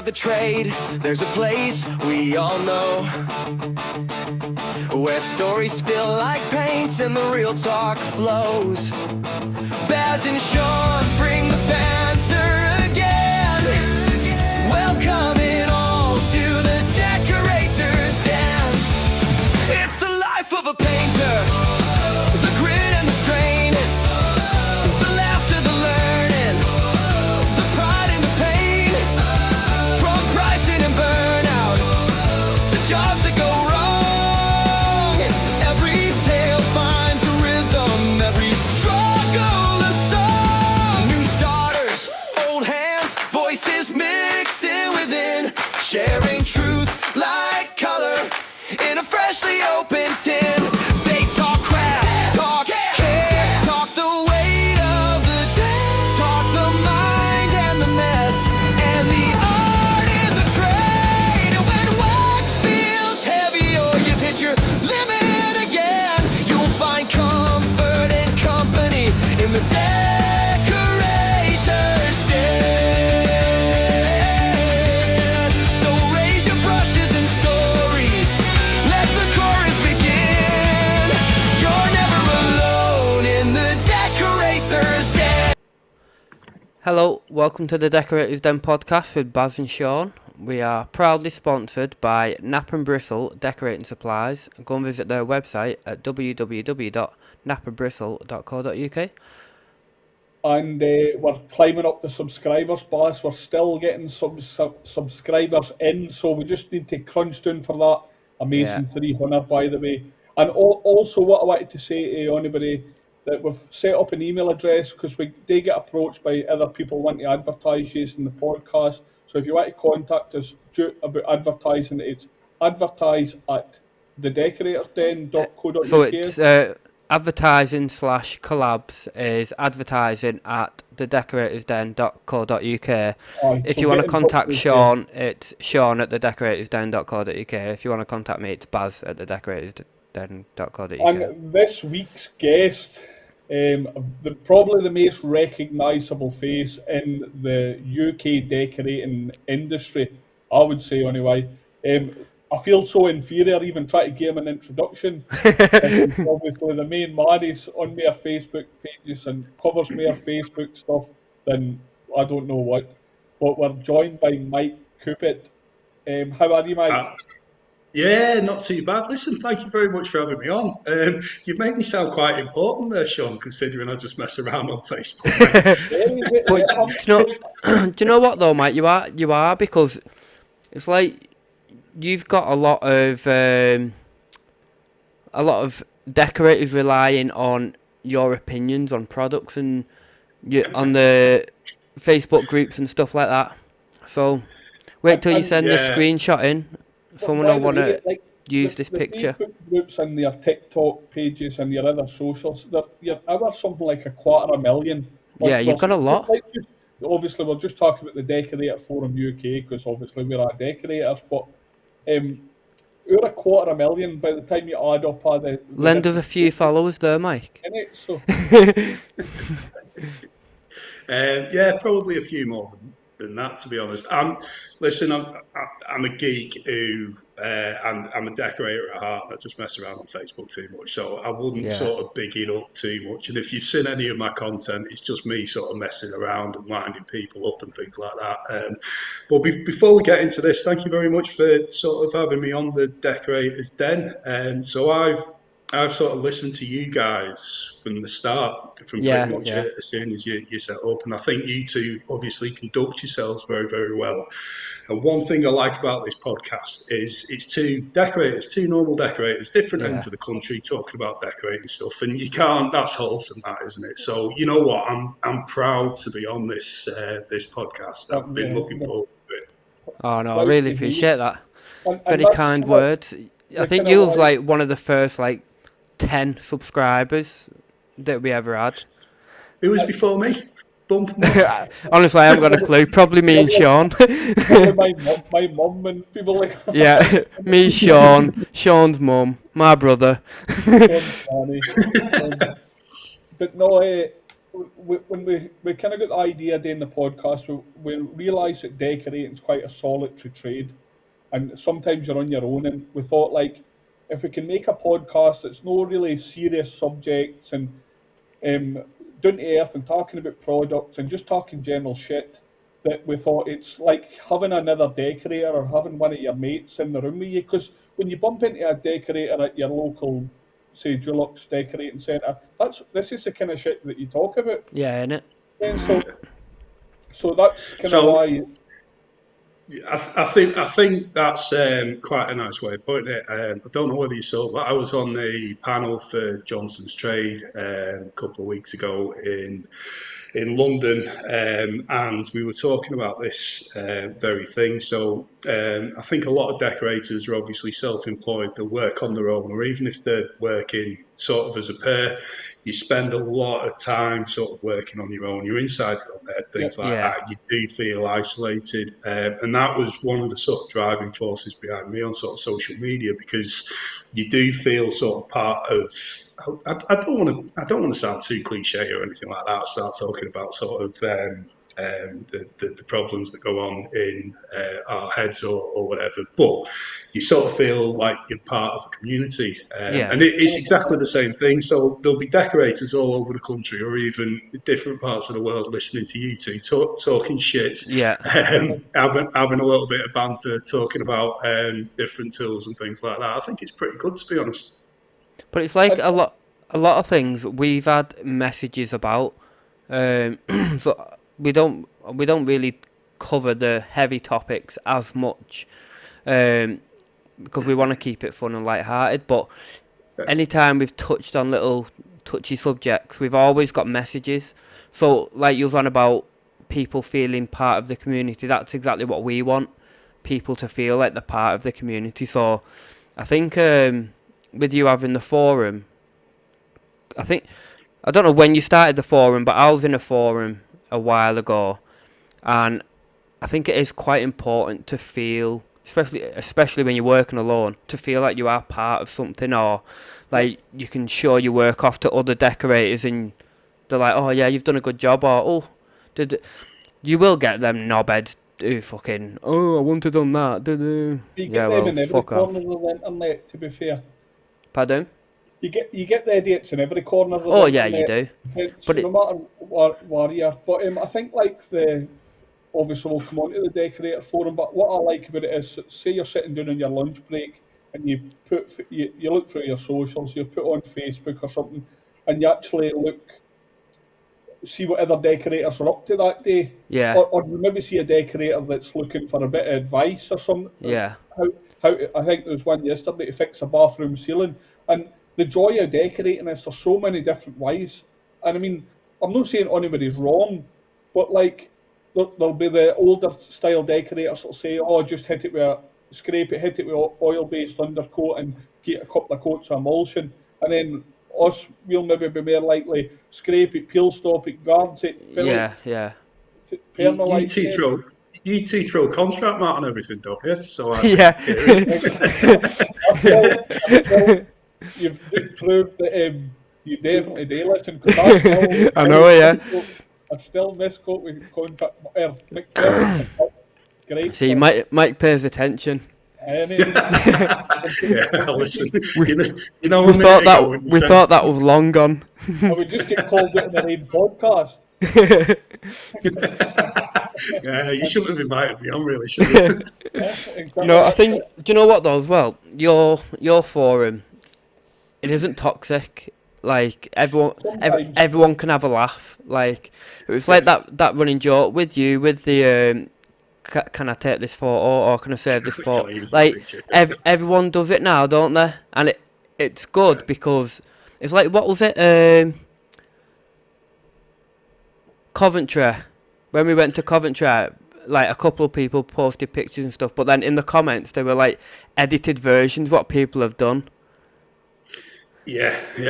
of the trade, there's a place we all know, where stories spill like paint and the real talk flows. Baz and Sean bring the banter again, welcoming all to the Decorators Den. It's the life of a painter, the grit and the strain, the laughter, the learning, the pride and the pain, from pricing and burnout to jobs that go wrong. Every tale finds a rhythm, every struggle a song. New starters, old hands, voices mixing within, sharing truth like color in a freshly opened tin. They talk craft, talk care, talk the weight of the day, talk the mind and the mess, and the art in the trade. And when work feels heavy or you've hit your limit again, you'll find comfort and company in the Decorators Den. So raise your brushes and stories, let the chorus begin. You're never alone in the Decorators Den. Hello, welcome to the Decorators Den Podcast with Baz and Sean. We are proudly sponsored by Nap and Bristle Decorating Supplies. Go and visit their website at www.napandbristle.co.uk. And we're climbing up the subscribers, Baz. We're still getting some subscribers in, so we just need to crunch down for that amazing 300, by the way. And also what I wanted to say to anybody, that we've set up an email address, because we do get approached by other people wanting to advertise using the podcast. So if you want to contact us about advertising, it's advertise@thedecoratorsden.co.uk. So it's advertising / collabs is advertising at thedecoratorsden.co.uk. If you want to contact Sean, it's Sean at thedecoratorsden.co.uk. If you want to contact me, it's Baz at thedecoratorsden.co.uk. And this week's guest, probably the most recognisable face in the UK decorating industry, I would say anyway. I feel so inferior even trying to give him an introduction. Obviously the main man is on my Facebook pages and covers my Facebook stuff, then I don't know what. But we're joined by Mike Cupit. How are you, Mike? Yeah, not too bad. Listen, thank you very much for having me on. You've made me sound quite important there, Sean, considering I just mess around on Facebook. But do you know what though, Mike? You are, because it's like you've got a lot of decorators relying on your opinions on products and on the Facebook groups and stuff like that. So wait till you send the screenshot in. Someone will want to use this picture. Facebook groups and their TikTok pages and your other socials, you're over something like 250,000. Yeah, you've got a lot. Obviously, we're just talking about the Decorator Forum UK, because obviously we're our decorators, but over 250,000 by the time you add up all the... Lend us a few followers there, Mike. Innit? So. Yeah, probably a few more than that, to be honest. Listen, I'm a geek who, I'm a decorator at heart. I just mess around on Facebook too much, so I wouldn't sort of big it up too much. And if you've seen any of my content, it's just me sort of messing around and winding people up and things like that. But before we get into this, thank you very much for sort of having me on the Decorators Den. So I've sort of listened to you guys from the start, pretty much as soon as you set up, and I think you two obviously conduct yourselves very, very well. And one thing I like about this podcast is it's two normal decorators, different ends of the country, talking about decorating stuff, and you can't. That's wholesome, that, isn't it? So you know what? I'm proud to be on this podcast. I've been looking forward to it. Oh no, I really appreciate that. Very kind words. I think you was like one of the first 10 subscribers that we ever had. Who was before me? Honestly, I haven't got a clue. Probably me and Sean. my mum and people like that. Yeah, me, Sean, Sean's mum, my brother. But no, when we kind of got the idea doing the podcast, we realised that decorating is quite a solitary trade, and sometimes you're on your own. And we thought, like, if we can make a podcast that's no really serious subjects and um, down to earth and talking about products and just talking general shit, that we thought it's like having another decorator or having one of your mates in the room with you. Because when you bump into a decorator at your local, say, Dulux decorating centre, this is the kind of shit that you talk about. Yeah, innit? And so that's kind of So why. I think that's quite a nice way of putting it. I don't know whether you saw, but I was on the panel for Johnson's Trade a couple of weeks ago in London, and we were talking about this very thing. So I think a lot of decorators are obviously self-employed. They work on their own, or even if they're working sort of as a pair, you spend a lot of time sort of working on your own. You're inside your own head, things like Yeah. that. You do feel isolated, and that was one of the sort of driving forces behind me on sort of social media, because you do feel sort of part of. I don't want to sound too cliche or anything like that. Start talking about sort of the problems that go on in our heads or whatever. But you sort of feel like you're part of a community, Yeah. and it's exactly the same thing. So there'll be decorators all over the country, or even different parts of the world, listening to you two talking shit, Yeah. having a little bit of banter, talking about different tools and things like that. I think it's pretty good, to be honest. But it's like And, a lot of things we've had messages about. So we don't really cover the heavy topics as much, because we want to keep it fun and light-hearted. But anytime we've touched on little touchy subjects, we've always got messages. So like you was on about people feeling part of the community, that's exactly what we want. People to feel like they're part of the community. So I think with you having the forum, I don't know when you started the forum, but I was in a forum a while ago, and I think it is quite important to feel, especially when you're working alone, to feel like you are part of something, or like you can show your work off to other decorators and they're like, oh yeah, you've done a good job, or oh, you will get them knobheads who fucking, oh, I wouldn't have done that. you Yeah, get them well, in every fuck off. corner of the internet, to be fair. Pardon? You get the idiots in every corner of the Oh yeah, you internet. do. So But no matter where you are. But I think like obviously we'll come on to the decorator forum, but what I like about it is, say you're sitting down on your lunch break and you look through your socials, you put on Facebook or something, and you actually see what other decorators are up to that day. Yeah. Or you maybe see a decorator that's looking for a bit of advice or something. Yeah. How I think there was one yesterday to fix a bathroom ceiling. And the joy of decorating is there's so many different ways. And I mean, I'm not saying anybody's wrong, but like there'll be the older style decorators that'll say, oh, just hit it hit it with oil-based undercoat and get a couple of coats of emulsion. And then we'll maybe be more likely scrape it, peel stop it, guards it, fill Yeah. it, Yeah. You permalite two it. throw you two throw contract mat on everything, don't you? So I Yeah. Until you've just proved that you definitely do listen, because I still, I know, yeah. I still misquote with contract McPherson. Great See, stuff. Mike pays attention. Anything. yeah, listen. We, You know we a thought minute ago when you we said thought that was long gone. I would just get called out on the main podcast. yeah, you shouldn't have invited me on, really, should you? Exactly. No, I think. Do you know what though? As well, your forum, it isn't toxic. Like Sometimes. everyone can have a laugh. Like it was like that running joke with you with the can I take this photo or can I save this photo? Can I use Like this picture? everyone does it now, don't they? And it's good because it's like, what was it? Coventry. When we went to Coventry, like a couple of people posted pictures and stuff, but then in the comments they were like edited versions what people have done. Yeah. But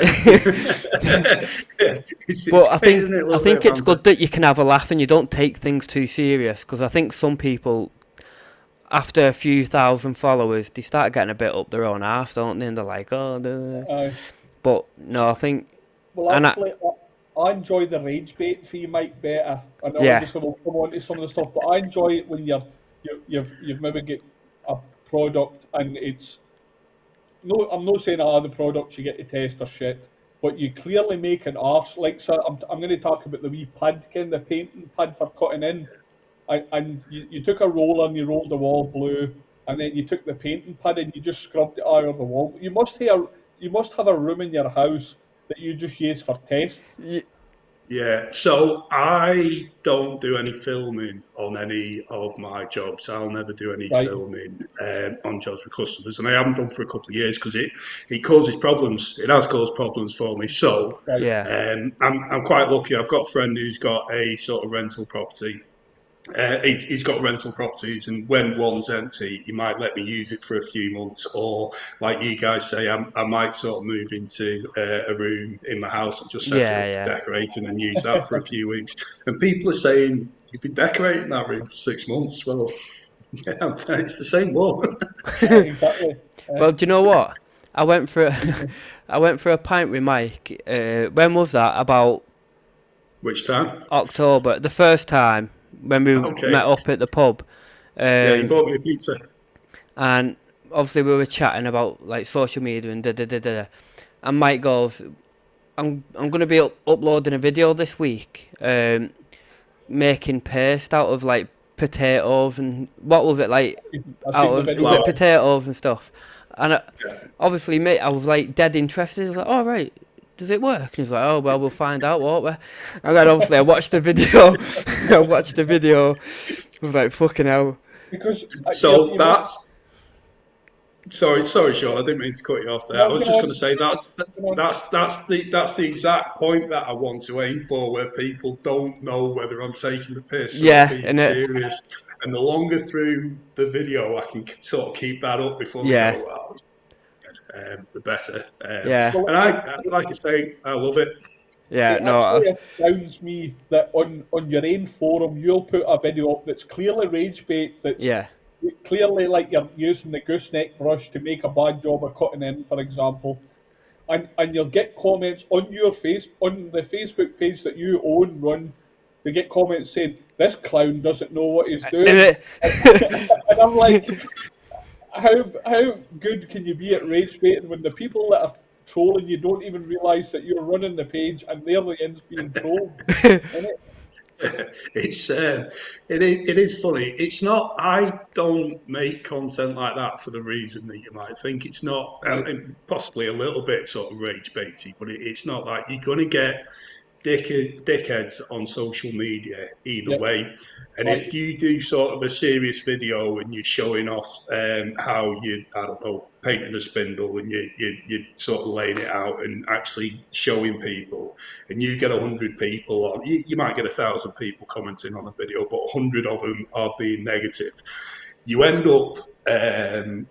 I think isn't it, a little it's bit of good that you can have a laugh and you don't take things too serious, because I think some people, after a few thousand followers, they start getting a bit up their own arse, don't they? And they're like, oh, duh. Aye. But no, I think, Well, and actually, I enjoy the rage bait for you, Mike, better. And Yeah. obviously we'll come on to some of the stuff, but I enjoy it when you've maybe get a product and it's no. I'm not saying the products you get to test are shit, but you clearly make an arse. Like, so I'm going to talk about the wee pad, the painting pad for cutting in, and you took a roller and you rolled the wall blue, and then you took the painting pad and you just scrubbed it over the wall. You must have a room in your house that you just use for tests. Yeah, so I don't do any filming on any of my jobs. I'll never do any Right. filming on jobs with customers, and I haven't done for a couple of years because it causes problems. It has caused problems for me. So Right. Yeah. I'm quite lucky. I've got a friend who's got a sort of rental property. He's got rental properties, and when one's empty, he might let me use it for a few months, or like you guys say, I might sort of move into a room in my house and just set it up for Yeah. decorating and use that for a few weeks. And people are saying, "You've been decorating that room for 6 months." Well, yeah, it's the same wall. Exactly. Well, do you know what? I went for a pint with Mike. When was that? About Which time? October. The first time when we Okay. met up at the pub. Yeah, you bought me a pizza. And obviously we were chatting about like social media and da. And Mike goes, I'm gonna be uploading a video this week, making paste out of like potatoes and what was it like I've out seen the of video. was it potatoes and stuff. And obviously, mate, I was like dead interested. I was like, "Oh right, does it work?" And he's like, "Oh well, we'll find out, won't we?" And then obviously I watched the video. I was like, "Fucking hell." Because So that's. Sorry, Sean. I didn't mean to cut you off there. No, I was go just on. going to say Go on. that's the exact point that I want to aim for, where people don't know whether I'm taking the piss or Yeah, being and serious. And the longer through the video I can sort of keep that up before they yeah, go, "Wow," the better. yeah, Well, And I, like I say, I love it. yeah. it No, actually astounds me that on your own forum you'll put a video up that's clearly rage bait, that's yeah, clearly like you're using the gooseneck brush to make a bad job of cutting in, for example, and you'll get comments on the Facebook page that you run. You get comments saying this clown doesn't know what he's doing, and I'm like, how good can you be at rage baiting when the people that are trolling you don't even realise that you're running the page and they're the ones being trolled? Innit? It is funny. It's not. I don't make content like that for the reason that you might think. It's not. Right. Possibly a little bit sort of rage baity, but it's not like you're going to get dickheads on social media either Yep. way. And Right. if you do sort of a serious video and you're showing off how you, I don't know, painting a spindle and you sort of laying it out and actually showing people, and you get 100 people on, you might get 1,000 people commenting on a video, but 100 of them are being negative. You end up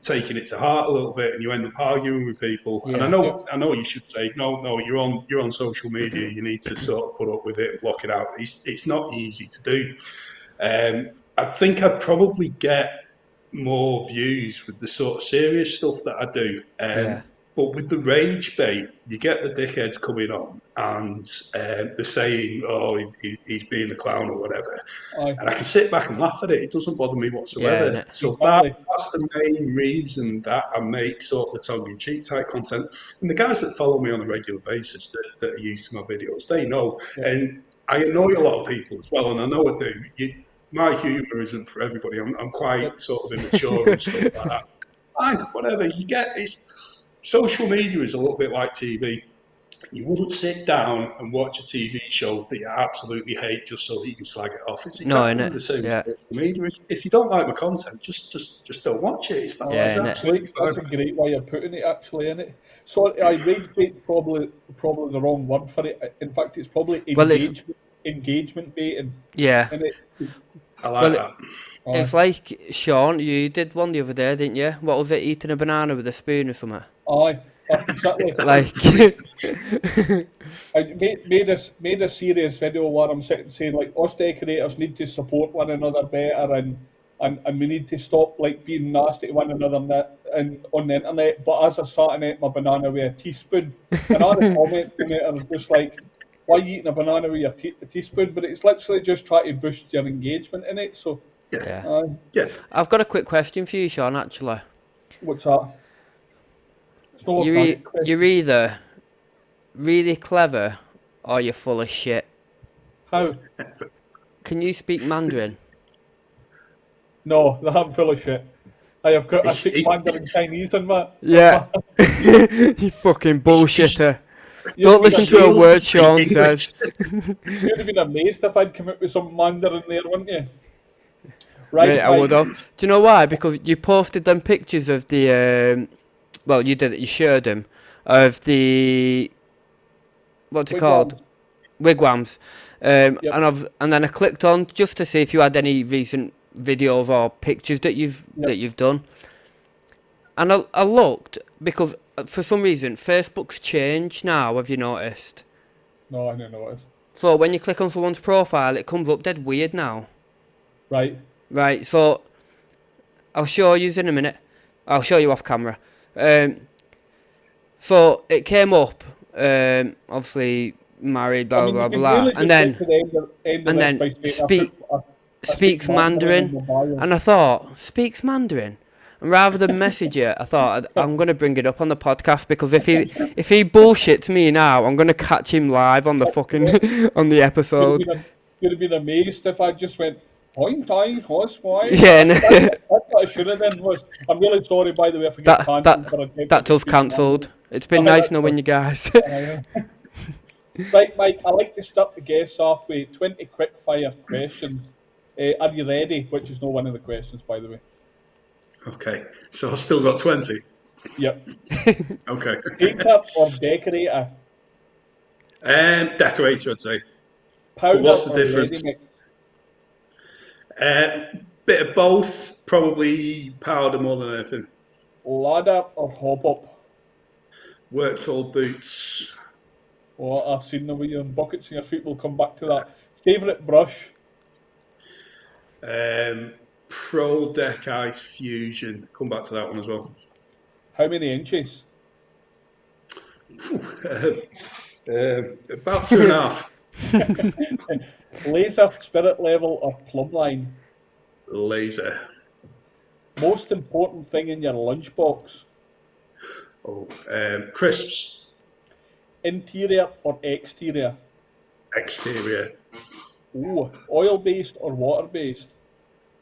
taking it to heart a little bit, and you end up arguing with people. Yeah. And I know you should say no. You're on social media. You need to sort of put up with it and block it out. It's not easy to do. I think I'd probably get more views with the sort of serious stuff that I do. Yeah. But with the rage bait, you get the dickheads coming on and they're saying, "Oh, he's being a clown" or whatever. Aye. And I can sit back and laugh at it. It doesn't bother me whatsoever. Yeah, So exactly. that's the main reason that I make sort of the tongue-in-cheek type content. And the guys that follow me on a regular basis that are used to my videos, they know. Yeah. And I annoy a lot of people as well, and I know I do. My humour isn't for everybody. I'm quite sort of immature and stuff like that. Fine, whatever. Social media is a little bit like TV. You wouldn't sit down and watch a TV show that you absolutely hate just so that you can slag it off. It's No, exactly innit? the same Yeah. as social media. If you don't like my content, just don't watch it. It's fine. Yeah, It's innit? absolutely That's a fine. great way of putting it, actually, isn't it? So, rage bait probably the wrong word for it. In fact, it's probably Well, it's engagement baiting. yeah. Isn't it? I like Well, that. it's like Sean, you did one the other day, didn't you? What was it? Eating a banana with a spoon or something? Aye, exactly. Like, I made a serious video where I'm sitting saying like us decorators need to support one another better and we need to stop like being nasty to one another and on the internet. But as I sat and ate my banana with a teaspoon, and all the comments in it are just like, why you eating a banana with your teaspoon? But it's literally just trying to boost your engagement in it. So, Yeah. Yeah. I've got a quick question for you, Sean, actually. what's that? It's not a bad question. You're either really clever or you're full of shit. How? Can you speak Mandarin? No, I'm full of shit. I speak He- Mandarin Chinese in my. Yeah. You fucking bullshitter. Don't You'd listen be to a Feels word to speak Sean English. says. You'd have been amazed if I'd come up with some Mandarin there, wouldn't you? Right, Mate, I Mike. would have. Do you know why? Because you posted them pictures of the, well, you did it, you shared them, of the, what's it called? Wigwams. Yep. And then I clicked on just to see if you had any recent videos or pictures that you've done. And I looked because for some reason Facebook's changed now. Have you noticed? No, I didn't notice. So when you click on someone's profile, it comes up dead weird now. Right. Right. So I'll show you in a minute. I'll show you off camera. So it came up. Obviously married, blah I mean, blah you can blah, really and just then get to the end of and this then by saying, speak- I speaks speak Mandarin, in my bio. and I thought speaks Mandarin. And rather than message it, I thought I'm gonna bring it up on the podcast because if he bullshits me now, I'm gonna catch him live on the fucking on the episode. You'd have been amazed if I just went, point, horse, why? Yeah, That's what I should have done. I'm really sorry, by the way, if I get cancelled for a that's us cancelled. It's been nice knowing you guys. Right, Mike, I like to start the guests off with 20 quick fire questions. Are you ready? Which is not one of the questions, by the way. Okay, so I've still got 20. Yep. Okay. Painter or decorator? Decorator, I'd say. Powder what's the or difference? ready mix? Bit of both, probably powder more than anything. Ladder or hop up? Work tall boots. Oh, I've seen them with your buckets and your feet. We'll come back to that. Favourite brush? Pro Deck Ice Fusion. Come back to that one as well. How many inches? About 2.5. Laser, spirit level or plumb line? Laser. Most important thing in your lunchbox? Crisps. Interior or exterior? Exterior. Ooh, oil-based or water-based?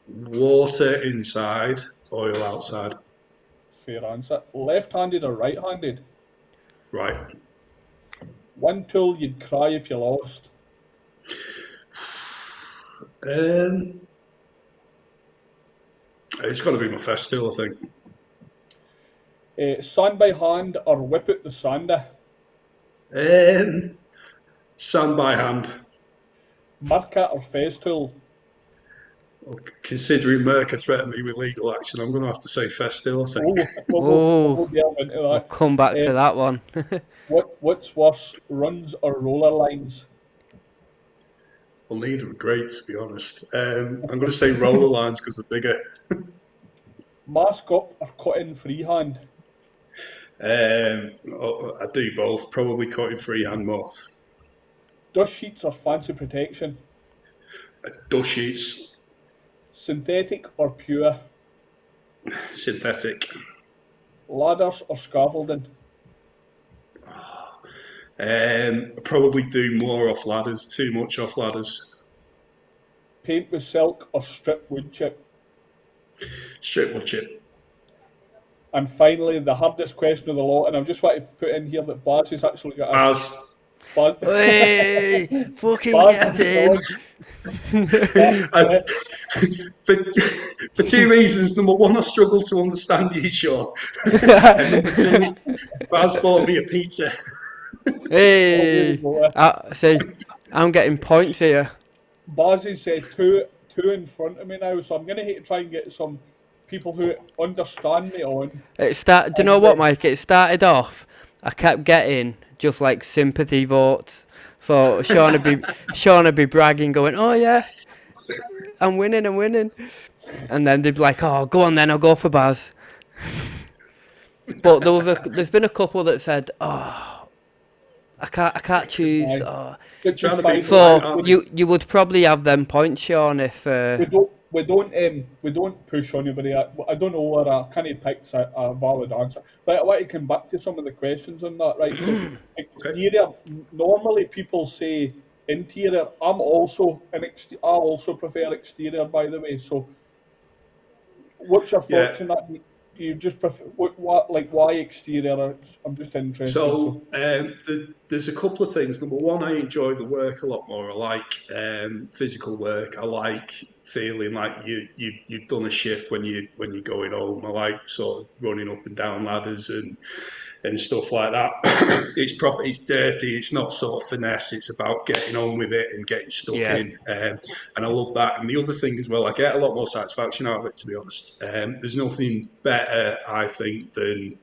Water inside, oil outside. Fair answer. Left-handed or right-handed? Right. One tool you'd cry if you lost? It's got to be my first tool, I think. Sand by hand or whip out the sander? Sand by hand. Marker or fez tool? Considering Merca threatened me with legal action, I'm going to have to say Festil, I think. We'll delve into that. We'll come back to that one. What's worse, runs or roller lines? Well, neither are great, to be honest. I'm going to say roller lines because they're bigger. Mask up or cut in freehand? I do both, probably cutting freehand more. Dust sheets or fancy protection? Dust sheets. Synthetic or pure? Synthetic. Ladders or scaffolding? Probably do more off ladders, too much off ladders. Paint with silk or strip wood chip? Strip wood chip. And finally, the hardest question of the lot, and I just want to put in here that Baz has actually got a... As Hey, fucking Baz get in. for two reasons. Number one, I struggle to understand you, Sean. And number two, Baz bought me a pizza. Hey, see, I'm getting points here. Baz is two in front of me now, so I'm going to have to try and get some people who understand me on. Do you know what, Mike? It started off, I kept getting just like sympathy votes. So Sean would be bragging, going, "Oh yeah, I'm winning." And then they'd be like, "Oh, go on then, I'll go for Baz." But there's been a couple that said, "Oh, I can't choose. Aye. Which is Trying to be fine. polite, So aren't you would probably have them points, Sean, if We don't push on anybody. I don't know where I can't pick a valid answer. Right, I want to come back to some of the questions on that. Right, so Okay. exterior. Normally, people say interior. I also prefer exterior, by the way. So, what's your Yeah. thoughts on that? You just prefer what like why exterior? I'm just interested. So, There's a couple of things. Number one, I enjoy the work a lot more. I like physical work. I like feeling like you've done a shift when you're going home. I like sort of running up and down ladders and stuff like that. It's proper. It's dirty. It's not sort of finesse. It's about getting on with it and getting stuck yeah, in. And I love that. And the other thing as well, I get a lot more satisfaction out of it. To be honest, there's nothing better, I think, than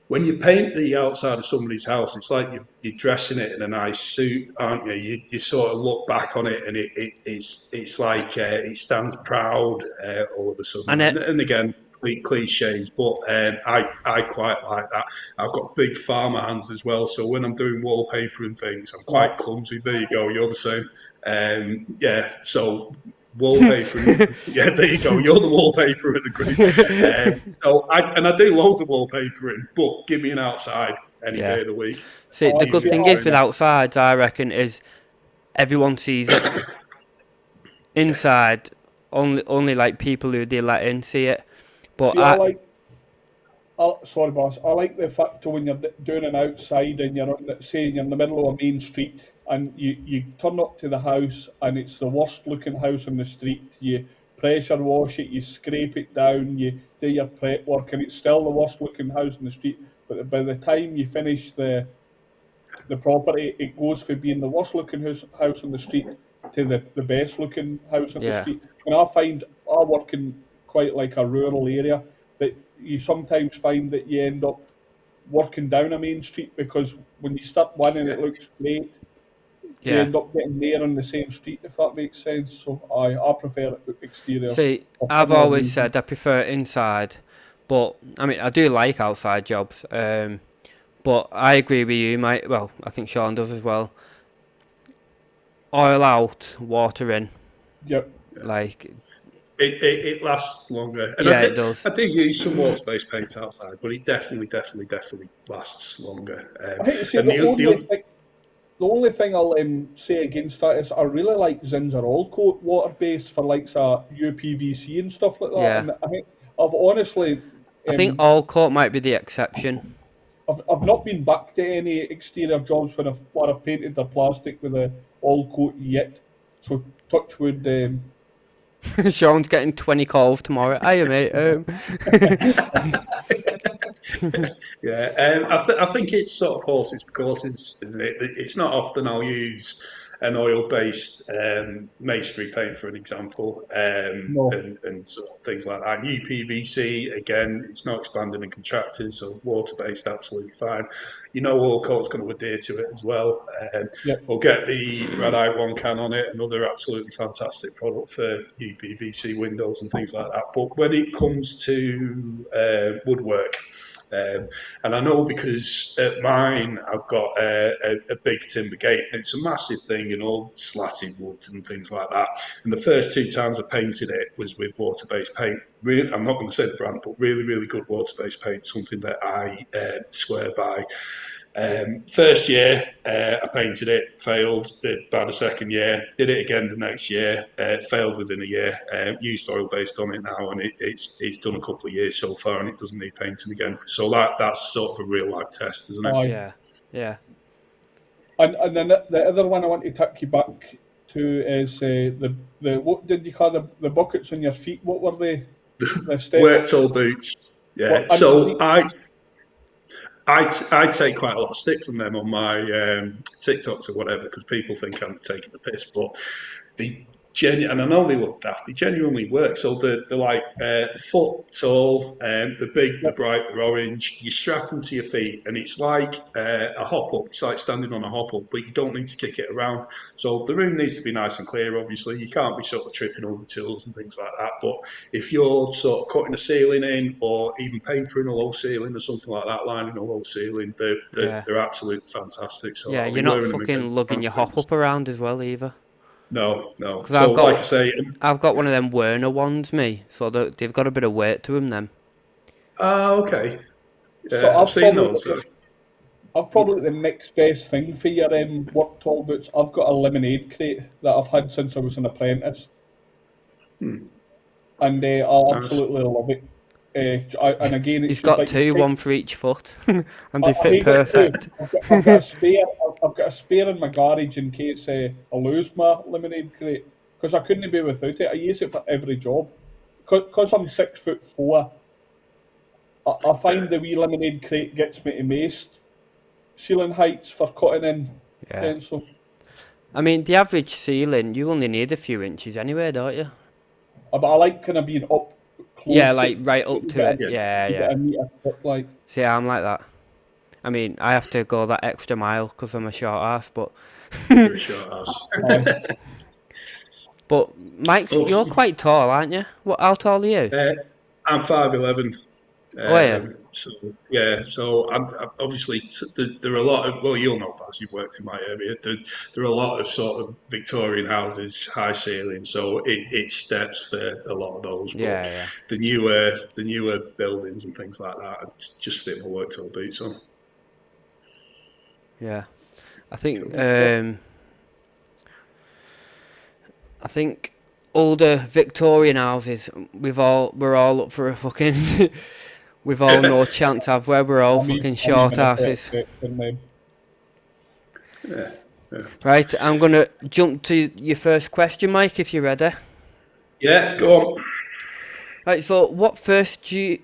when you paint the outside of somebody's house, it's like you're dressing it in a nice suit, aren't you? You sort of look back on it, and it's like it stands proud all of a sudden. and And again, cliches, but I quite like that. I've got big farmer hands as well, so when I'm doing wallpaper and things, I'm quite clumsy. There you go, you're the same. Yeah, so wallpaper. Yeah, there you go. You're the wallpaper of the group. I do loads of wallpapering, but give me an outside any yeah. day of the week. See, the good see, thing is with outsides, I reckon, is everyone sees it. Inside, only like people who they let in see it. But I like. Sorry, boss. I like the fact that when you're doing an outside and saying you're in the middle of a main street and you turn up to the house and it's the worst looking house on the street. You pressure wash it, you scrape it down, you do your prep work, and it's still the worst looking house on the street. But by the time you finish the property, it goes from being the worst looking house on the street to the best looking house on the yeah, street. And I find I work in quite like a rural area that you sometimes find that you end up working down a main street because when you start one and Yeah. it looks great, you yeah. end up getting there on the same street, if that makes sense. So I prefer exteriors See, for I've similar always reasons. said I prefer inside, but I mean I do like outside jobs. But I agree with you, Mike. Well, I think Sean does as well. Oil out, water in. Yep. Like, It lasts longer, and yeah, it does. I do use some water-based paints outside, but it definitely lasts longer. I hate to say And the other the only thing I'll say against that is I really like Zinsser All Coat water based for like UPVC and stuff like that. Yeah, And I think I've honestly I think um, all coat might be the exception. I've not been back to any exterior jobs where I've painted the plastic with a all coat yet. So touch wood. Sean's getting 20 calls tomorrow. Hiya, mate. Yeah, I think it's sort of horses for courses, isn't it? It's not often I'll use an oil-based masonry paint, for an example, No, and sort of things like that. And UPVC, again, it's not expanding and contracting, so water-based, absolutely fine. You know, all coat's going to adhere to it as well. yeah, We'll get the Red Eye 1 can on it, another absolutely fantastic product for UPVC windows and things like that. But when it comes to woodwork, and I know because at mine I've got a big timber gate, and it's a massive thing, and all slatted wood and things like that. And the first 2 times I painted it was with water-based paint. Really, I'm not going to say the brand, but really good water-based paint, something that I swear by. First year, I painted it, failed. Did bad a second year, did it again the next year, failed within a year. Used oil based on it now, and it's done a couple of years so far, and it doesn't need painting again. So that's sort of a real life test, isn't it? aye. Yeah, yeah. And then the other one I want to take you back to is the what did you call the buckets on your feet? What were they? The step. Work tool boots. What Yeah. and So I take quite a lot of stick from them on my TikToks or whatever because people think I'm taking the piss, but the and I know they look daft, they genuinely work. So they're like foot tall, they're big, they're bright, they're orange. You strap them to your feet, and it's like a hop up. It's like standing on a hop up, but you don't need to kick it around. So the room needs to be nice and clear. Obviously, you can't be sort of tripping over tools and things like that. But if you're sort of cutting a ceiling in, or even papering a low ceiling or something like that, lining a low ceiling, they're absolutely fantastic. So Yeah, I'll be you're not wearing them fucking again. lugging your hop up around as well either. No. Because So, like I say, I've got one of them Werner ones, me. So they've got a bit of weight to them. okay. So I've seen those. I've probably the next best thing for your work tall boots. I've got a lemonade crate that I've had since I was an apprentice, and I Nice. absolutely love it. And again, it's He's just got like two, one for each foot, and they I fit hate it too. perfect. I've got a spare. I've got a spare in my garage in case I lose my lemonade crate, because I couldn't be without it. I use it for every job. Because I'm 6'4", I find the wee lemonade crate gets me to most ceiling heights for cutting in Yeah. pencil. I mean, the average ceiling, you only need a few inches anyway, don't you? But I like kind of being up close. Yeah, like right up to it. You Yeah. get a meter cut, like. See, I'm like that. I mean, I have to go that extra mile because I'm a short ass, but... You're a short ass. But, Mike, you're quite tall, aren't you? How tall are you? I'm 5'11". Oh, yeah. So I'm obviously there are a lot of, well, you'll know, Baz, you've worked in my area. There are a lot of sort of Victorian houses, high ceilings, so it steps for a lot of those. But Yeah. the newer buildings and things like that, I just stick my work till boots on. Yeah. I think Cool. I think older Victorian houses, we're all up for a fucking. We've all no chance, have we? We're all fucking short asses. Yeah. Right, I'm gonna jump to your first question, Mike, if you're ready. Yeah, go on. Right, so what first drew?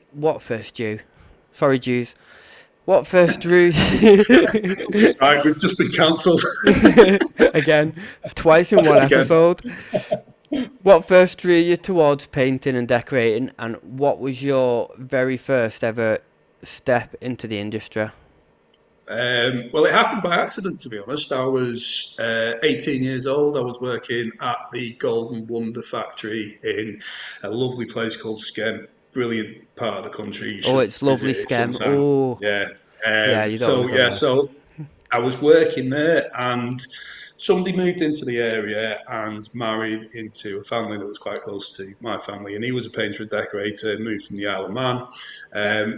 Sorry, Jews. What first drew? Right, we've just been cancelled. Again, twice in one Again. episode. What first drew you towards painting and decorating, and what was your very first ever step into the industry? Well, it happened by accident, to be honest. I was 18 years old. I was working at the Golden Wonder Factory in a lovely place called Skent. Brilliant part of the country. You Oh, should it's lovely, visit it Scam. sometime. Oh, Yeah. yeah, you don't want to go there. So I was working there, and somebody moved into the area and married into a family that was quite close to my family, and he was a painter and decorator, moved from the Isle of Man.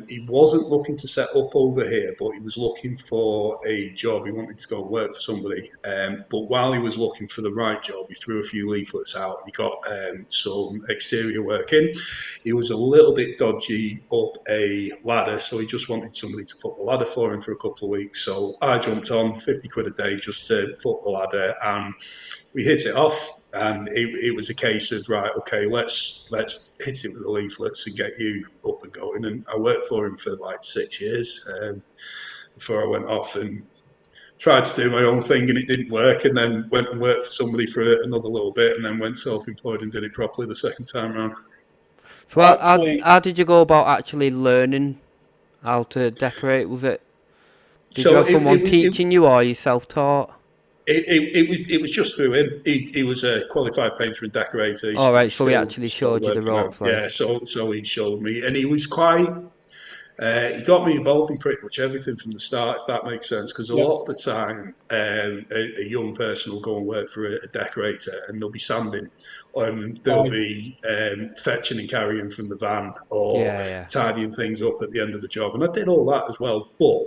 He wasn't looking to set up over here, but he was looking for a job. He wanted to go and work for somebody. But while he was looking for the right job, he threw a few leaflets out and he got some exterior work in. He was a little bit dodgy up a ladder, so he just wanted somebody to foot the ladder for him for a couple of weeks. So I jumped on 50 quid a day just to foot the ladder, and we hit it off. And it was a case of, right, okay, let's hit it with the leaflets and get you up and going. And I worked for him for like 6 years before I went off and tried to do my own thing, and it didn't work. And then went and worked for somebody for another little bit, and then went self-employed and did it properly the second time around. So how did you go about actually learning how to decorate? Did you have someone teaching you, or are you self-taught? It was just through him. He was a qualified painter and decorator. All right, so he actually showed you the ropes, like. Yeah, so he showed me, and he was quite. He got me involved in pretty much everything from the start, if that makes sense. Because a lot of the time, a young person will go and work for a decorator, and they'll be sanding, they'll be fetching and carrying from the van, or tidying things up at the end of the job. And I did all that as well, but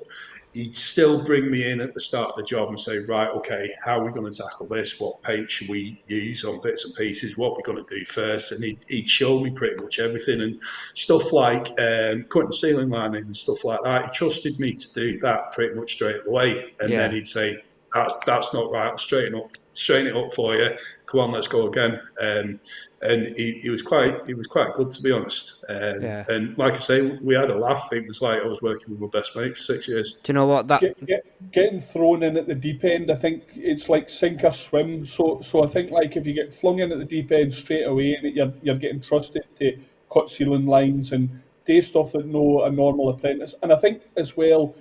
he'd still bring me in at the start of the job and say, right, okay, how are we going to tackle this? What paint should we use on bits and pieces? What are we going to do first? And he'd show me pretty much everything, and stuff like cutting ceiling lining and stuff like that. He trusted me to do that pretty much straight away. And then he'd say, that's not right. I'll straighten it up for you. Come on, let's go again. And he was quite good, to be honest. Yeah. And like I say, we had a laugh. It was like I was working with my best mate for 6 years. Do you know what that? Getting thrown in at the deep end, I think it's like sink or swim. So I think like if you get flung in at the deep end straight away, and you're getting trusted to cut ceiling lines and do stuff that no a normal apprentice. And I think as well,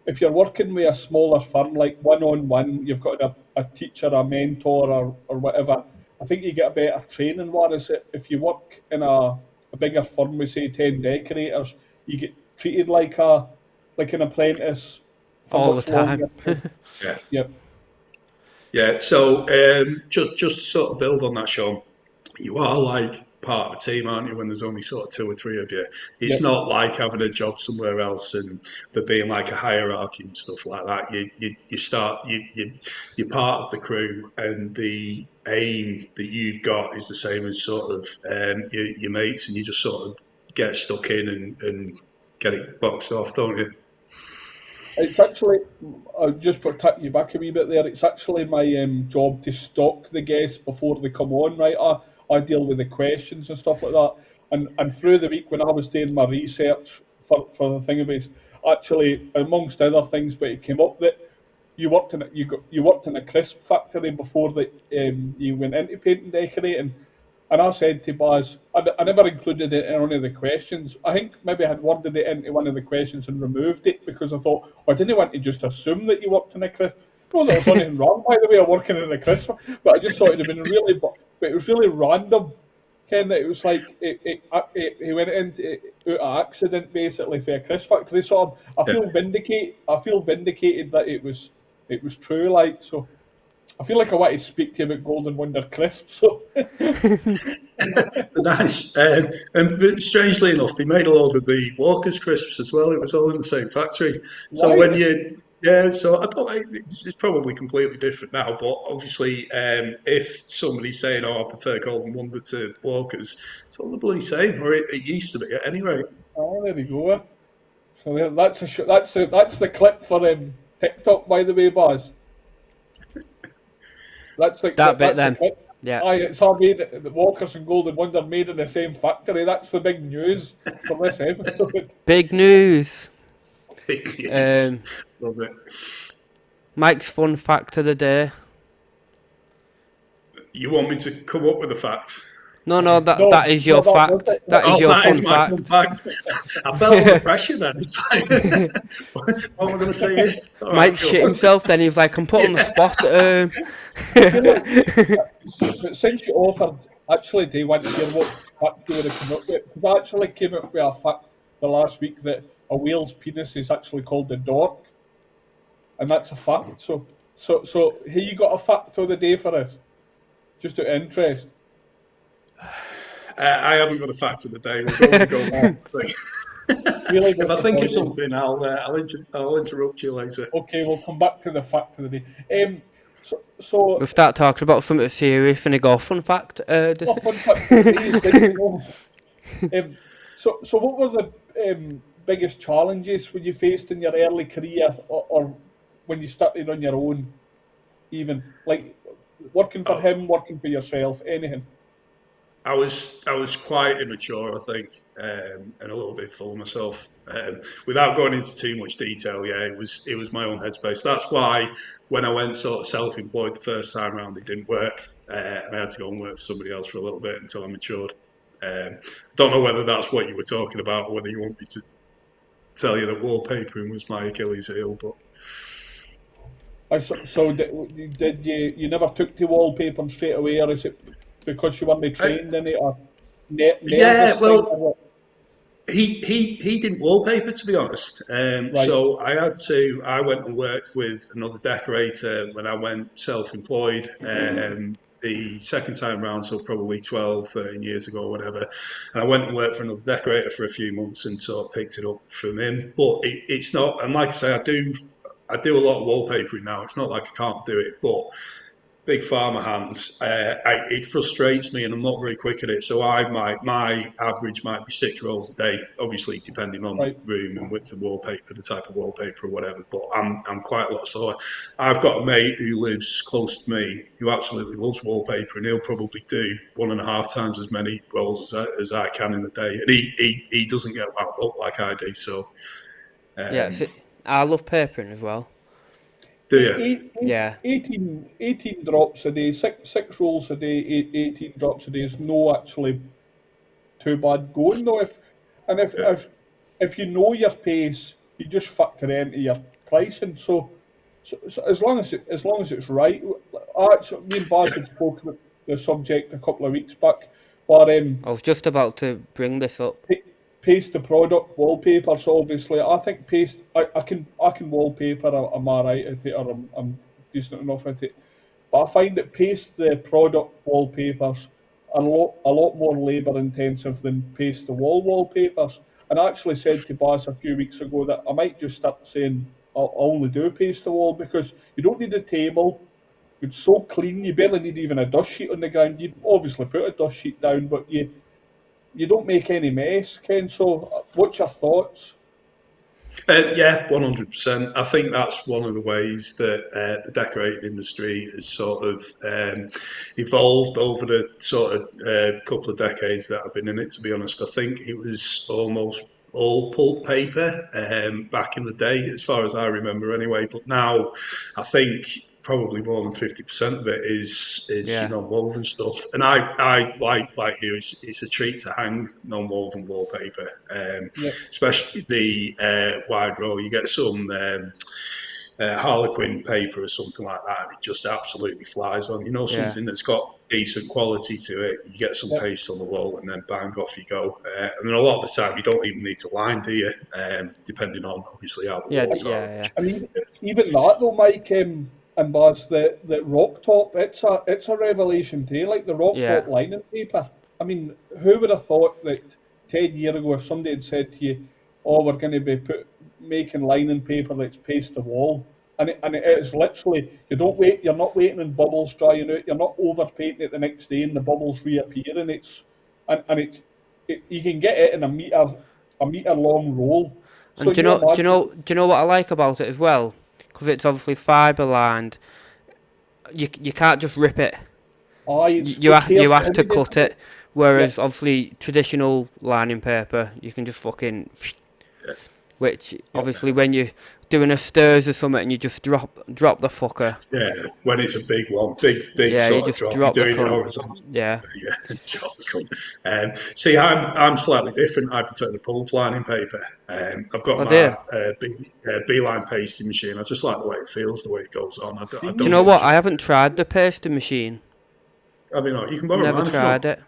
if you're working with a smaller firm, like one-on-one, you've got a teacher, a mentor, or whatever. I think you get a better training. Whereas if you work in a bigger firm with say 10 decorators, you get treated like an apprentice for All much the time. longer. Yeah. Yep. Yeah. So just to sort of build on that, Sean, you are like part of a team, aren't you? When there's only sort of 2 or 3 of you, it's Yep. not like having a job somewhere else and there being like a hierarchy and stuff like that. You're part of the crew, and the aim that you've got is the same as sort of your mates, and you just sort of get stuck in and get it boxed off, don't you? It's actually, I'll just tap you back a wee bit there. It's actually my job to stalk the guests before they come on, right? I deal with the questions and stuff like that. And through the week when I was doing my research for the thingamabes, actually, amongst other things, but it came up that you worked in a crisp factory before that you went into painting decorating. And I said to Baz, I never included it in one of the questions. I think maybe I had worded it into one of the questions and removed it because I thought, I didn't want to just assume that you worked in a crisp. No, there was nothing wrong, by the way, of working in a crisp. But I just thought it'd have been really, but it was really random, Ken, that it was like, he went into out of accident basically for a crisp factory. So I feel vindicated that it was true, like, so. I feel like I want to speak to you about Golden Wonder Crisp. So Nice. And strangely enough, they made a load of the Walker's crisps as well. It was all in the same factory. So so I don't. It's probably completely different now, but obviously, if somebody's saying, "Oh, I prefer Golden Wonder to Walker's," it's all the bloody same, or it used to be at any rate. oh, there we go. So that's that's the clip for TikTok, by the way, Baz. That's like That that's bit the then. clip. Yeah. Aye, it's all made. The Walkers and Golden Wonder made in the same factory. That's the big news for this episode. Big news. Yes. Love it. Mike's fun fact of the day. You want me to come up with a fact? No, No, that is your no, that fact. was it. That is your that fun is my fact. fun fact. I felt under pressure then. It's like, what am I going to say here? All right, Mike cool. shit himself. Then he was like, "I'm put on the spot." But since you offered, actually, do you want to hear what fact you would have come up with? Because I actually came up with a fact the last week that a whale's penis is actually called a dork, and that's a fact. So here you got a fact of the day for us, just out of interest. I haven't got a fact of the day. We'll go on. Really If I think of disappointing. something, I'll interrupt you later. Okay, we'll come back to the fact of the day. So We'll start talking about something serious and I go fun fact. Just oh, fun fact of the day is good to know. So what were the biggest challenges when you faced in your early career, or when you started on your own, even like working for him, working for yourself, anything? I was quite immature, I think, and a little bit full of myself. Without going into too much detail, yeah, it was my own headspace. That's why when I went sort of self-employed the first time round, it didn't work, and I had to go and work for somebody else for a little bit until I matured. Don't know whether that's what you were talking about, or whether you want me to tell you that wallpapering was my Achilles heel, but. So did you never took to wallpapering straight away, or is it because you weren't trained in it, or Yeah, well, or what? he didn't wallpaper, to be honest. Right. So I went and worked with another decorator when I went self-employed. The second time round, so probably 12, 13 years ago or whatever. And I went and worked for another decorator for a few months and sort of picked it up from him. But it's not, and like I say, I do a lot of wallpapering now. It's not like I can't do it, but big farmer hands. It frustrates me, and I'm not very quick at it. So my average might be 6 rolls a day, obviously depending on Right. room and width of wallpaper, the type of wallpaper or whatever. But I'm quite a lot slower. I've got a mate who lives close to me who absolutely loves wallpaper, and he'll probably do 1.5 times as many rolls as I can in the day, and he doesn't get wound up like I do. So Yeah, I love papering as well. do you? Yeah. 18 drops a day, six rolls a day, 18 drops a day is no actually too bad going though. Yeah. If you know your pace, you just factor it into your pricing. So as long as it's right, me and Baz had spoken about the subject a couple of weeks back, but I was just about to bring this up. paste the product wallpaper. So obviously, I think paste. I can wallpaper. I'm alright at it, or I'm decent enough at it. But I find that paste the product wallpapers are a lot more labour intensive than paste the wall wallpapers. And I actually said to Baz a few weeks ago that I might just start saying I'll only do paste the wall, because you don't need a table. It's so clean, you barely need even a dust sheet on the ground. You obviously put a dust sheet down, but you don't make any mess, Ken. So, what's your thoughts? Yeah, 100%. I think that's one of the ways that the decorating industry has sort of evolved over the sort of couple of decades that I've been in it, to be honest. I think it was almost all pulp paper back in the day, as far as I remember anyway. But now I think probably more than 50% of it is non-woven stuff. And I like you, it's a treat to hang non-woven wallpaper, Yeah, especially the wide roll. You get some Harlequin paper or something like that, and it just absolutely flies on. Yeah. Something that's got decent quality to it. You get some yeah. paste on the wall, and then bang, off you go. And then a lot of the time, you don't even need to line, do you? Depending on obviously how the Yeah, walls are. yeah. I mean, even that though, Mike, and Baz, the rock top, it's a revelation too. Like the rock Yeah. top lining paper. I mean, who would have thought that 10 years ago, if somebody had said to you, "Oh, we're going to be making lining paper that's paste the wall," and it is literally, you're not waiting on bubbles drying out, you're not overpainting it the next day and the bubbles reappear, and you can get it in a meter long roll. So And you imagine. do you know what I like about it as well? Because it's obviously fibre lined. You can't just rip it. You It have to cut it. Yeah, Whereas obviously traditional lining paper, you can just fucking, which obviously when you're doing a stirs or something and you just drop the fucker. Yeah, when it's a big one, big Yeah, you sort of just drop, you're drop the doing it cunt. horizontal. Yeah. Yeah, drop the cunt. See, I'm slightly different. I prefer the pulp lining paper. I've got Oh my dear. beeline pasting machine. I just like the way it feels, the way it goes on. I see Do you don't know much what? I use it. haven't tried the pasting machine. I mean, you can borrow Never mine if you want. tried it.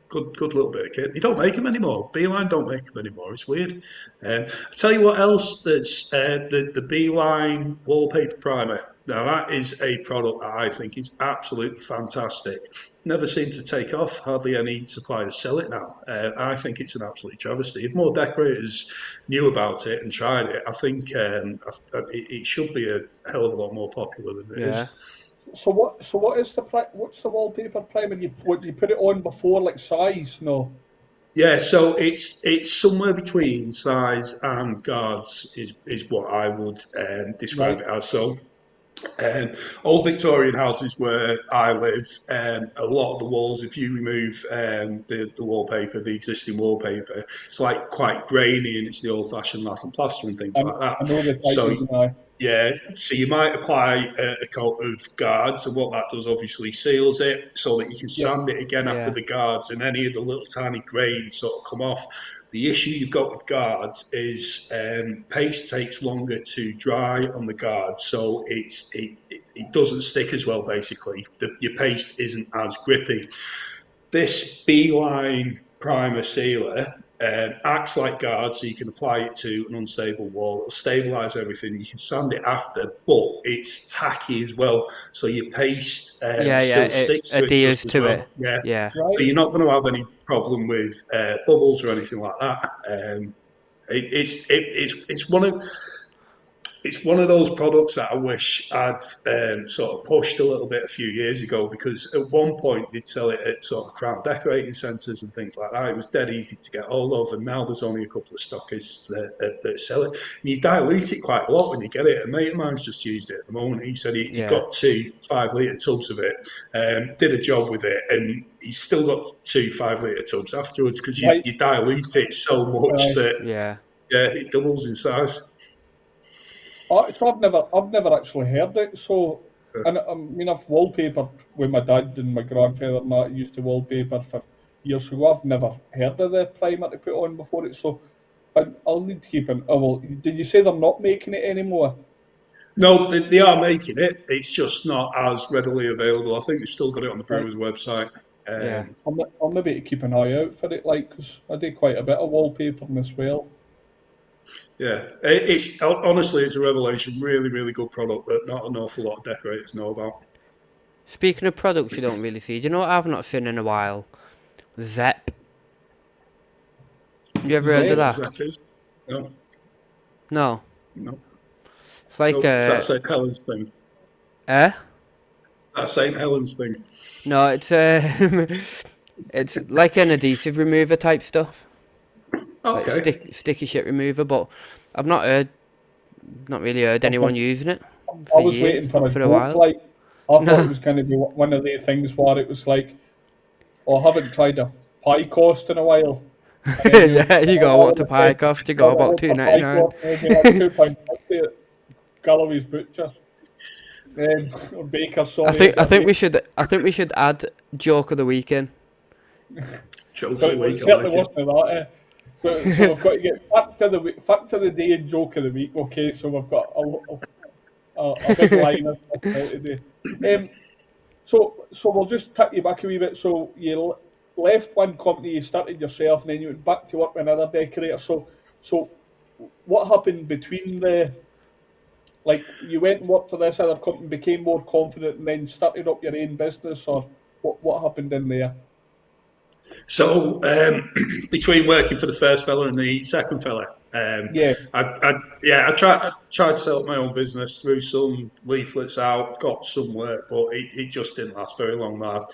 Good little bit of kit. They don't make them anymore. Beeline don't make them anymore. It's weird. I tell you what else. That's the Beeline wallpaper primer. Now that is a product that I think is absolutely fantastic. Never seemed to take off. Hardly any suppliers sell it now. I think it's an absolute travesty. If more decorators knew about it and tried it, I think it should be a hell of a lot more popular than it Yeah. is. what's the wallpaper primer? You put it on before, like size? No, Yeah, so it's somewhere between size and guards is what I would describe right. it as. So old Victorian houses where I live, a lot of the walls, if you remove the wallpaper, the existing wallpaper, it's like quite grainy, and it's the old-fashioned lath and plaster and things like I that. know the type So you know. yeah, so you might apply a coat of guards, and what that does obviously seals it so that you can Yeah, sand it again after Yeah. the guards, and any of the little tiny grains sort of come off. The issue you've got with guards is paste takes longer to dry on the guards, so it doesn't stick as well. Basically, your paste isn't as grippy. This Beeline primer sealer acts like guard, so you can apply it to an unstable wall. It'll stabilise everything. You can sand it after, but it's tacky as well, so your paste Yeah. still It sticks to it just adheres as to well. it. Yeah, Yeah. so right. you're not going to have any problem with bubbles or anything like that. It's one of it's one of those products that I wish I'd sort of pushed a little bit a few years ago, because at one point they'd sell it at sort of Crown decorating centres and things like that. It was dead easy to get hold of, and now there's only a couple of stockists that sell it. And you dilute it quite a lot when you get it. A mate of mine's just used it at the moment. He said he got 2 5-litre tubs of it, did a job with it, and he's still got 2 5-litre tubs afterwards, because you dilute it so much that it doubles in size. So I've never actually heard it. So, and I mean, I've wallpapered with my dad and my grandfather and that used to wallpaper for years ago. I've never heard of the primer to put on before it. So, I'll need to keep an. Oh well, did you say they're not making it anymore? No, they are making it. It's just not as readily available. I think they've still got it on the brewer's website. I'll maybe keep an eye out for it, because I do quite a bit of wallpapering as well. Yeah, it's honestly, it's a revelation. Really, really good product that not an awful lot of decorators know about. Speaking of products you don't really see, do you know what I've not seen in a while? Zep. You ever heard of that? Zep is? No. No. It's like Is that St. Helens thing? Eh? That's St. Helens thing. No, it's it's like an adhesive remover type stuff. Okay. Like sticky shit remover, but I've not really heard anyone using it. I was waiting for a while. Like, I thought it was going to be one of the things where it was like, I haven't tried a pie cost in a while. Yeah, you go, what's a pie cost? You go about £2.99. £2.50 at Galloway's Butcher. Or Baker, sorry. I think we should add joke of the weekend. Joke of the week. Certainly wasn't that. So we've got to get fact of the day and joke of the week. Okay, so we've got a big line today. So we'll just take you back a wee bit. So you left one company, you started yourself, and then you went back to work with another decorator. So what happened between like you went and worked for this other company, became more confident, and then started up your own business, or what happened in there? So between working for the first fella and the second fella, I tried to set up my own business, threw some leaflets out, got some work, but it just didn't last very long. I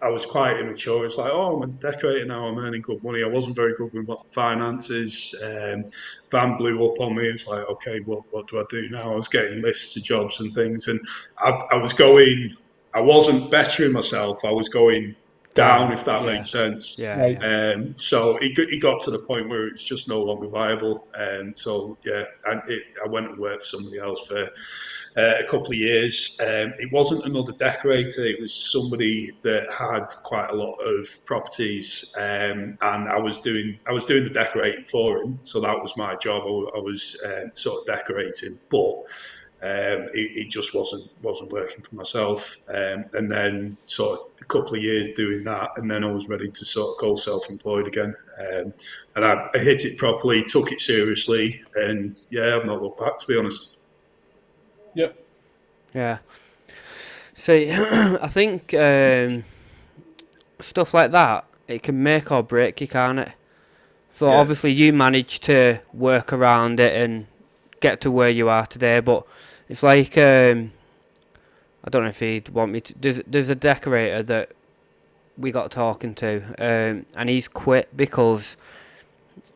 was quite immature. It's like, I'm a decorator now, I'm earning good money. I wasn't very good with finances. Van blew up on me. It's like, okay, what do I do now? I was getting lists of jobs and things, and I wasn't bettering myself. I was going down, if that makes sense. So it got to the point where it's just no longer viable. I went and worked for somebody else for a couple of years. It wasn't another decorator. It was somebody that had quite a lot of properties, and I was doing the decorating for him. So that was my job. I was sort of decorating, but it just wasn't working for myself. And then sort of a couple of years doing that, and then I was ready to sort of go self-employed again. And I hit it properly, took it seriously, and I've not looked back, to be honest. Yep. Yeah. See, I think stuff like that, it can make or break you, can't it? So obviously you managed to work around it and get to where you are today, but it's like I don't know if he'd want me to. There's a decorator that we got talking to, and he's quit because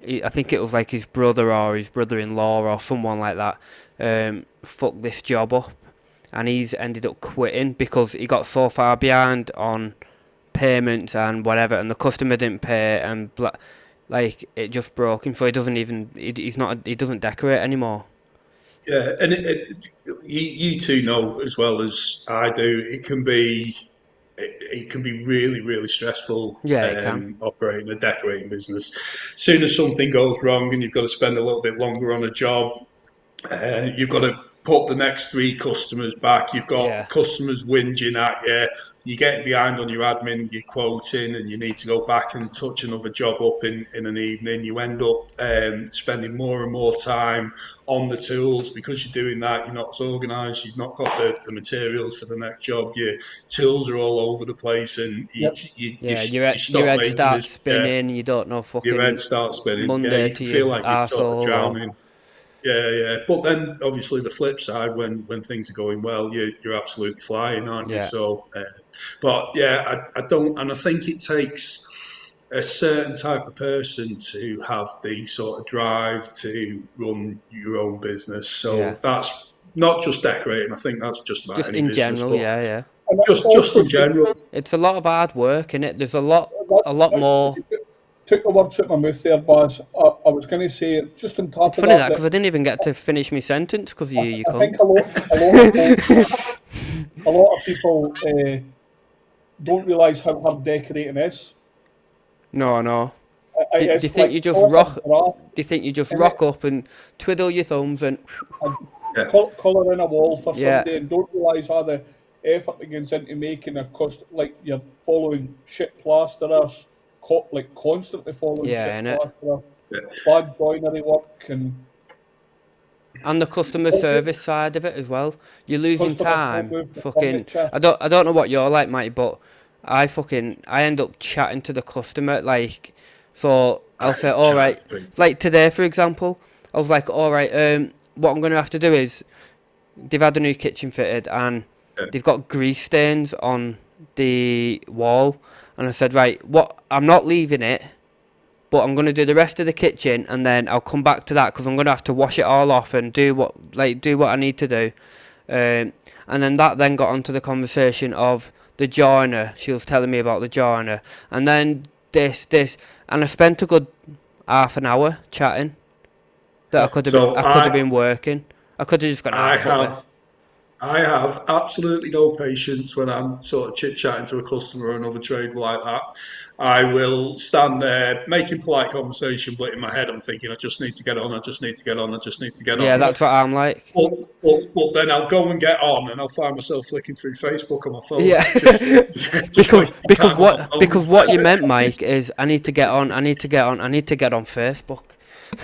I think it was like his brother or his brother-in-law or someone like that fucked this job up, and he's ended up quitting because he got so far behind on payments and whatever, and the customer didn't pay, and like it just broke him. So he doesn't decorate anymore. Yeah, and you two know as well as I do, it can be really, really stressful. It can. Operating a decorating business. As soon as something goes wrong and you've got to spend a little bit longer on a job, you've got to put the next 3 customers back. You've got customers whinging at you. You're getting behind on your admin, you're quoting, and you need to go back and touch another job up in an evening. You end up spending more and more time on the tools because you're doing that. You're not as organised. You've not got the materials for the next job. Your tools are all over the place, and your head starts spinning. You don't know fucking. Your head starts spinning. Monday you to feel like you're sort of arsehole drowning. Yeah. But then, obviously, the flip side, when things are going well, you're absolutely flying, aren't you? Yeah. So, but yeah, I don't, and I think it takes a certain type of person to have the sort of drive to run your own business. Yeah. So that's not just decorating. I think that's just about Just any in business, general, but yeah. And it just also in general. It's a lot of hard work in it. There's a lot that more. took the words out of my mouth there, Baz. I was going to say, just on top It's of funny that, that because I didn't even get to finish my sentence because you I think cunt. a lot of people don't realise how hard decorating is. No. Do you It's think like you just pulling a rock? graph Do you think you just in it rock up and twiddle your thumbs and and Yeah. colouring a wall for yeah, somebody and don't realise all the effort that goes into making a like you're following shit plasterers, like constantly following yeah, shit innit? plasterers, Yeah. bad joinery work and And the customer service side of it as well. You're losing customers won't time. move the Fucking, furniture. I don't know what you're like, mate, but I end up chatting to the customer like, so I'll say, all right, like today for example, I was like, all right, what I'm gonna have to do is they've had a new kitchen fitted and Yeah. they've got grease stains on the wall, and I said, right, what I'm not leaving it. But I'm going to do the rest of the kitchen and then I'll come back to that because I'm going to have to wash it all off and do what I need to do. And then that then got onto the conversation of the joiner. She was telling me about the joiner. And then this. And I spent a good half an hour chatting that So I could have been working. I could have just gone, I fuck this. I have absolutely no patience when I'm sort of chit chatting to a customer or another trade like that. I will stand there making polite conversation, but in my head I'm thinking, I just need to get on, I just need to get on, I just need to get Yeah, on. that's what I'm like. But then I'll go and get on and I'll find myself flicking through Facebook on my phone, Yeah, just wasting time on my phone. because what you meant, Mike, is I need to get on Facebook.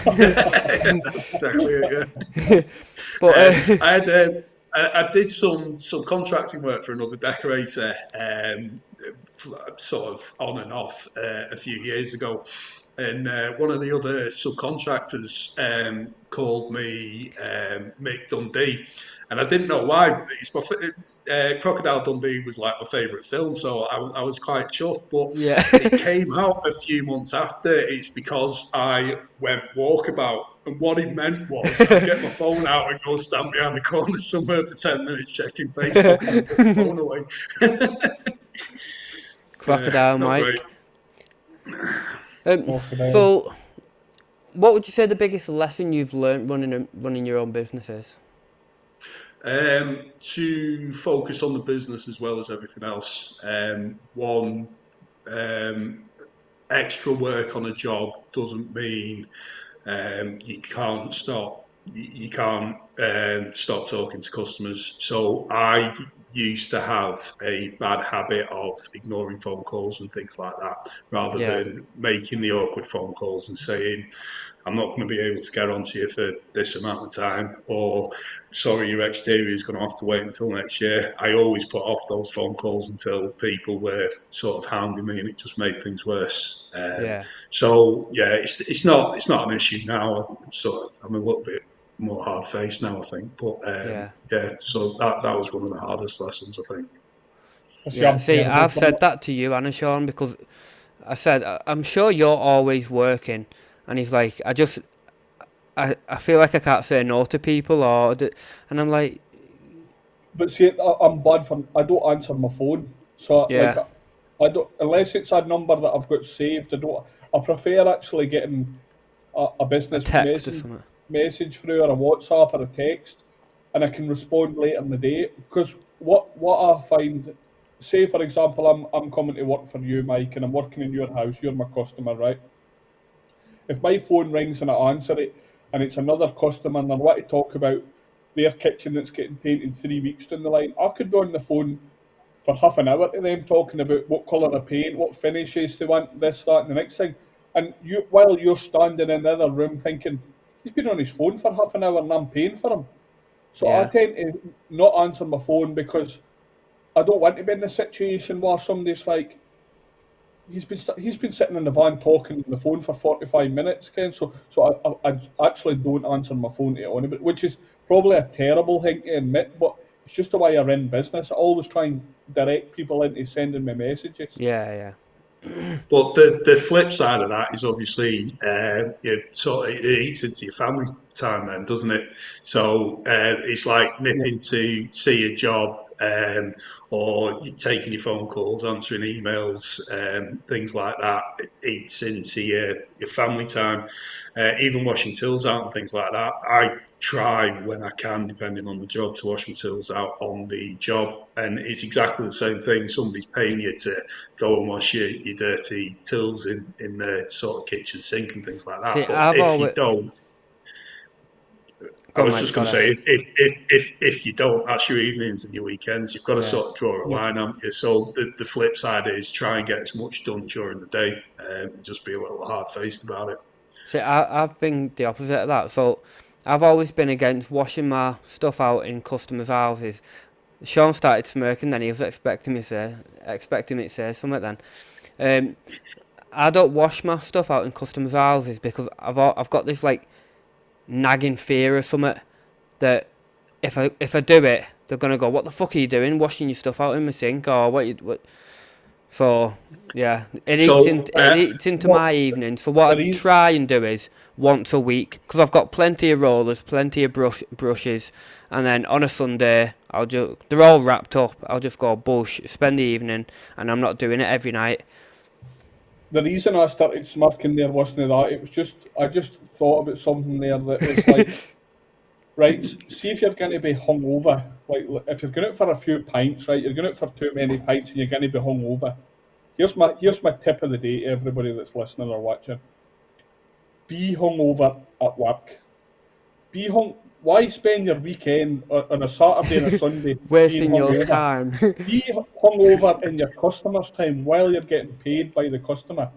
That's exactly it, yeah. But I had I did some contracting work for another decorator, sort of on and off a few years ago, and one of the other subcontractors called me Mick Dundee, and I didn't know why. But Crocodile Dundee was like my favourite film, so I was quite chuffed. But yeah. it came out a few months after. It's because I went walkabout. And what it meant was I'd get my phone out and go stand behind the corner somewhere for 10 minutes checking Facebook and put my phone away. Crocodile Not great. Mike. So, what would you say the biggest lesson you've learned running your own business is? To focus on the business as well as everything else. Extra work on a job doesn't mean you can't stop. You can't stop talking to customers. So I used to have a bad habit of ignoring phone calls and things like that, rather Yeah. than making the awkward phone calls and saying, I'm not going to be able to get onto you for this amount of time, or sorry, your exterior is going to have to wait until next year. I always put off those phone calls until people were sort of hounding me, and it just made things worse. Yeah. So yeah, it's not an issue now. I'm a little bit more hard faced now, I think. But Yeah. so that was one of the hardest lessons, I think. Yeah. See, I've said that to you, Anna Sean, because I said I'm sure you're always working, and he's like, I feel like I can't say no to people, and I'm like, But see, I'm bad for I don't answer my phone, so like yeah, I don't unless it's a number that I've got saved. I prefer actually getting a a business text or something. message through or a WhatsApp or a text, and I can respond later in the day. Because what I find, say for example, I'm coming to work for you, Mike, and I'm working in your house. You're my customer, right? If my phone rings and I answer it, and it's another customer and they want to talk about their kitchen that's getting painted 3 weeks down the line, I could be on the phone for half an hour to them talking about what colour of paint, what finishes they want, this, that, and the next thing. And while you're standing in the other room thinking, he's been on his phone for half an hour and I'm paying for him. So I Yeah. tend to not answer my phone because I don't want to be in the situation where somebody's like, he's been sitting in the van talking on the phone for 45 minutes, Ken. So I actually don't answer my phone to on it, which is probably a terrible thing to admit, but it's just the way I run business. I always try and direct people into sending me messages. Yeah. But the flip side of that is obviously it eats into your family time then, doesn't it? So it's like nipping to see a job, or taking your phone calls, answering emails, things like that. It eats into your family time. Even washing tools out and things like that. I try when I can, depending on the job, to wash my tools out on the job. And it's exactly the same thing. Somebody's paying you to go and wash your dirty tools in the sort of kitchen sink and things like that. See, But I've if you always... don't, I Go on, was mate, just going to sorry. say, if you don't, that's your evenings and your weekends. You've got to Yeah. sort of draw a line, haven't you? So the flip side is try and get as much done during the day, and just be a little hard faced about it. See, I've been the opposite of that. So I've always been against washing my stuff out in customers' houses. Sean started smirking, then he was expecting me to say something then. I don't wash my stuff out in customers' houses because I've got this like nagging fear or something that if I do it, they're gonna go, "What the fuck are you doing? Washing your stuff out in my sink?" Or what? So yeah, it So eats into my evening. So what I try and do is once a week, because I've got plenty of rollers, plenty of brushes, and then on a Sunday they're all wrapped up. I'll just go bush, spend the evening, and I'm not doing it every night. The reason I started smirking there wasn't that. It was just I just thought about something there that was like, right. See if you're going to be hungover. Like if you're going out for a few pints, right? You're going out for too many pints and you're going to be hungover. Here's my tip of the day to everybody that's listening or watching. Be hungover at work. Why spend your weekend on a Saturday and a Sunday wasting your time? Be hungover in your customer's time while you're getting paid by the customer.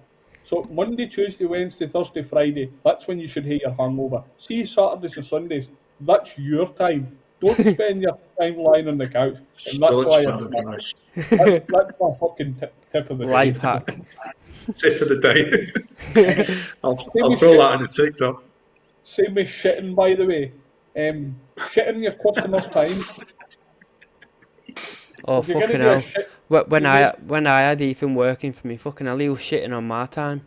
So Monday, Tuesday, Wednesday, Thursday, Friday, that's when you should hate your hangover. See, Saturdays and Sundays, that's your time. Don't spend your time lying on the couch. And that's why that's my fucking tip of the Life day. hack. Tip of the day. I'll throw that in a TikTok. Same with shitting, by the way. Shitting your customer's time. Oh, fucking hell. When I had Ethan working for me, fucking hell, he was shitting on my time.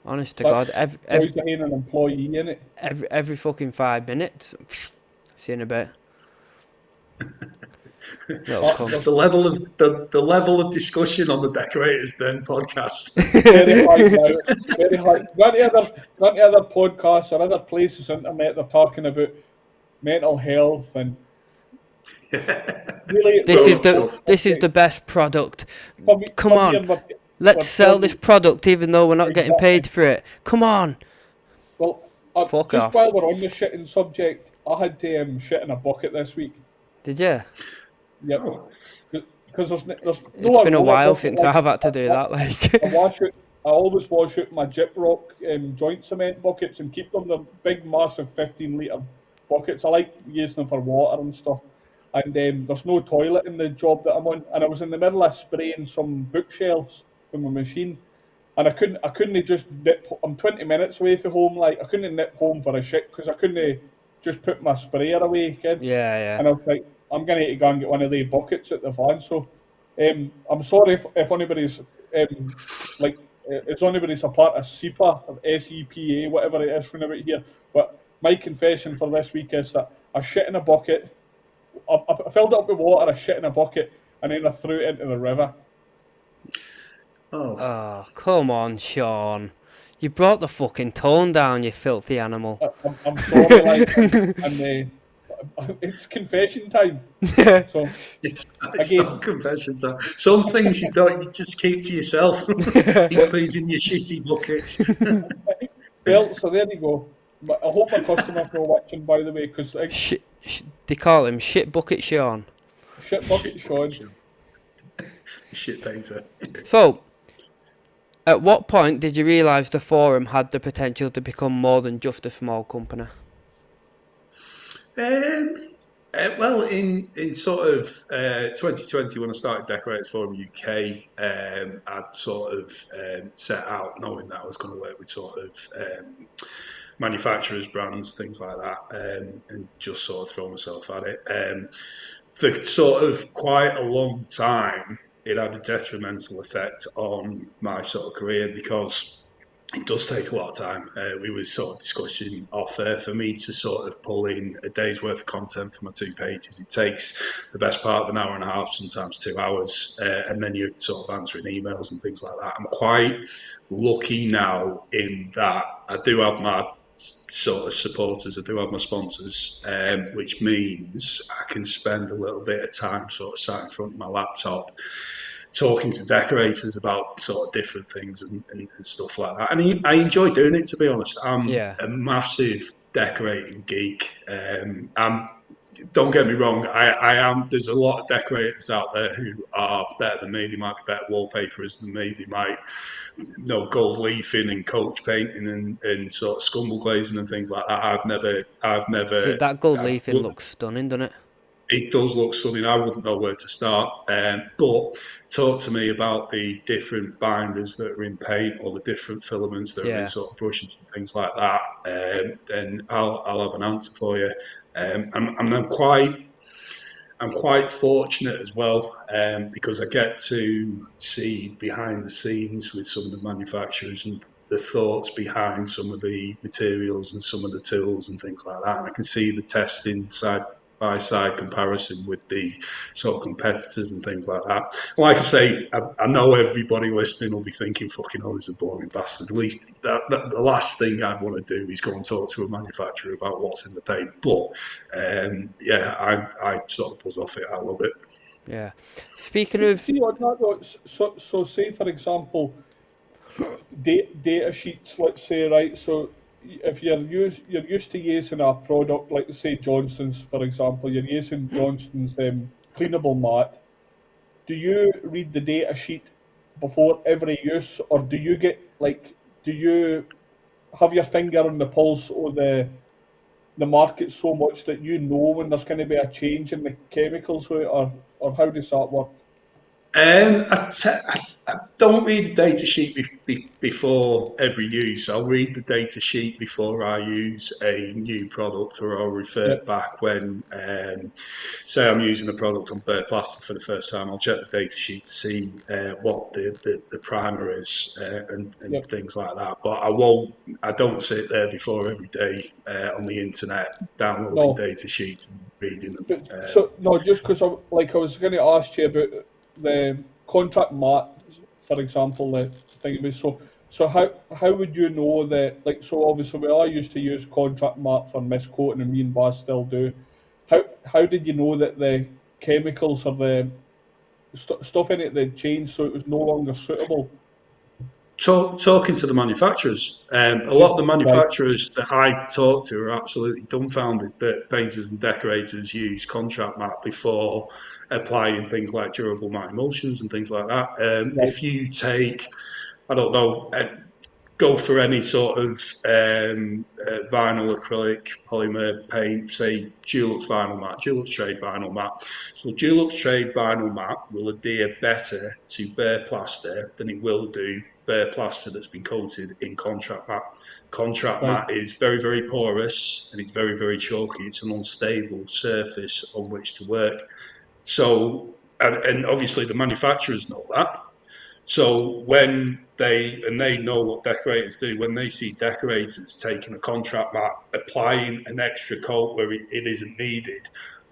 Honest to God. Every an employee in it. Every fucking 5 minutes. See you in a bit. The level of discussion on the Decorators Den podcast. Very high now. Very high. Got other podcasts or other places on the internet they're talking about mental health and really. This is the best product. Come on. Let's sell this product even though we're not getting paid for it. Come on. Well, just while we're on the shitting subject, I had to shit in a bucket this week. Did you? Yep. Because there's no. It's been a while since I've had to do that. Like. I always wash out my Gyprock joint cement buckets and keep them the big, massive 15-litre buckets. I like using them for water and stuff. And there's no toilet in the job that I'm on. And I was in the middle of spraying some bookshelves from a machine. And I couldn't just nip. I'm 20 minutes away from home. Like I couldn't nip home for a shit because I couldn't just put my sprayer away, kid. Yeah. And I was like, I'm gonna need to go and get one of the buckets at the van. So, I'm sorry if anybody's is anybody's a part of SEPA or SEPA, whatever it is from about here. But my confession for this week is that I shit in a bucket. I filled it up with water. I shit in a bucket, and then I threw it into the river. Oh, come on, Sean. You brought the fucking tone down, you filthy animal. I'm sorry, like, and it's confession time. So it's not confession time. Some things you just keep to yourself, including your shitty buckets. Well, so there you go. But I hope my customers are watching, by the way, because they call him Shit Bucket Sean. Shit Bucket Sean. Shit painter. So, at what point did you realise the forum had the potential to become more than just a small company? Well, in sort of 2020, when I started Decorators Forum UK, I'd sort of set out knowing that I was going to work with sort of manufacturers, brands, things like that, and just sort of throw myself at it. For sort of quite a long time, it had a detrimental effect on my sort of career because it does take a lot of time. We were sort of discussing off air for me to sort of pull in a day's worth of content for my 2 pages. It takes the best part of an hour and a half, sometimes 2 hours, and then you're sort of answering emails and things like that. I'm quite lucky now in that I do have my sort of supporters, I do have my sponsors, which means I can spend a little bit of time sort of sat in front of my laptop talking to decorators about sort of different things and stuff like that. And I enjoy doing it, to be honest. I'm Yeah. a massive decorating geek. Don't get me wrong, I am. There's a lot of decorators out there who are better than me. They might be better wallpaperers than me. They might know gold leafing and coach painting and sort of scumble glazing and things like that. I've See, never. that gold leafing looks stunning, doesn't it? It does look stunning. I wouldn't know where to start. But talk to me about the different binders that are in paint or the different filaments that are in Yeah. sort of brushes and things like that. Then I'll have an answer for you. I'm quite fortunate as well because I get to see behind the scenes with some of the manufacturers and the thoughts behind some of the materials and some of the tools and things like that. And I can see the testing side by side comparison with the sort of competitors and things like that. Like I say, I know everybody listening will be thinking, fucking hell, he's a boring bastard. At least the last thing I'd want to do is go and talk to a manufacturer about what's in the paint. But yeah, I sort of buzz off it. I love it. Yeah. Speaking of, See, on that note, so say for example, data sheets, let's say, right? So if you're used to using a product like say Johnston's, for example, you're using Johnston's cleanable mat. Do you read the data sheet before every use, or do you have your finger on the pulse of the market so much that you know when there's going to be a change in the chemicals, or how does that work? I don't read the data sheet before every use. I'll read the data sheet before I use a new product, or I'll refer Yep, back when, say, I'm using a product on bare plastic for the first time. I'll check the data sheet to see what the primer is and yep. things like that. But I don't sit there before every day on the internet downloading No, data sheets and reading them. but so no, just because I was going to ask you about the contract mat, for example, the thing about so how would you know that, like, so obviously we all used to use contract mat for mist coating, and me and Baz still do. How did you know that the chemicals or the stuff in it that changed so it was no longer suitable? Talking to the manufacturers, a lot Just of the right, manufacturers that I talk to are absolutely dumbfounded that painters and decorators use contract mat before applying things like durable matte emulsions and things like that. right, If you take, I don't know, go for any sort of vinyl, acrylic, polymer paint, say Dulux vinyl mat, Dulux trade vinyl mat. So Dulux trade vinyl mat will adhere better to bare plaster than it will do bare plaster that's been coated in contract mat. Contract right. mat is very, very porous and it's very, very chalky. It's an unstable surface on which to work. So, and obviously the manufacturers know that. So when they know what decorators do, when they see decorators taking a contract mat, applying an extra coat where it isn't needed,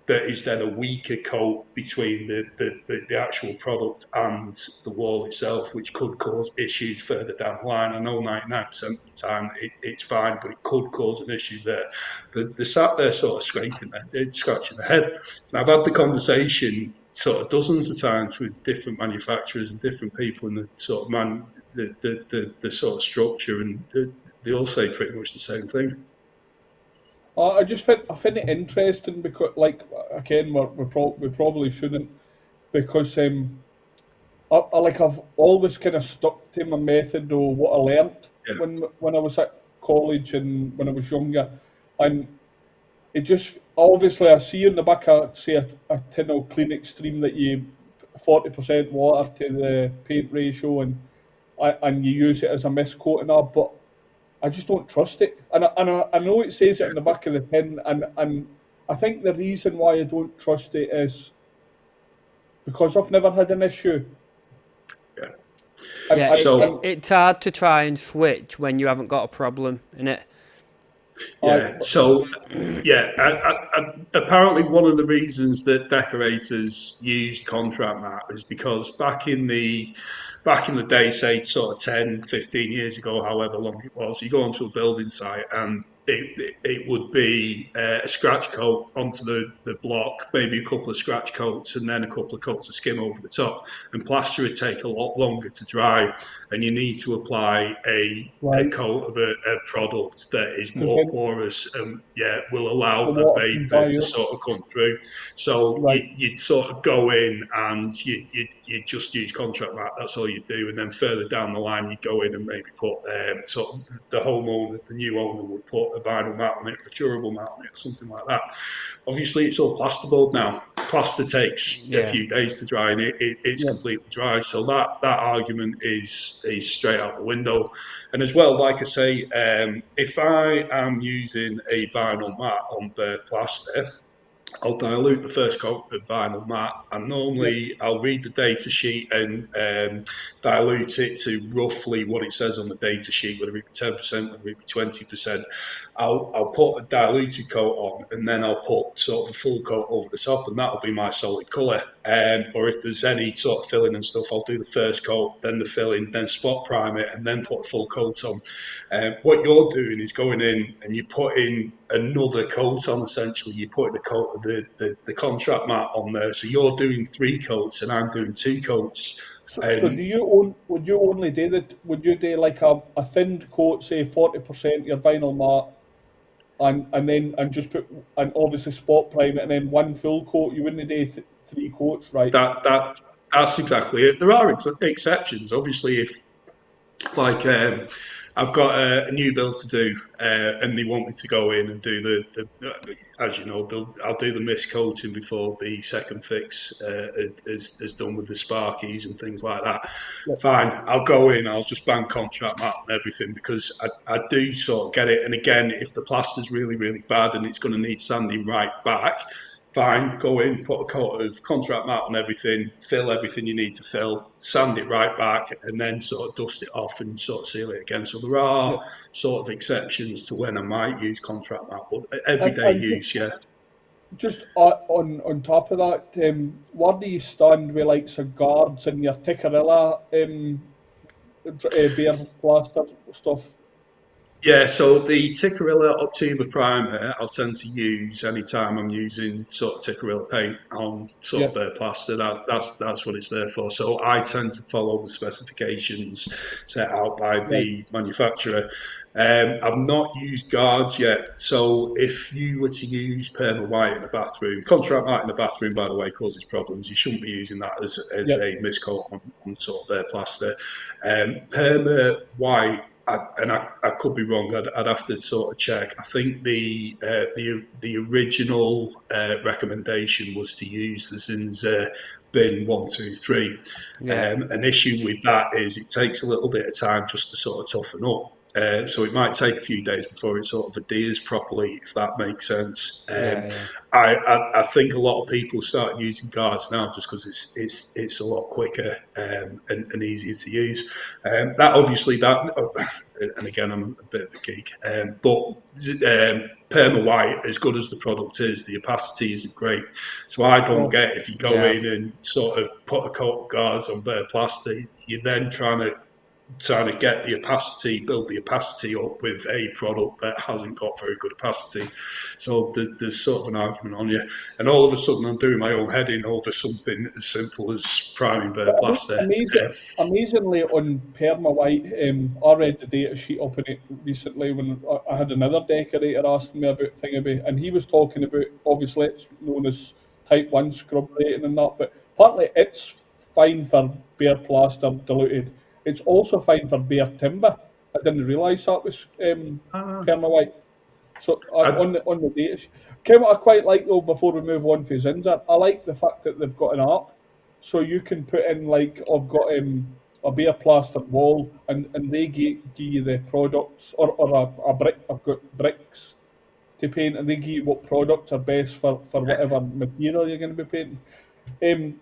that is then a weaker coat between the actual product and the wall itself, which could cause issues further down the line. I know 99% of the time it's fine, but it could cause an issue there. They're sat there sort of scratching their head. And I've had the conversation sort of dozens of times with different manufacturers and different people in the sort of the sort of structure, and they all say pretty much the same thing. I find it interesting because, like, again, we probably shouldn't, because I've always kind of stuck to my method of what I learnt Yeah. when I was at college and when I was younger, and it just, obviously I see in the back of, say, a tin of Clean Extreme that you 40% water to the paint ratio and you use it as a mist coat and all, but I just don't trust it. And I know it says it in the back of the tin, and I think the reason why I don't trust it is because I've never had an issue. Yeah. Yeah, So it's hard to try and switch when you haven't got a problem in it. yeah. So yeah. Apparently, one of the reasons that decorators used contract mat is because back in the day, say sort of 10, 15 years ago, however long it was, you go onto a building site and it would be a scratch coat onto the block, maybe a couple of scratch coats, and then a couple of coats of skim over the top. And plaster would take a lot longer to dry, and you need to apply a Right. coat of a product that is Because more then porous and will allow the the water can vapor dry to out. sort of come through. So Right. you'd sort of go in and you just use contract mat. That's all you do, and then further down the line, you go in and maybe put sort of the homeowner, the new owner, would put a vinyl mat on it, or a durable mat on it, or something like that. Obviously, it's all plasterboard now. Plaster takes a Yeah. few days to dry, and it's Yeah. completely dry. So that argument is straight out the window. And as well, like I say, if I am using a vinyl mat on bare plaster, I'll dilute the first coat of vinyl mat, and Yeah. normally I'll read the data sheet and dilute it to roughly what it says on the data sheet, whether it be 10%, whether it be 20%. I'll put a diluted coat on, and then I'll put sort of a full coat over the top, and that'll be my solid colour. Or if there's any sort of filling and stuff, I'll do the first coat, then the filling, then spot prime it, and then put a full coat on. What you're doing is going in and you're putting another coat on. Essentially, you're putting a coat of the contract mat on there. So you're doing 3 coats, and I'm doing 2 coats. So do you would you only do would you do like a thinned coat, say 40% your vinyl mat, and just put, and obviously spot prime it, and then one full coat? You wouldn't do 3 coats, right? That's exactly it. There are exceptions, obviously. If like I've got a new build to do, and they want me to go in and do as you know, I'll do the mist coating before the second fix is done with the sparkies and things like that. Yeah. Fine, I'll go in, I'll just bang contract mat and everything, because I do sort of get it. And again, if the plaster's really, really bad and it's going to need sanding right back, fine, go in, put a coat of contract mat on everything, fill everything you need to fill, sand it right back, and then sort of dust it off and sort of seal it again. So there Yeah. are sort of exceptions to when I might use contract mat, but everyday And use, yeah. just on top of that, where do you stand with like guards and your Tickerilla bare plaster stuff? Yeah, so the Ticarilla Optiva Primer I'll tend to use anytime I'm using sort of Ticarilla paint on sort Yeah. of bare plaster. That's what it's there for. So I tend to follow the specifications set out by Right. the manufacturer. I've not used guards yet. So if you were to use perma white in a bathroom, contract white in a bathroom, by the way, causes problems. You shouldn't be using that as Yeah. a mist coat on sort of bare plaster. Perma white, I could be wrong. I'd have to sort of check. I think the original recommendation was to use the Zinza bin 123. Yeah. An issue with that is it takes a little bit of time just to sort of toughen up. So it might take a few days before it sort of adheres properly, if that makes sense. Yeah. I think a lot of people start using guards now just because it's a lot quicker and easier to use. That obviously that, and again I'm a bit of a geek, but perma white, as good as the product is, the opacity isn't great. So I don't No. get, if you go Yeah. in and sort of put a coat of guards on bare plastic, you're then trying to get the opacity, build the opacity up with a product that hasn't got very good opacity. So there's sort of an argument on you. And all of a sudden, I'm doing my own heading over something as simple as priming bare But plaster. amazingly on perma white, I read the data sheet up in it recently when I had another decorator asking me about Thingaby, and he was talking about, obviously it's known as type 1 scrub rating and that, but partly it's fine for bare plaster diluted. It's also fine for bare timber. I didn't realise that was perma white. So I, on the data, what I quite like though, before we move on for Zinzer, I like the fact that they've got an app, so you can put in like I've got a bare plastered wall, and they give you the products or a brick. I've got bricks to paint, and they give you what products are best for whatever material you're going to be painting.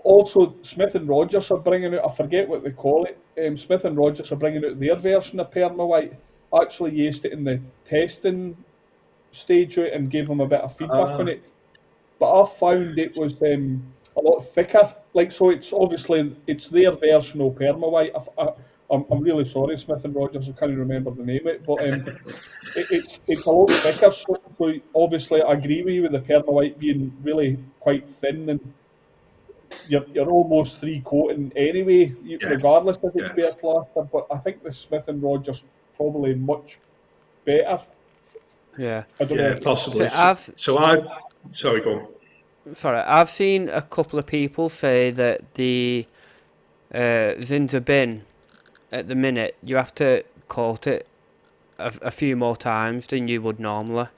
Also, Smith and Rogers are bringing out, I forget what they call it. Smith and Rogers are bringing out their version of Perma White. I actually used it in the testing stage out and gave them a bit of feedback on uh, it. But I found it was a lot thicker. Like, so it's obviously it's their version of Perma White. I'm really sorry, Smith and Rogers. I can't remember the name of it, but it's a lot thicker. So obviously, I agree with you with the Perma White being really quite thin, and you're almost three coating anyway, yeah, regardless if it's yeah, bare plaster. But I think the Smith and Rogers probably much better. Yeah. I don't yeah, know. possibly. So I've Sorry, go on. I've seen a couple of people say that the Zinzer bin at the minute you have to coat it a few more times than you would normally.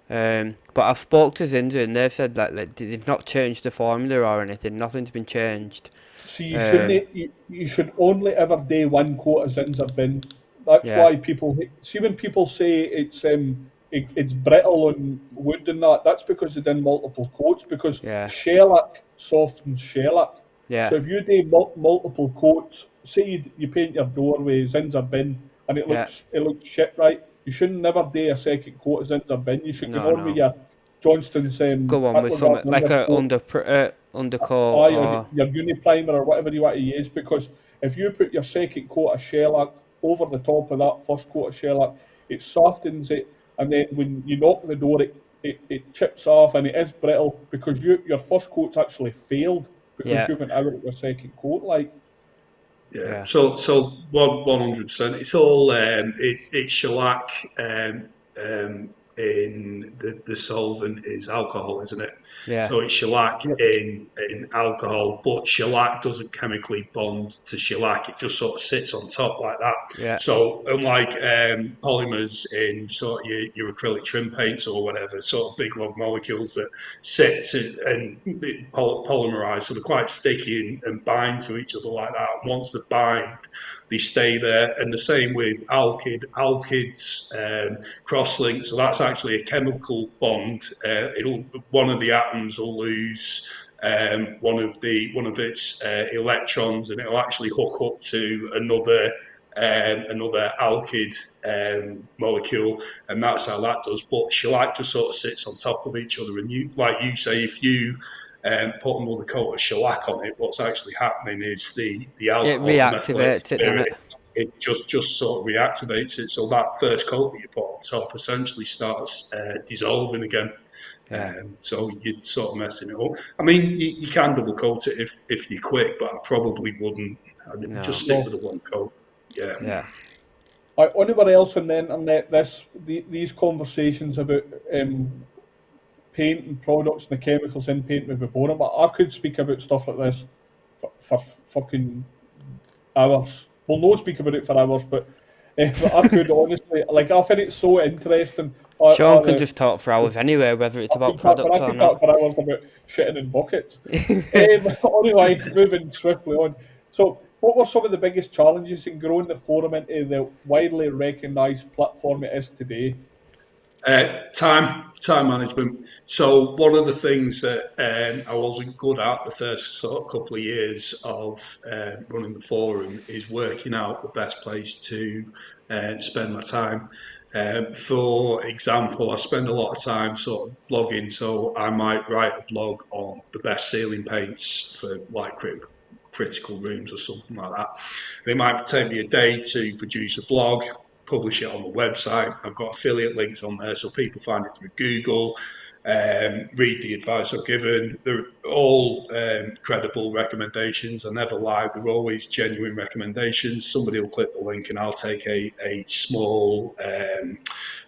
But I've spoke to Zinzer and they've said that like, they've not changed the formula or anything. Nothing's been changed. So you Um, shouldn't. You should only ever do one coat of Zinzer bin. That's yeah, why people see when people say it's brittle on wood and that. That's because they done multiple coats. Because yeah, shellac softens shellac. yeah, So if you do multiple coats, say you paint your door with Zinzer bin and yeah. it looks shit, right? You should never do a second coat of Zinzer bin. You should go No, on with no. your Johnston's Go on with Hitler Guard something like number a coat, undercoat or or your Uniprimer or whatever you want to use, because if you put your second coat of shellac over the top of that first coat of shellac, it softens it, and then when you knock the door, it chips off and it is brittle because your first coat's actually failed because yeah, you went out with your second coat. Like, Yeah, yeah, so 100%. It's all it's shellac in the solvent is alcohol, isn't it? yeah, So it's shellac yep, in alcohol, but shellac doesn't chemically bond to shellac. It just sort of sits on top like that. yeah, So unlike polymers in sort of your acrylic trim paints or whatever, sort of big long molecules that and polymerize, so they're quite sticky and bind to each other like that. And once they bind, they stay there. And the same with alkyds cross-link. So that's actually a chemical bond. It'll one of the atoms will lose one of its electrons, and it'll actually hook up to another alkyd molecule, and that's how that does. But shellac just sort of sits on top of each other, and you, like you say, if you put another coat of shellac on it, what's actually happening is the it alcohol, the methylated reactivates it, doesn't spirit, it? it just sort of reactivates it. So that first coat that you put on top essentially starts dissolving again. Yeah, So you're sort of messing it up. I mean, you can double coat it if you're quick, but I probably wouldn't. I'd just no, stick with no. the one coat. Yeah. yeah, Anywhere else on the internet, these conversations about paint and products and the chemicals in paint would be boring. But I could speak about stuff like this for fucking hours. Well, no, speak about it for hours, but I could honestly, like, I find it so interesting. Sean can just talk for hours anyway, whether it's about I products or could talk not. for hours about shitting in buckets. Anyway, moving swiftly on. So, what were some of the biggest challenges in growing the forum into the widely recognised platform it is today? Time management. So one of the things that I wasn't good at the first sort of couple of years of running the forum is working out the best place to spend my time. For example, I spend a lot of time sort of blogging, so I might write a blog on the best ceiling paints for like critical rooms or something like that. And it might take me a day to produce a blog, publish it on the website. I've got affiliate links on there so people find it through Google, read the advice I've given. They're all credible recommendations. I never lie. They're always genuine recommendations. Somebody will click the link and I'll take a small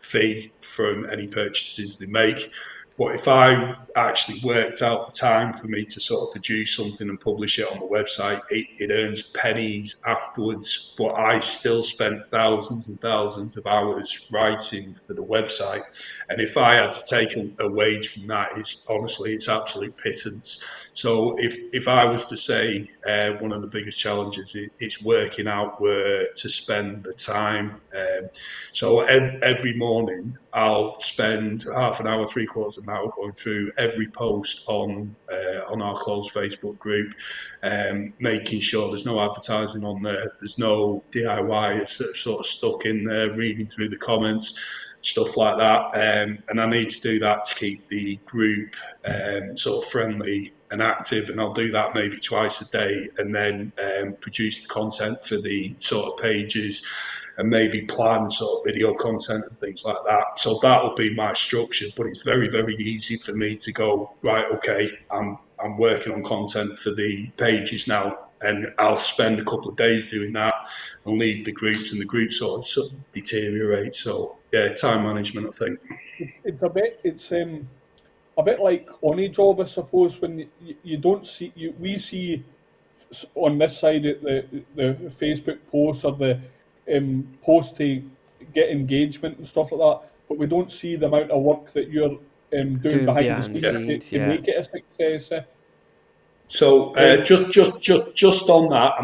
fee from any purchases they make. But if I actually worked out the time for me to sort of produce something and publish it on the website, it earns pennies afterwards. But I still spent thousands and thousands of hours writing for the website. And if I had to take a wage from that, it's absolute pittance. So if I was to say one of the biggest challenges, it's working out where to spend the time. So every morning I'll spend half an hour, three quarters of an hour going through every post on our closed Facebook group, making sure there's no advertising on there, there's no DIYers that are sort of stuck in there, reading through the comments, stuff like that. And I need to do that to keep the group sort of friendly and active, and I'll do that maybe twice a day, and then produce the content for the sort of pages and maybe plan sort of video content and things like that. So that'll be my structure, but it's very, very easy for me to go, right, okay, I'm working on content for the pages now, and I'll spend a couple of days doing that and leave the groups, and the groups sort of deteriorate. So yeah, time management, I think. It's a bit like on a job, I suppose. When you don't see we see on this side the Facebook posts or the post to get engagement and stuff like that, but we don't see the amount of work that you're doing Doing behind the behind the scenes scenes, to yeah. make it a success. So just on that,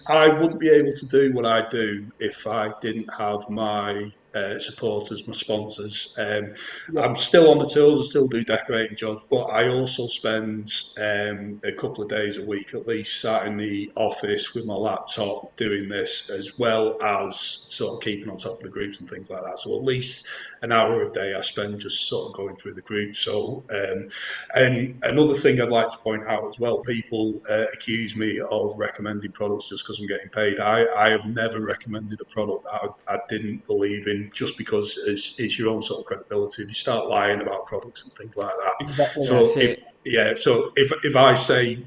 I wouldn't be able to do what I do if I didn't have my supporters, my sponsors. Yeah, I'm still on the tools, I still do decorating jobs, but I also spend a couple of days a week at least sat in the office with my laptop doing this, as well as sort of keeping on top of the groups and things like that. So at least an hour a day I spend just sort of going through the groups. So and another thing I'd like to point out as well, people accuse me of recommending products just because I'm getting paid. I have never recommended a product that I didn't believe in, just because it's your own sort of credibility. If you start lying about products and things like that. exactly. Yeah, So see, if I say,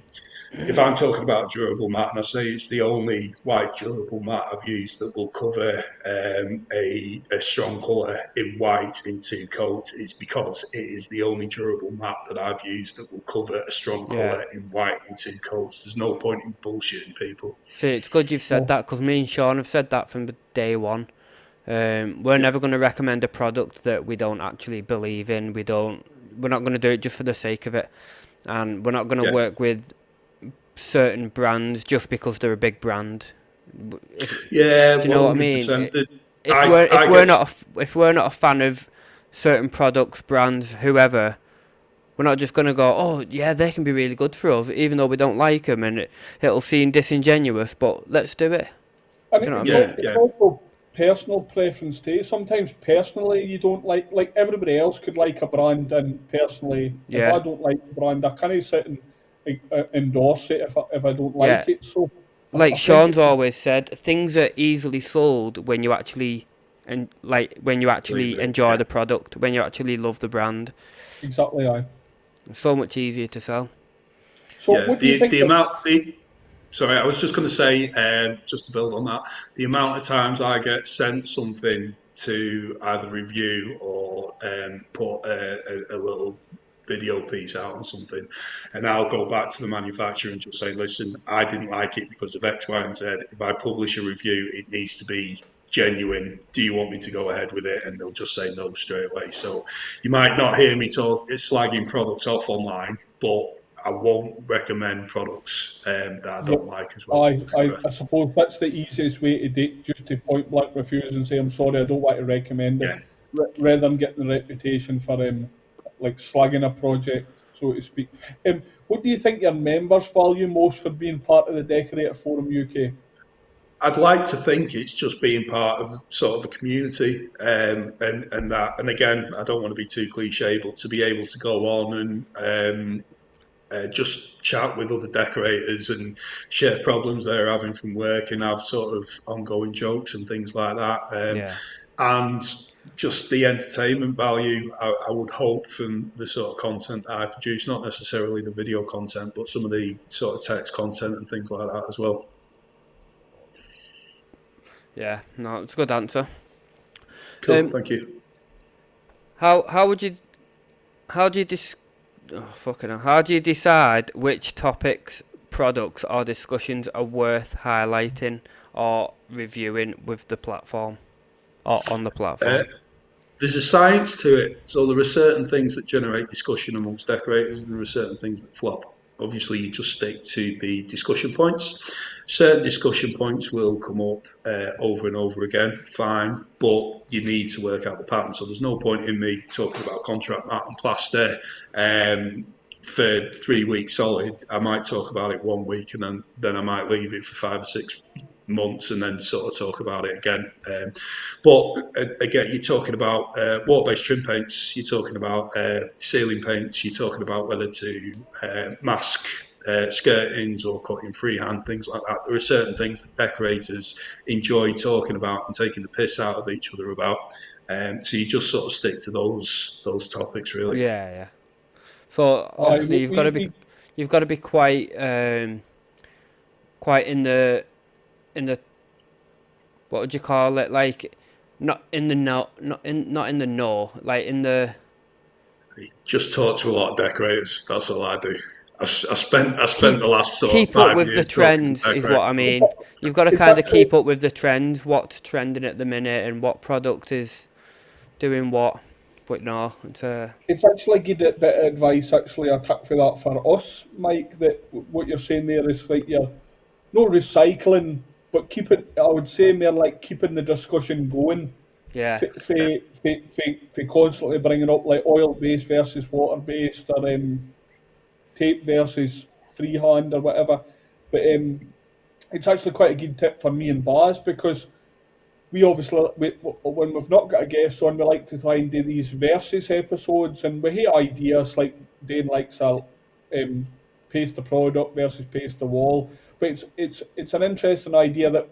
if I'm talking about durable mat and I say it's the only white durable mat I've used that will cover a strong colour in white in two coats, it's because it is the only durable mat that I've used that will cover a strong yeah. colour in white in two coats. There's no point in bullshitting people. See, it's good you've said No. that, because me and Sean have said that from day one. We're never going to recommend a product that we don't actually believe in. We're not going to do it just for the sake of it, and we're not going to Yeah. work with certain brands just because they're a big brand. Yeah, Do you know what I mean? 100%. If I I get if we're not a fan of certain products, brands, whoever, we're not just gonna go, oh yeah, they can be really good for us, even though we don't like them, and it'll seem disingenuous. But let's do it. And Do you know what I yeah, mean? it's yeah. also personal preference too. Sometimes personally you don't like everybody else could like a brand, and personally if I Yeah, don't like the brand, I can't sit and endorse it if I don't yeah. like it. So Like I think Sean's always said, things are easily sold when you actually when you Believe actually in it. enjoy Yeah. the product, when you actually love the brand. exactly I. It's so much easier to sell. So Yeah, what do you think the that amount the sorry, I was just going to say, just to build on that, the amount of times I get sent something to either review or put a little video piece out on something, and I'll go back to the manufacturer and just say, listen, I didn't like it because of X, Y, and Z. If I publish a review, it needs to be genuine. Do you want me to go ahead with it? And they'll just say no straight away. So you might not hear me talk slagging products off online, but I won't recommend products that I yeah, don't like as well. I suppose that's the easiest way to do it, just to point blank refuse and say I'm sorry, I don't want to recommend it, Yeah, rather than getting the reputation for like slagging a project, so to speak. What do you think your members value most for being part of the Decorator Forum UK? I'd like to think it's just being part of sort of a community, and that. And again, I don't want to be too cliche, but to be able to go on and just chat with other decorators and share problems they're having from work and have sort of ongoing jokes and things like that. Yeah. And just the entertainment value, I would hope, from the sort of content that I produce, not necessarily the video content, but some of the sort of text content and things like that as well. Yeah, no, it's a good answer. Cool, Um, thank you. how would you how do you how do you decide which topics, products, or discussions are worth highlighting or reviewing with the platform or on the Uh, platform? there's a science to it. So there are certain things that generate discussion amongst decorators, and there are certain things that flop. Obviously, you just stick to the discussion points. Certain discussion points will come up over and over again, fine, but you need to work out the pattern. So there's no point in me talking about contract mat and plaster for 3 weeks solid. I might talk about it 1 week, and then I might leave it for 5 or 6 months and then sort of talk about it again. But again, you're talking about water-based trim paints, you're talking about ceiling paints, you're talking about whether to mask skirtings or cutting freehand, things like that. There are certain things that decorators enjoy talking about and taking the piss out of each other about. So you just sort of stick to those topics, really. Yeah, yeah. So Aye, obviously you've got to be quite in the what would you call it, like not in the know, not in the know, like in the Just talk to a lot of decorators. That's all I do. I spent keep the last sort of keep up five with the years talking to trends is what I decorators. mean. You've got to it's kind of actually keep up with the trends, what's trending at the minute and what product is doing what. But no, it's actually a good bit of advice, actually, a tip for that for us, Mike, that what you're saying there is like you're no recycling, but keep it, I would say more like keeping the discussion going yeah, for constantly bringing up like oil-based versus water-based or tape versus freehand or whatever. But it's actually quite a good tip for me and Baz because we obviously when we've not got a guest on, we like to try and do these versus episodes, and we hate ideas like doing like paste the product versus paste the wall. But it's an interesting idea that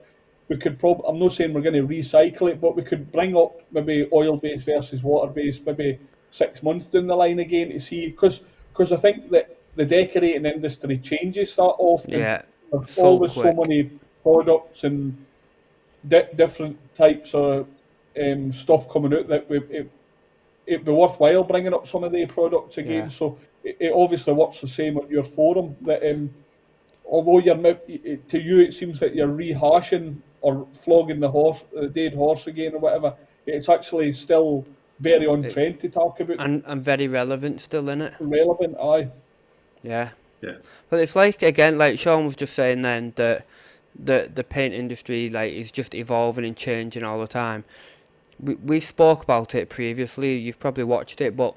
we could probably. I'm not saying we're going to recycle it, but we could bring up maybe oil based versus water based, maybe 6 months down the line again to see because I think that the decorating industry changes that often. yeah, There's so always so quick. many products and different types of stuff coming out that it'd be worthwhile bringing up some of the products Yeah, again. So it obviously works the same on your forum. That although to you it seems that you're rehashing or flogging the dead horse again or whatever, it's actually still very on it, trend to talk about and very relevant still in it. relevant. Aye, Yeah, Yeah. but it's like again, like Sean was just saying then that the paint industry like is just evolving and changing all the time. We spoke about it previously. You've probably watched it, but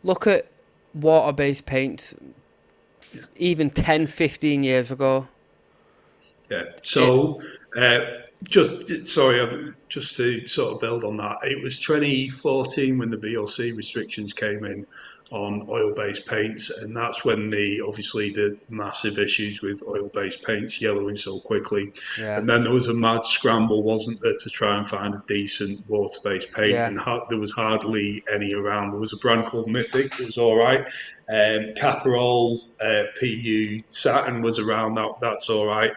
look at water-based paints even 10, 15 years ago. Yeah. It So, uh, just to sort of build on that, it was 2014 when the VOC restrictions came in on oil-based paints, and that's when obviously the massive issues with oil-based paints yellowing so quickly, yeah, and then there was a mad scramble, wasn't there, to try and find a decent water-based paint, yeah, and there was hardly any around. There was a brand called Mythic, it was all right. Caparol, PU, Saturn was around. That's all right.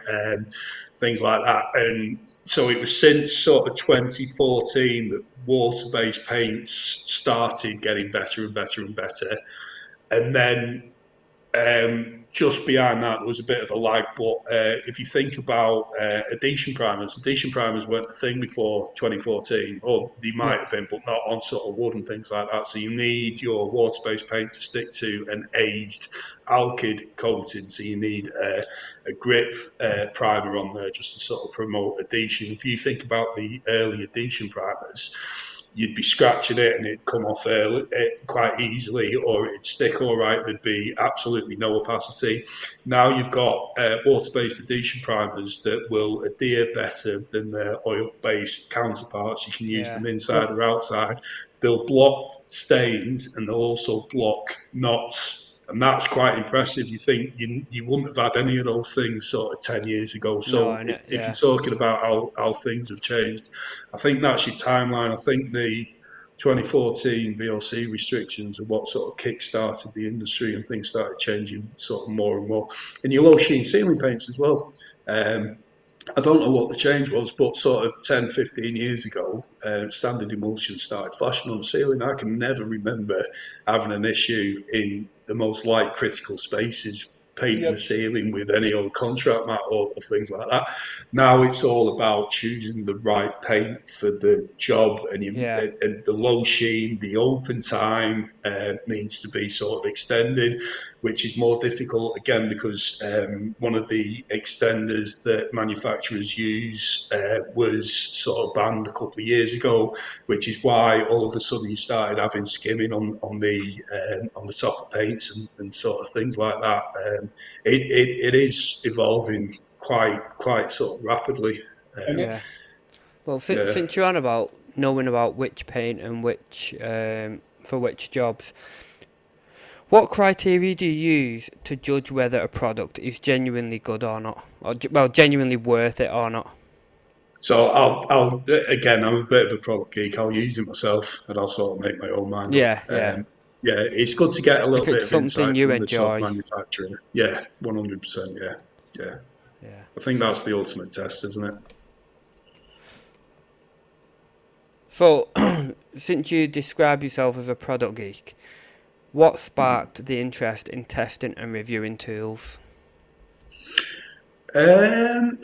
Things like that. And so it was since sort of 2014 that water-based paints started getting better and better and better. And then just behind that, there was a bit of a lag. But if you think about adhesion primers weren't a thing before 2014, or they might no, have been, but not on sort of wood and things like that. So you need your water-based paint to stick to an aged alkyd coating. So you need a grip primer on there just to sort of promote adhesion. If you think about the early adhesion primers, you'd be scratching it and it'd come off quite easily, or it'd stick all right. There'd be absolutely no opacity. Now you've got water-based adhesion primers that will adhere better than their oil-based counterparts. You can use yeah. them yeah, inside or outside. They'll block stains and they'll also block knots. And that's quite impressive. You think you wouldn't have had any of those things sort of 10 years ago. No, So and if you're yeah, talking about how things have changed, I think that's your timeline. I think the 2014 VOC restrictions are what sort of kick-started the industry and things started changing sort of more and more. And your low sheen ceiling paints as well. Um, I don't know what the change was, but sort of 10, 15 years ago, standard emulsion started flashing on the ceiling. I can never remember having an issue in the most light critical spaces painting the Yep. ceiling with any old contract mat or things like that. Now it's all about choosing the right paint for the job, Yeah. and the low sheen, the open time needs to be sort of extended, which is more difficult again because one of the extenders that manufacturers use was sort of banned a couple of years ago, which is why all of a sudden you started having skimming on the top of paints and sort of things like that. It is evolving quite sort of rapidly. And Yeah. Well, Yeah. since you're on about knowing about which paint and which for which jobs, what criteria do you use to judge whether a product is genuinely good or not, or genuinely worth it or not? So I'll again, I'm a bit of a product geek. I'll use it myself, and I'll sort of make my own mind up. Yeah, yeah. Yeah, it's good to get a If little bit it's of something insight you from the top enjoy, manufacturer. Yeah, 100%. Yeah, yeah. yeah. I think that's the ultimate test, isn't it? So, since you describe yourself as a product geek, what sparked the interest in testing and reviewing tools? Um,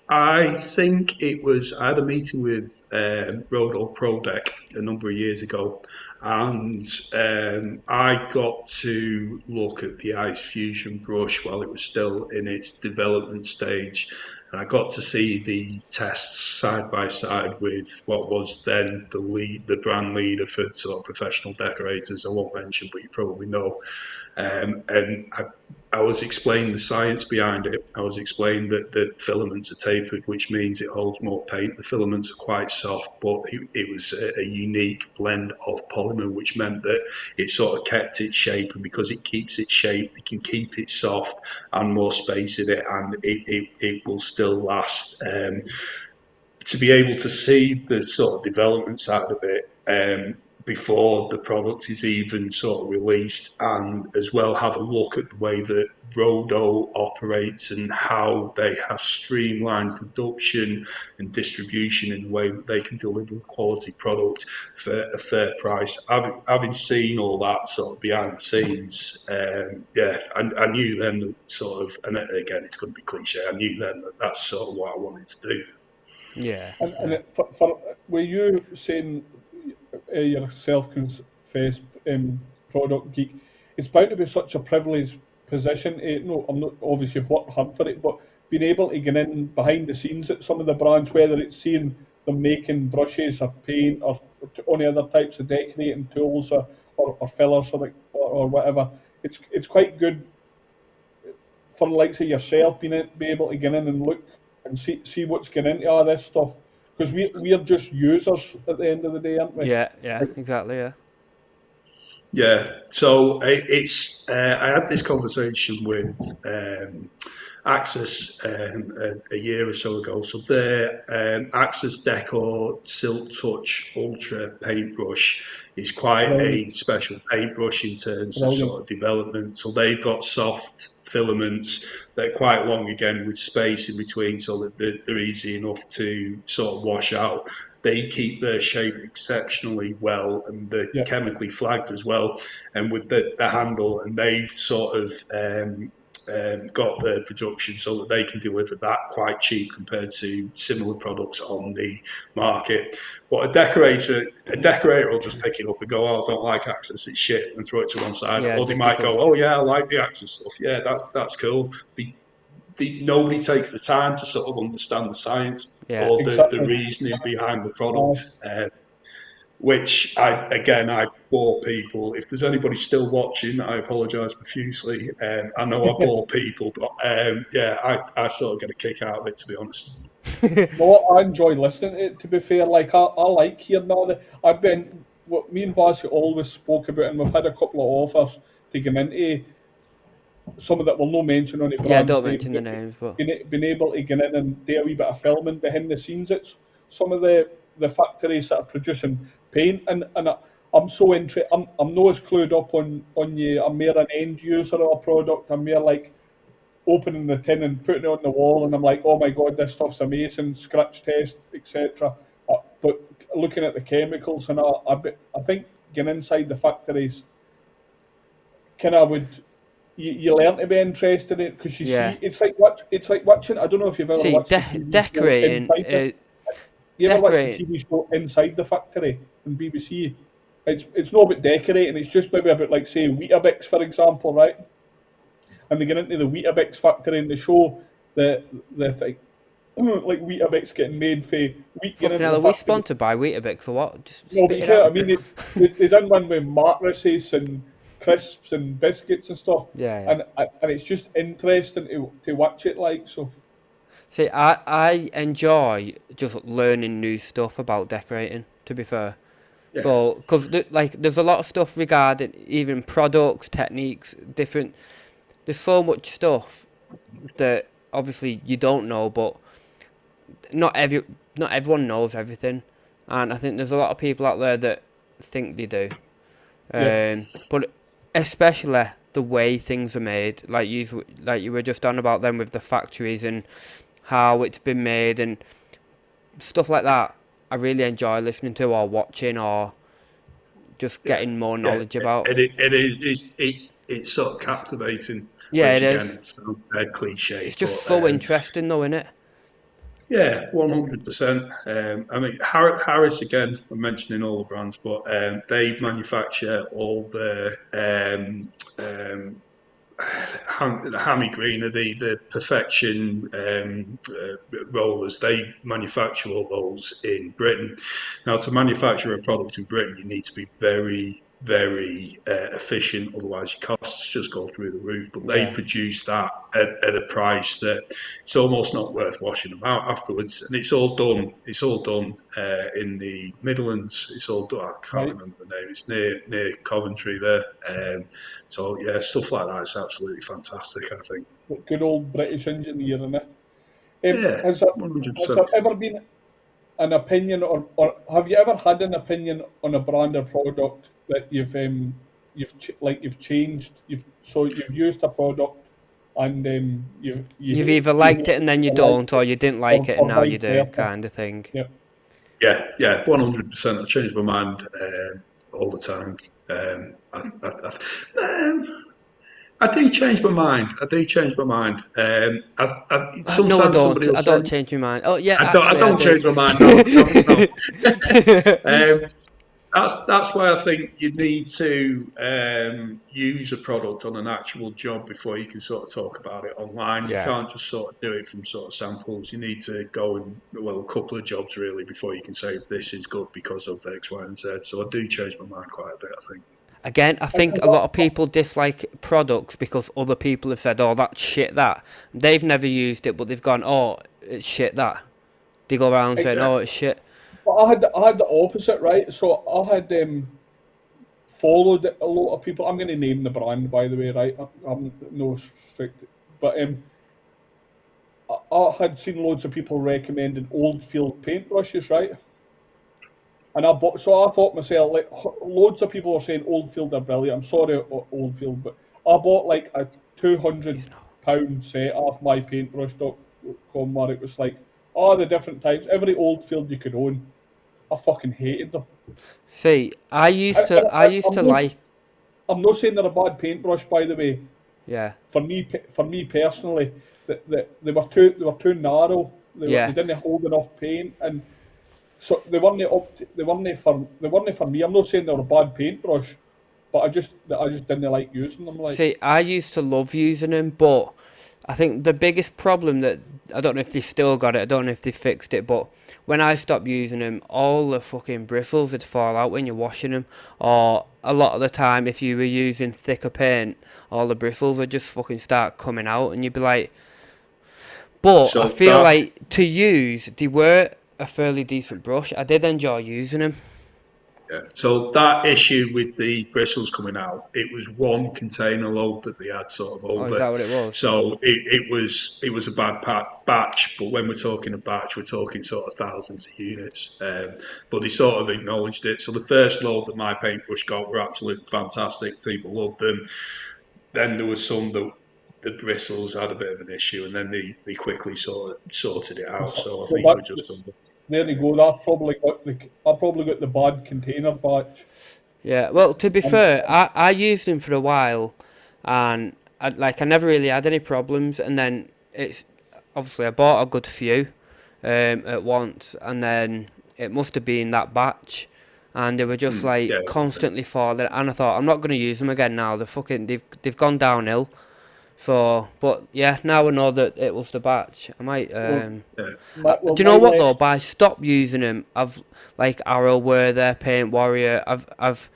I think it was. I had a meeting with Rodo ProDec a number of years ago, and I got to look at the Ice Fusion brush while it was still in its development stage, and I got to see the tests side by side with what was then the brand leader for sort of professional decorators. I won't mention, but you probably know. And I was explaining the science behind it. I was explaining that the filaments are tapered, which means it holds more paint. The filaments are quite soft, but it was a unique blend of polymer, which meant that it sort of kept its shape. And because it keeps its shape, it can keep it soft and more space in it, and it will still last. To be able to see the sort of development side of it before the product is even sort of released, and as well have a look at the way that Rodo operates and how they have streamlined production and distribution in a way that they can deliver a quality product for a fair price. Having seen all that sort of behind the scenes, yeah, I knew then that sort of, and again, it's going to be cliche, I knew then that that's sort of what I wanted to do. Yeah, and yeah. were you saying you're a self-confessed product geek? It's bound to be such a privileged position. No, I'm not. Obviously, you've worked hard for it, but being able to get in behind the scenes at some of the brands, whether it's seeing them making brushes or paint or any other types of decorating tools or fillers or whatever, it's quite good for the likes of yourself be able to get in and look and see what's going into all this stuff, because we're just users at the end of the day, aren't we? Yeah, yeah, Like, exactly, yeah. Yeah, so it's. I had this conversation with Axis a year or so ago. So their Axis Decor Silk Touch Ultra paintbrush is quite brilliant, a special paintbrush in terms of brilliant. sort of development. So they've got soft filaments that are quite long again with space in between, so that they're easy enough to sort of wash out. They keep their shape exceptionally well, and they're Yeah, chemically flagged as well. And with the handle, and they've sort of got the production so that they can deliver that quite cheap compared to similar products on the market. But a decorator will just pick it up and go, "Oh, I don't like Access, it's shit," and throw it to one side. Yeah, Or they just might because. go, "Oh yeah, I like the Access stuff. Yeah, that's cool." Nobody takes the time to sort of understand the science Yeah, or the exactly. reasoning behind the Uh, product. Which I bore people. If there's anybody still watching, I apologise profusely. I know I bore people, but yeah, I sort of get a kick out of it, to be honest. no, I enjoy listening to it. To be fair, like I like hearing all the. I've been what me and Baz always spoke about, and we've had a couple of offers to get into some of that will no mention on the yeah. brand's Don't name, mention the but names, but being able to get in and do a wee bit of filming behind the scenes at some of the factories that are producing paint, and I'm so interested. I'm not as clued up on you. I'm more an end user of a product. I'm more like opening the tin and putting it on the wall, and I'm like, oh my god, this stuff's amazing, scratch test, etc. But looking at the chemicals, and I think getting inside the factories, kind of would you learn to be interested in it because you Yeah. see it's like watching. I don't know if you've ever See, watched the TV show decorating, Inside the. You ever watched the decorating. TV show Inside the Factory on BBC? It's not about decorating. It's just maybe about, like, say, Weetabix, for example, right? And they get into the Weetabix factory and they show the thing, like Weetabix getting made for wheat getting Fucking into hell, the are we factory. sponsored by Weetabix or what? Just No, but spit you it can't. I out. mean, they done one with mattresses and crisps and biscuits and stuff, Yeah, yeah. and it's just interesting to watch it, like, so. See, I enjoy just learning new stuff about decorating, to be fair. Yeah. So, because there's a lot of stuff regarding even products, techniques, different. There's so much stuff that obviously you don't know, but not everyone knows everything, and I think there's a lot of people out there that think they do. Yeah. But especially the way things are made, like you were just on about them with the factories and how it's been made and stuff like that. I really enjoy listening to or watching or just getting more knowledge about. It's sort of captivating, Yeah, it which again, is. it sounds dead cliche, It's just but so interesting, though, isn't it? yeah, 100%. I mean, Harris, again, I'm mentioning all the brands, but they manufacture all the hammy green, the perfection rollers. They manufacture all those in Britain. Now, to manufacture a product in Britain, you need to be very, very efficient. Otherwise, your costs just go through the roof. But they Yeah. produce that at a price that it's almost not worth washing them out afterwards. And it's all done. It's all done in the Midlands. It's all done. I can't Right. remember the name. It's near Coventry there. So yeah, stuff like that is absolutely fantastic, I think. Good old British engineer, innit? Yeah, Has there, has 100%. there ever been an opinion, or have you ever had an opinion on a brand or product that you've changed? You've used a product and You've either you liked it and then you liked don't, or it, you didn't like it and or now you vice do, versa. kind of thing. Yeah. Yeah, 100%. I change my mind all the time. I do change my mind. I do change my mind. No, I Sometimes somebody don't. will I say, don't change my mind. Oh, yeah, I actually, I don't do. change my mind. No, no, no. That's why I think you need to use a product on an actual job before you can sort of talk about it online. You Yeah. can't just sort of do it from sort of samples. You need to go and, well, a couple of jobs really before you can say this is good because of X, Y, and Z. So I do change my mind quite a bit, I think. Again, I think a lot of people dislike products because other people have said, "Oh, that's shit." That they've never used it, but they've gone, "Oh, it's shit." That they go around saying, Yeah, "Oh, it's shit." But I had the opposite, right? So I had followed a lot of people. I'm going to name the brand, by the way, right? I'm no strict, but I had seen loads of people recommending Oldfield paintbrushes, right? And so I thought myself, like, loads of people are saying Oldfield are brilliant. I'm sorry, Oldfield, but I bought like a £200 set off mypaintbrush.com where it was like all the different types, every Oldfield you could own. I fucking hated them. See, I used I, to, I I, used I'm to not, like, I'm not saying they're a bad paintbrush, by the way. yeah, For me personally, they were too narrow. They yeah. didn't hold enough paint, and so they weren't for me. I'm not saying they were a bad paintbrush, but I just didn't like using them. Like, See, I used to love using them, but I think the biggest problem that I don't know if they still got it. I don't know if they fixed it, but when I stopped using them, all the fucking bristles would fall out when you're washing them, or a lot of the time, if you were using thicker paint, all the bristles would just fucking start coming out, and you'd be like. But I so feel like to use, they were a fairly decent brush. I did enjoy using them. so that issue with the bristles coming out, it was one container load that they had sort of Oh, is over. that what it was? So it was a bad batch, but when we're talking a batch, we're talking sort of thousands of units. But they sort of acknowledged it. So the first load that my paintbrush got were absolutely fantastic. People loved them. Then there was some that the bristles had a bit of an issue, and then they quickly sorted it out. So I So think we're just under. there you go. I probably got the bad container batch. Yeah, well, to be fair, I used them for a while, and I never really had any problems. And then it's obviously I bought a good few at once, and then it must have been that batch, and they were just like Yeah. constantly falling. And I thought I'm not going to use them again now. They've gone downhill. So, but yeah, now I know that it was the batch. I might. Yeah. Well, Do you know what my though? By stop using them, I've like Arrowware, their Paint Warrior. I've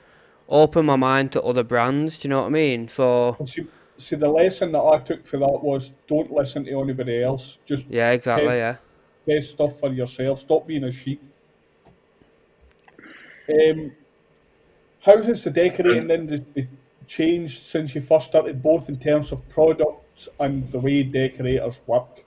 opened my mind to other brands. Do you know what I mean? So see, the lesson that I took for that was don't listen to anybody else. Just yeah, exactly. Yeah. test stuff for yourself. Stop being a sheep. How has the decorating industry changed since you first started, both in terms of products and the way decorators work?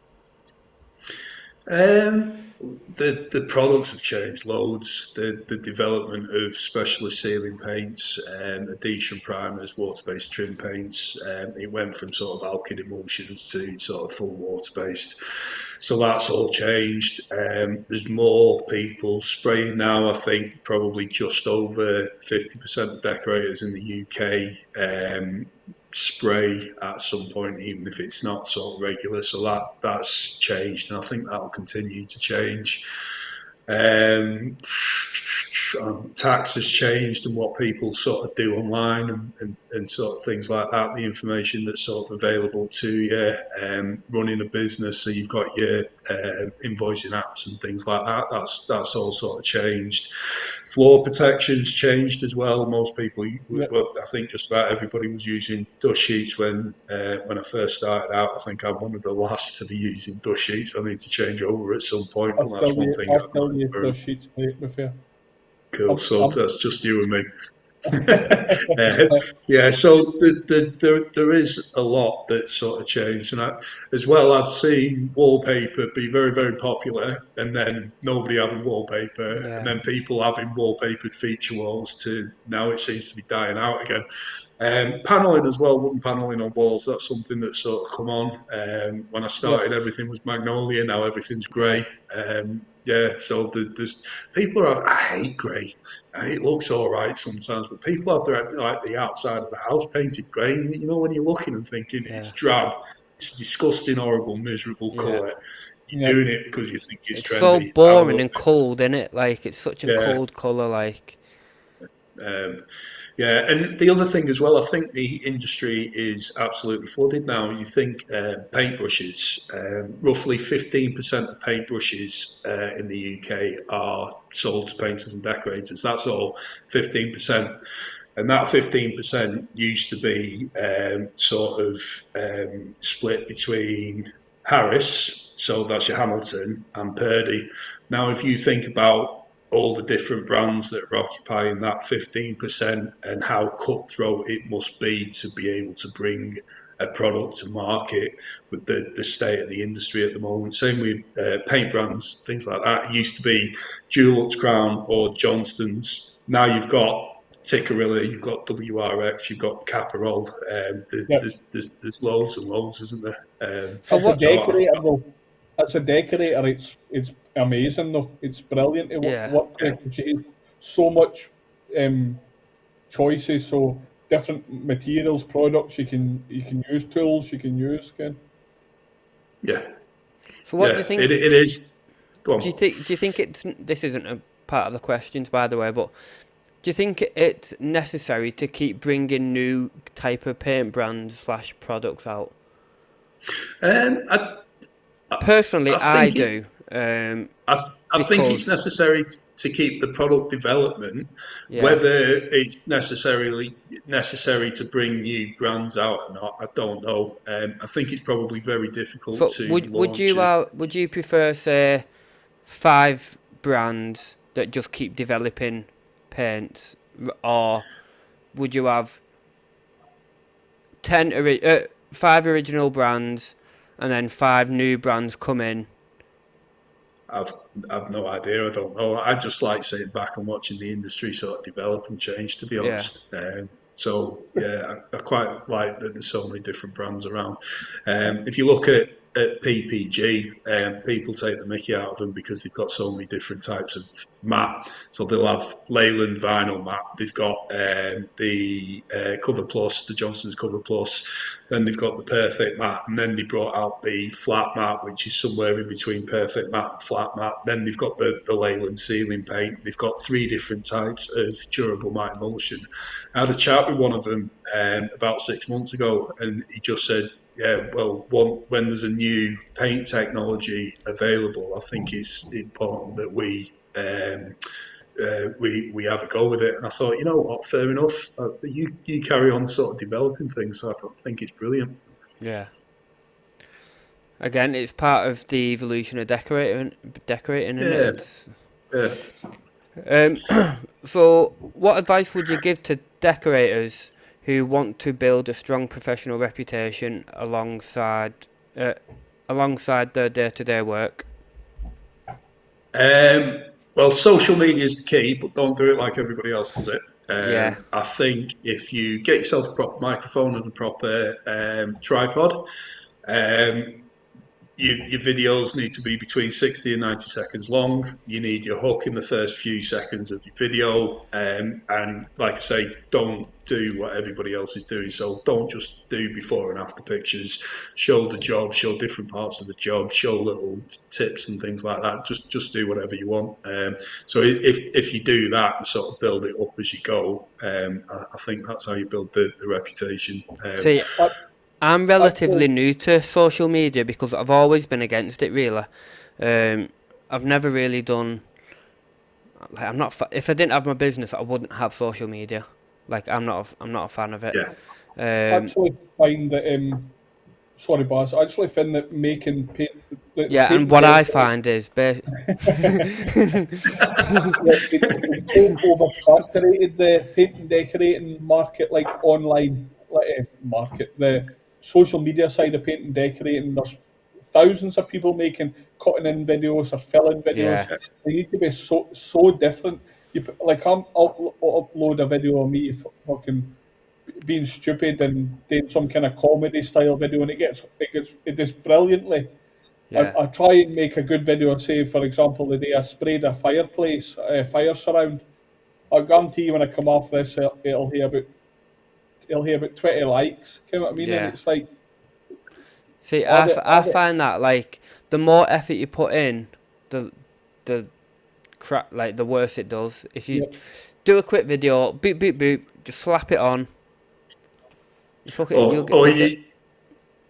The products have changed loads. The development of specialist sealing paints, adhesion primers, water-based trim paints. It went from sort of alkyd emulsions to sort of full water-based. So that's all changed. There's more people spraying now. I think probably just over 50% of decorators in the UK spray at some point, even if it's not sort of regular. So that's changed, and I think that will continue to change. Tax has changed and what people sort of do online and sort of things like that, the information that's sort of available to you, running a business, so you've got your invoicing apps and things like that, that's all sort of changed. Floor protection's changed as well. Most people, well, I think just about everybody was using dust sheets when I first started out. I think I'm one of the last to be using dust sheets. I need to change over at some point, but that's one thing I I've still use not. the sheets to be fair. Cool. I'm, So I'm, that's just you and me. Yeah, so there is a lot that sort of changed, and as well, I've seen wallpaper be very, very popular, and then nobody having wallpaper, and Yeah. then people having wallpapered feature walls. To now, it seems to be dying out again. Paneling as well, wooden paneling on walls. That's something that's sort of come on. When I yeah, started, everything was magnolia. Now everything's Yeah. grey. Yeah, so there's people are. I hate grey. It looks all right sometimes, but people have their like the outside of the house painted grey. You know, when you're looking and thinking it's Yeah. drab, it's a disgusting, horrible, miserable Yeah. colour. yeah. You're doing it because you think it's It's so trendy. I boring love and it. cold, isn't it? Like it's such a Yeah. cold color. Like Um, yeah, and the other thing as well, I think the industry is absolutely flooded now. You think paintbrushes, roughly 15% of paintbrushes in the UK are sold to painters and decorators. That's all, 15%. And that 15% used to be sort of split between Harris, so that's your Hamilton, and Purdy. Now, if you think about all the different brands that are occupying that 15% and how cutthroat it must be able to bring a product to market with the state of the industry at the moment. Same with paint brands, things like that. It used to be Dulux, Crown or Johnston's. Now you've got Tickerilla, you've got WRX, you've got Caparol. Yeah. There's loads and loads, isn't there? so As a what? decorator, though, it's amazing though. It's brilliant to Yeah. work with. She has so much um, choices, so different materials, products you can use, tools you can use. Ken. Yeah, So what do you yeah, think? it is. Go Do you on. think? Do you think it's? This isn't a part of the questions, by the way, but do you think it's necessary to keep bringing new type of paint brands slash products out? Um, I, Personally, I I think it. do. I, I think it's Because necessary to keep the product development. yeah. Whether it's necessarily necessary to bring new brands out or not, I don't know. I think it's probably very difficult So to launch a. would you prefer say 5 brands that just keep developing paints, or would you have 5 original brands and then 5 new brands come in? I've I've no idea. I don't know. I just like sitting back and watching the industry sort of develop and change. To be Yeah. honest, So yeah, I quite like that there's so many different brands around. If you look at PPG, people take the mickey out of them because they've got so many different types of mat. So they'll have Leyland vinyl mat. They've got the Cover Plus, the Johnson's Cover Plus. Then they've got the Perfect mat, and then they brought out the flat mat, which is somewhere in between Perfect mat and flat mat. Then they've got the Leyland ceiling paint. They've got 3 different types of durable matte emulsion. I had a chat with one of them about 6 months ago, and he just said, yeah, well, when there's a new paint technology available, I think it's important that we have a go with it. And I thought, you know what, fair enough. You carry on sort of developing things. So I think it's brilliant. Yeah. Again, it's part of the evolution of decorating, isn't it? So, what advice would you give to decorators who want to build a strong professional reputation alongside their day-to-day work? Well, social media is the key, but don't do it like everybody else does it. Yeah. I think if you get yourself a proper microphone and a proper tripod, your videos need to be between 60 and 90 seconds long. You need your hook in the first few seconds of your video. And like I say, don't do what everybody else is doing. So don't just do before and after pictures. Show the job, show different parts of the job, show little tips and things like that. Just do whatever you want. So if you do that and sort of build it up as you go, I think that's how you build the reputation. See, I'm relatively new to social media because I've always been against it. Really, I've never really done. Like, I'm not. If I didn't have my business, I wouldn't have social media. Like, I'm not a fan of it. Yeah. I actually find that. Sorry, Baz. I actually find that making paint. And what I find is, they've oversaturated the paint and decorating market, like online market. The social media side of paint and decorating, there's thousands of people making cutting in videos or filling videos. Yeah. They need to be so different. I'll upload a video of me fucking being stupid and doing some kind of comedy style video, and it does brilliantly. yeah, I try and make a good video. Say, for example, the day I sprayed a fireplace, fire surround. I guarantee you, when I come off this, it'll hear about 20 likes. You know what I mean? Yeah. And it's like, see, I find that like the more effort you put in, the crap, like the worse it does. If you do a quick video, boop boop boop, just slap it on.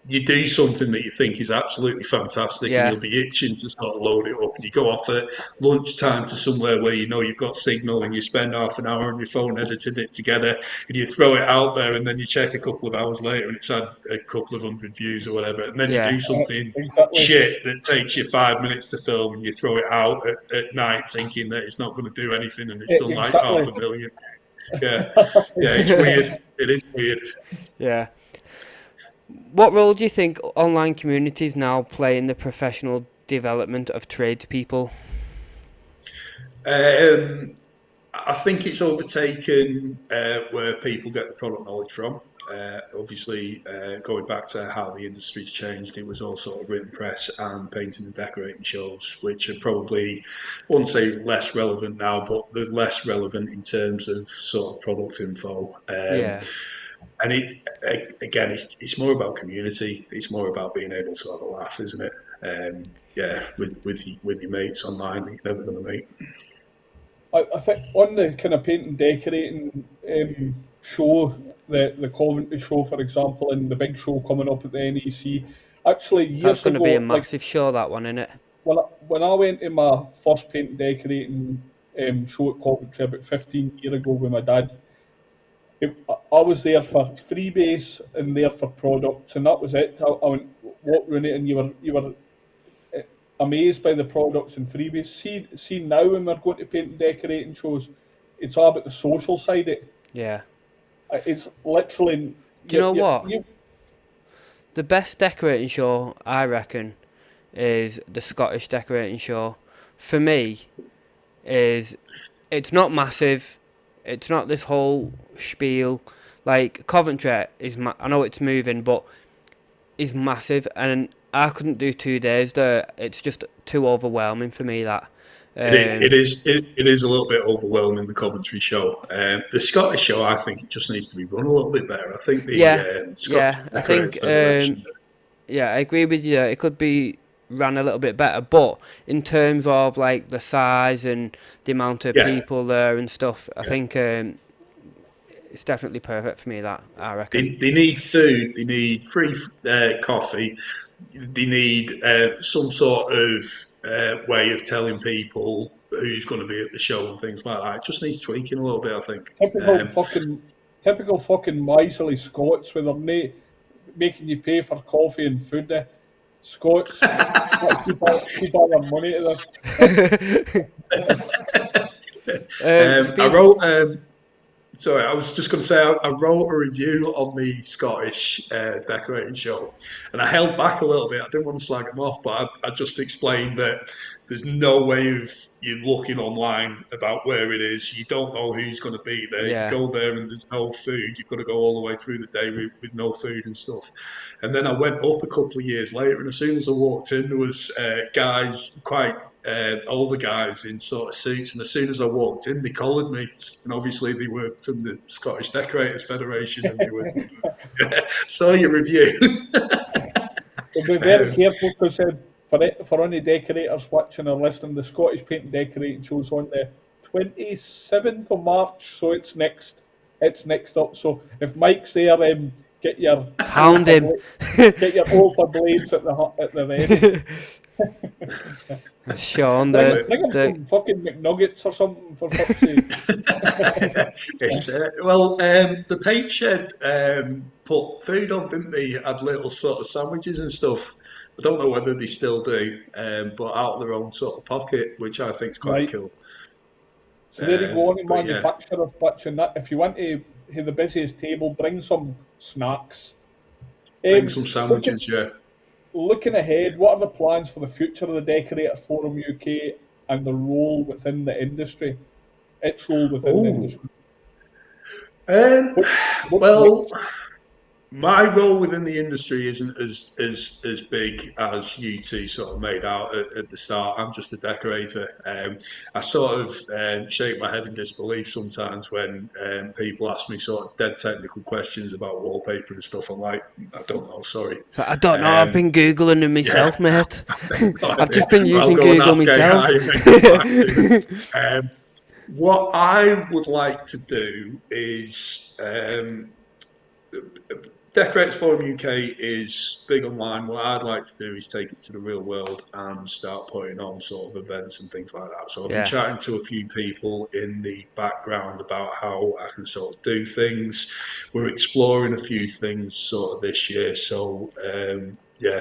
You do something that you think is absolutely fantastic, and you'll be itching to sort of load it up, and you go off at lunchtime to somewhere where you know you've got signal, and you spend half an hour on your phone editing it together, and you throw it out there, and then you check a couple of hours later and it's had a couple of 100 views or whatever, and then you do something shit that takes you 5 minutes to film, and you throw it out at night thinking that it's not going to do anything, and it's done like 500,000. Yeah, it's weird. It is weird. Yeah. What role do you think online communities now play in the professional development of tradespeople? I think it's overtaken where people get the product knowledge from. Obviously, going back to how the industry's changed, it was all sort of written press and painting and decorating shows, which are probably, I wouldn't say less relevant now, but they're less relevant in terms of sort of product info. And it's more about community. It's more about being able to have a laugh, isn't it? With your mates online that you're never going to meet. I think on the kind of paint and decorating show, the Coventry show, for example, and the big show coming up at the NEC, actually years ago... That's going to be a massive show, that one, isn't it? When I went to my first paint and decorating show at Coventry about 15 years ago with my dad, I was there for freebase and there for products, and that was it. I went walked around it, and you were amazed by the products and freebies. See now when we're going to paint and decorating shows, it's all about the social side of it. Yeah. It's literally... Do you know what? The best decorating show, I reckon, is the Scottish decorating show. For me, it's not massive. It's not this whole spiel. Like Coventry is, I know it's moving, but is massive, and I couldn't do 2 days there. It's just too overwhelming for me. That It is a little bit overwhelming, the Coventry show. The Scottish show, I think it just needs to be run a little bit better. I think the yeah, Scottish I Decorators think Federation. yeah, I agree with you. It could be ran a little bit better, but in terms of like the size and the amount of Yeah, people there and stuff, I yeah. think it's definitely perfect for me. That I reckon. They need food. They need free coffee. They need some sort of way of telling people who's going to be at the show and things like that. It just needs tweaking a little bit, I think. Typical fucking, typical fucking miserly Scots with their mate making you pay for coffee and food. Scots, keep all their money to I Speak. wrote. Sorry, I was just going to say I wrote a review on the Scottish decorating show, and I held back a little bit. I didn't want to slag them off, but I just explained that there's no way of you looking online about where it is. You don't know who's going to be there. You Yeah. go there and there's no food. You've got to go all the way through the day with no food and stuff. And then I went up a couple of years later, and as soon as I walked in, there was guys quite older guys in sort of suits, and as soon as I walked in, they collared me, and obviously they were from the Scottish Decorators Federation, and they were saw your review. So be very careful because for any decorators watching or listening, the Scottish Painting Decorating show's on the 27th of March, so it's next up. So if Mike's there, get your Pound him. get your altar blades at the ready. Sean, Bring him some fucking McNuggets or something for fuck's sake. The paint shed put food on, didn't they? Had little sort of sandwiches and stuff. I don't know whether they still do, but out of their own sort of pocket, which I think is quite Right. cool. So there you go, any but yeah. manufacturer watching that. If you want to have the busiest table, bring some snacks. Bring some sandwiches, yeah. Looking ahead, what are the plans for the future of the Decorator Forum UK and the role within the industry? Its role within the industry. My role within the industry isn't as big as you two sort of made out at the start. I'm just a decorator. I sort of shake my head in disbelief sometimes when people ask me sort of dead technical questions about wallpaper and stuff. I'm like, I don't know, sorry. I don't know. I've been googling them myself, mate. I've just been I'll using go and Google ask myself. AI and what I would like to do is Decorators Forum UK is big online. What I'd like to do is take it to the real world and start putting on sort of events and things like that. So I've been chatting to a few people in the background about how I can sort of do things. We're exploring a few things sort of this year. So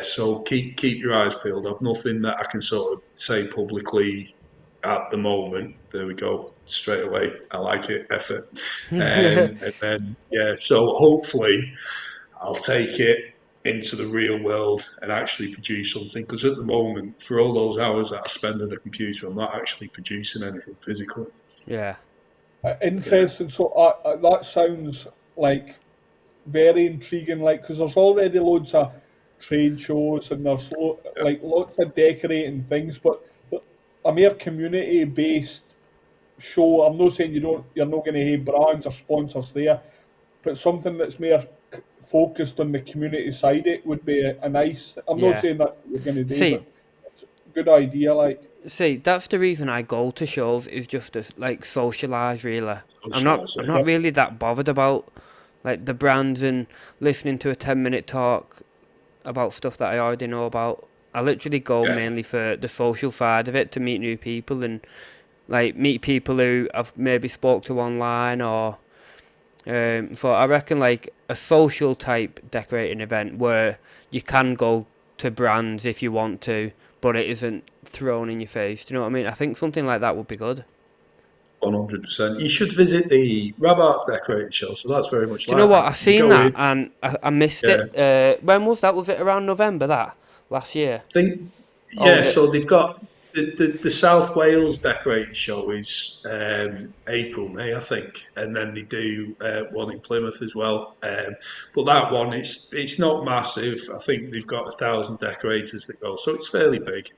so keep your eyes peeled. I've nothing that I can sort of say publicly at the moment. There we go, straight away. I like it, effort. And then so hopefully I'll take it into the real world and actually produce something. Because at the moment, for all those hours that I spend on the computer, I'm not actually producing anything physical. Yeah. Interesting. So that sounds like very intriguing. Like, because there's already loads of trade shows and there's lots of decorating things, but a mere community-based show. I'm not saying you're not going to have brands or sponsors there, but something that's more focused on the community side, it would be a nice. I'm not saying that you're going to do, but it's a good idea. Like, see, that's the reason I go to shows, is just to like socialise. Really, I'm not really that bothered about like the brands and listening to a 10-minute talk about stuff that I already know about. I literally go mainly for the social side of it, to meet new people and like meet people who I've maybe spoke to online or. So I reckon like a social type decorating event where you can go to brands if you want to, but it isn't thrown in your face. Do you know what I mean? I think something like that would be good. 100%. You should visit the Rabarts decorating show. So that's very much. Do you know what? I seen that and I missed it. When was that? Was it around November last year? I think. So they've the South Wales Decorating Show is April, May, I think, and then they do one in Plymouth as well. But that one, it's not massive. I think they've got 1,000 decorators that go, so it's fairly big.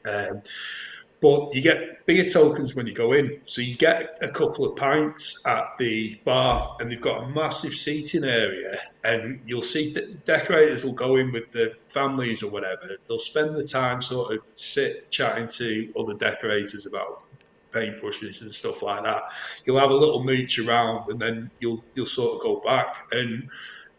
But you get bigger tokens when you go in. So you get a couple of pints at the bar, and they've got a massive seating area. And you'll see that decorators will go in with the families or whatever. They'll spend the time sort of chatting to other decorators about paintbrushes and stuff like that. You'll have a little mooch around, and then you'll sort of go back. And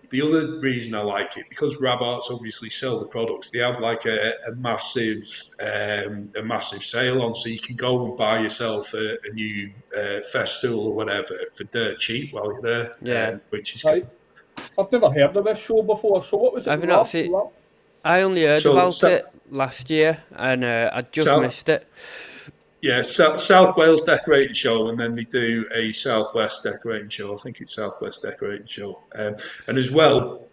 the other reason I like it, because Rabarts obviously sell the products, they have like a massive sale on, so you can go and buy yourself a new Festool or whatever for dirt cheap while you're there. Yeah. Which is Right. I've never heard of this show before. So what was it? Have you not seen? I only heard about it last year, and I just missed it. Yeah, South Wales Decorating Show, and then they do a Southwest Decorating Show. I think it's Southwest Decorating Show, and as well,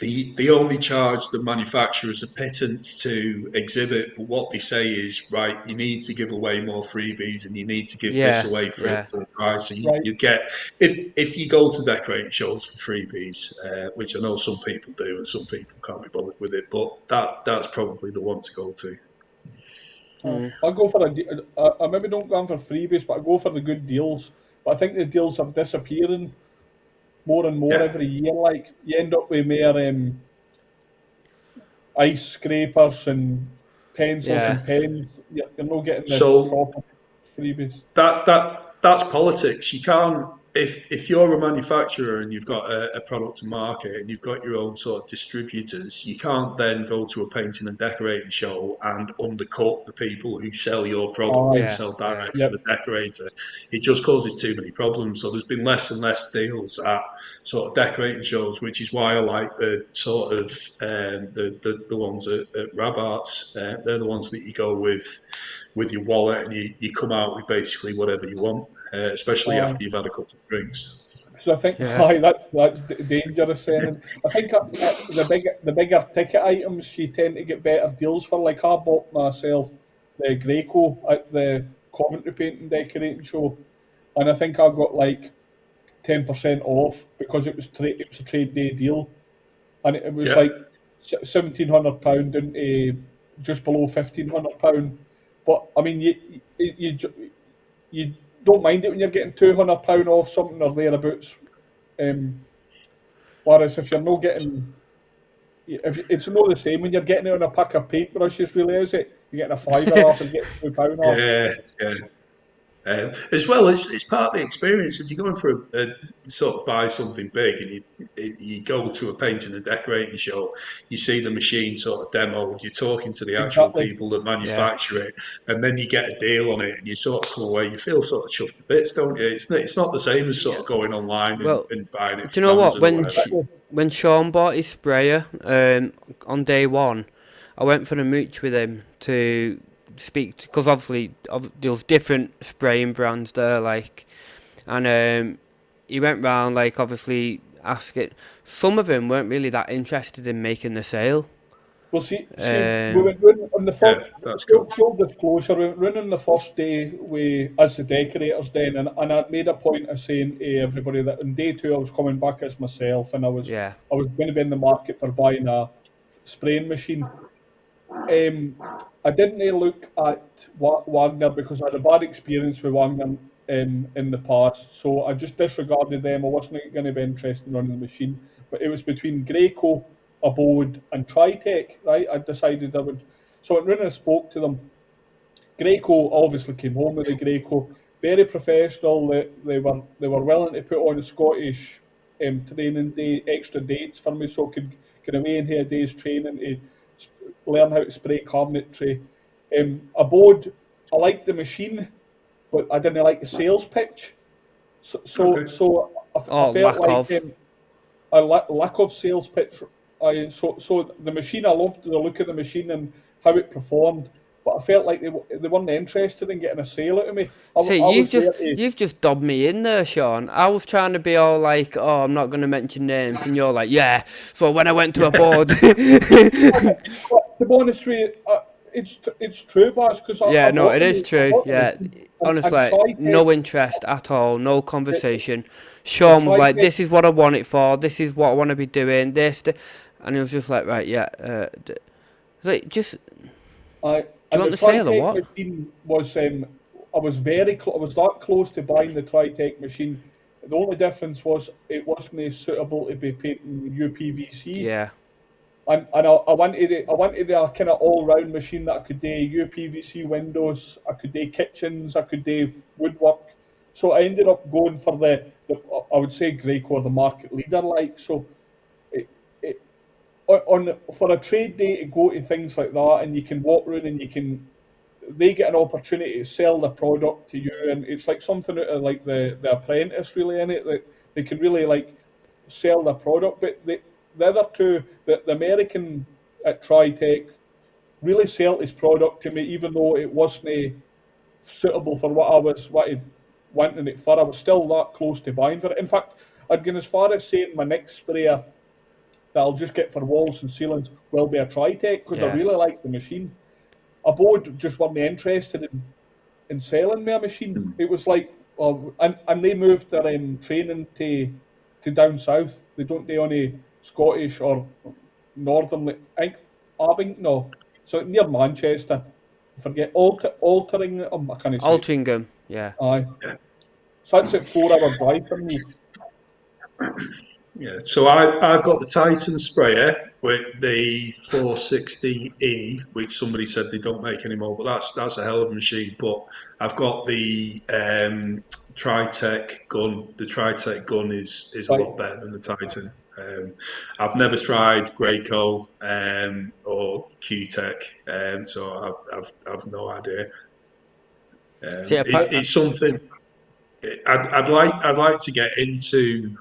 they only charge the manufacturers a pittance to exhibit. But what they say is, right, you need to give away more freebies, and you need to give this away for the price. And you get if you go to decorating shows for freebies, which I know some people do, and some people can't be bothered with it, but that's probably the one to go to. I go for I maybe don't go for freebies, but I go for the good deals. But I think the deals are disappearing more and more every year. Like you end up with more ice scrapers and pencils and pens. You're not getting the proper freebies. That's politics. You can't. If you're a manufacturer and you've got a product to market and you've got your own sort of distributors, you can't then go to a painting and decorating show and undercut the people who sell your product and sell direct to the decorator. It just causes too many problems. So there's been less and less deals at sort of decorating shows, which is why I like the sort of the ones at Rabarts. They're the ones that you go with your wallet, and you come out with basically whatever you want, especially after you've had a couple of drinks. So I think that's dangerous. Then I think the bigger ticket items you tend to get better deals for. Like I bought myself the Greco at the Coventry Painting Decorating Show, and I think I got like 10% off because it was a trade day deal, and it was like £1,700 into just below £1,500. But I mean, you don't mind it when you're getting £200 off something or thereabouts. Whereas if you're not getting, it's not the same when you're getting it on a pack of paintbrushes, really, is it? You're getting a £5 off and getting £2 off. Yeah. As well, it's part of the experience. If you're going for a sort of buy something big and you go to a painting and decorating show, you see the machine sort of demoed, you're talking to the actual people that manufacture it, and then you get a deal on it and you sort of come away, you feel sort of chuffed to bits, don't you? It's not the same as sort of going online and buying it. Do you know what? When Sean bought his sprayer on day one, I went for a mooch with him to speak, because obviously there's different spraying brands there, like, and he went round, like, obviously asking. Some of them weren't really that interested in making the sale. Well, see, we went running on the first. That's good. Full disclosure, we went running the first day as the Decorators Den, and I made a point of saying to everybody that on day two I was coming back as myself, and I was going to be in the market for buying a spraying machine. I didn't look at Wagner because I had a bad experience with Wagner in the past, so I just disregarded them. I wasn't going to be interested in running the machine, but it was between Greco, Abode, and Tritech, right? I decided I would. So I went round and spoke to them. Greco obviously came home with the Greco, very professional. They were willing to put on a Scottish training day, extra dates for me, so I could get away and have a day's training to learn how to spray cabinetry. Abode, I liked the machine, but I didn't like the sales pitch. So I felt like a lack of sales pitch. So the machine, I loved the look of the machine and how it performed, but I felt like they weren't interested in getting a sale out of me. You've just dobbed me in there, Sean. I was trying to be all like, oh, I'm not going to mention names, and you're like, yeah. So when I went to Abode, to be honest with you, it's true, Baz, because Yeah, I no, bought it is the I true. bought the Yeah, machine and honestly, Tritech. no interest at all, no conversation. The Sean was like, Tritech, "This is what I want it for. This is what I want to be doing. And he was just like, "Right, yeah." Like, just do I you and want the the sale or Tritech what? machine was I was I was that close to buying the Tritech machine. The only difference was it wasn't suitable to be painting UPVC. Yeah, I wanted a kind of all round machine that I could do UPVC windows, I could do kitchens, I could do woodwork. So I ended up going for the I would say Graco, the market leader. Like so, it, it, for a trade day to go to things like that, and you can walk around and they get an opportunity to sell the product to you, and it's like something out of like the Apprentice really in it that they can really like sell the product. But the other two, the American at Tritech really sell his product to me, even though it wasn't suitable for what I wanting it for. I was still that close to buying for it. In fact, I'd gone as far as saying my next sprayer that I'll just get for walls and ceilings will be a Tritech because I yeah, really like the machine. A board just weren't interested in selling me a machine. It was like, and they moved their training to down south. They don't do any Scottish or northern. I think Abington, no, so near Manchester. I forget altering. I can't say. Altrincham. Yeah, Aye, so that's a 4 hour drive for me. Yeah, so I've got the Titan sprayer with the 460E, which somebody said they don't make anymore, but that's a hell of a machine. But I've got the Tritech gun. The Tritech gun is a Right. lot better than the Titan. I've never tried Graco or Q-Tech, so I've no idea. see, It's something I'd like to get into.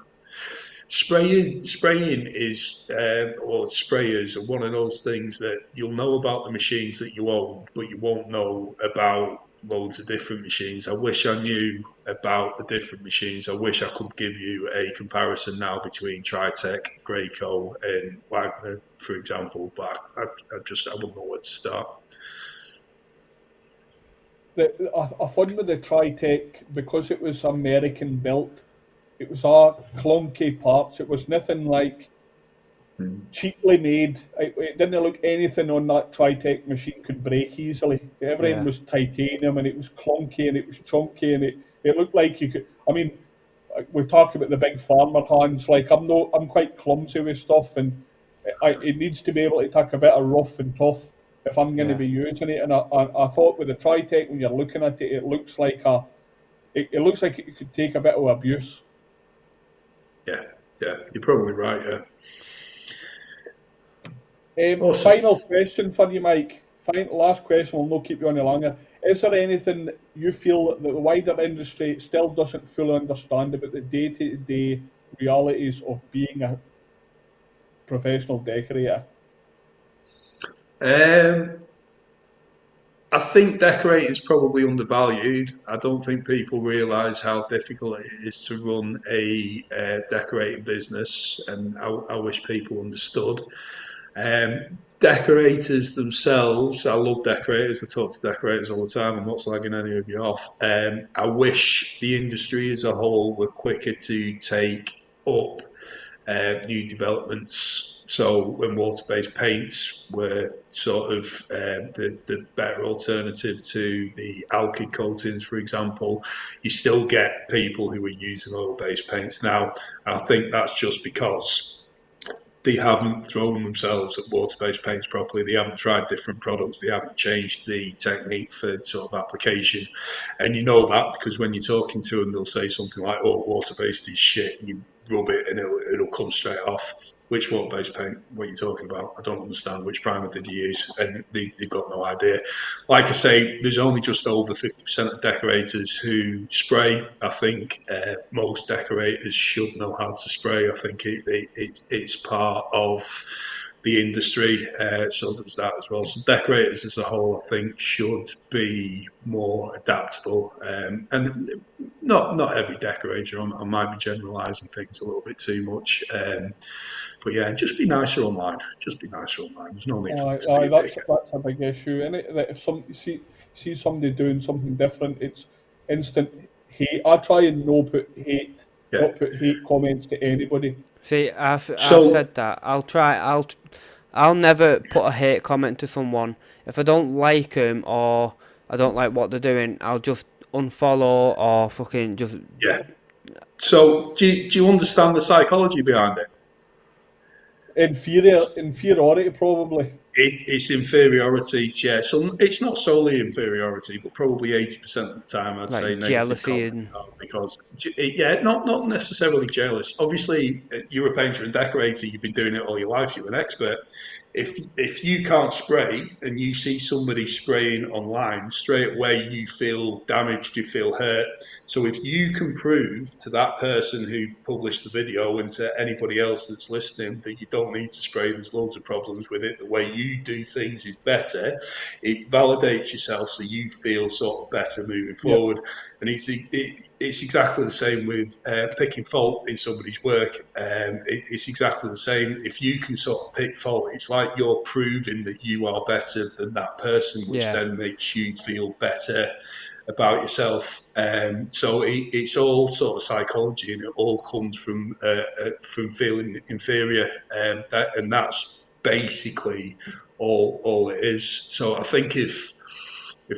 Spraying is, or sprayers are one of those things that you'll know about the machines that you own, but you won't know about loads of different machines. I wish I knew about the different machines. I wish I could give you a comparison now between Tritech, Graco, and Wagner, for example, but I wouldn't know where to start. I found with the Tritech because it was American built. It was all clunky parts. It was nothing like cheaply made. It didn't look anything on that Tritech machine could break easily. Everything yeah, was titanium and it was clunky and it was chunky and it looked like you could. I mean, we've talked about the big farmer hands. Like I'm quite clumsy with stuff and it needs to be able to take a bit of rough and tough if I'm going to yeah. be using it. And I thought with the Tritech when you're looking at it, it looks like it looks like it could take a bit of abuse. Yeah, yeah, you're probably right. Yeah, awesome. Final question for you, Mike. Last question, we'll not keep you on any longer. Is there anything you feel that the wider industry still doesn't fully understand about the day-to-day realities of being a professional decorator? Um, I think decorating is probably undervalued. I don't think people realise how difficult it is to run a decorating business, and I wish people understood. Decorators themselves, I love decorators. I talk to decorators all the time. I'm not slagging any of you off. I wish the industry as a whole were quicker to take up new developments. So when water-based paints were sort of the better alternative to the alkyd coatings, for example, you still get people who are using oil-based paints now. I think that's just because they haven't thrown themselves at water-based paints properly. They haven't tried different products. They haven't changed the technique for sort of application. And you know that because when you're talking to them, they'll say something like, "Oh, water-based is shit." You rub it and it'll come straight off. Which water-based paint? What are you talking about? I don't understand. Which primer did you use? And they've got no idea. Like I say, there's only just over 50% of decorators who spray. I think most decorators should know how to spray. I think it's part of the industry, so there's that as well. So decorators as a whole, I think, should be more adaptable and not every decorator. I might be generalising things a little bit too much. But yeah, just be nicer online. Just be nicer online. There's no need for it to be a that's a big issue, and that if some see somebody doing something different, it's instant hate. I try and Yeah. not put hate comments to anybody. See, I've So said that. I'll never put a hate comment to someone if I don't like them or I don't like what they're doing. I'll just unfollow or fucking just yeah. So do you understand the psychology behind it? Inferiority, probably. It's inferiority, yeah. So it's not solely inferiority, but probably 80% of the time, I'd say like negative jealousy comments and are because, yeah, not necessarily jealous. Obviously, you're a painter and decorator. You've been doing it all your life. You're an expert. If you can't spray and you see somebody spraying online, straight away you feel damaged, you feel hurt. So if you can prove to that person who published the video and to anybody else that's listening that you don't need to spray, there's loads of problems with it, the way you do things is better, it validates yourself so you feel sort of better moving Yep. forward. And it's exactly the same with picking fault in somebody's work. It's exactly the same. If you can sort of pick fault, it's like you're proving that you are better than that person, which yeah, then makes you feel better about yourself. So it's all sort of psychology, and it all comes from feeling inferior, and that's basically all it is. So I think if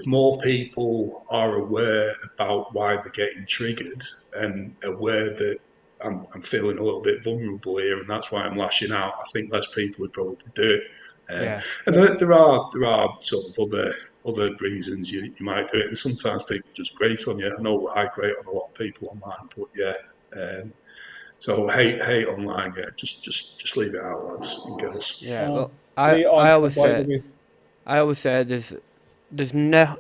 more people are aware about why they're getting triggered and aware that I'm feeling a little bit vulnerable here and that's why I'm lashing out, I think less people would probably do it. yeah. And there are sort of other reasons you might do it, and sometimes people just grate on you. I know I grate on a lot of people online, but yeah. So hate online, yeah. Just leave it out, lads and girls. Yeah, well, Great I answer, always by the say way. there's no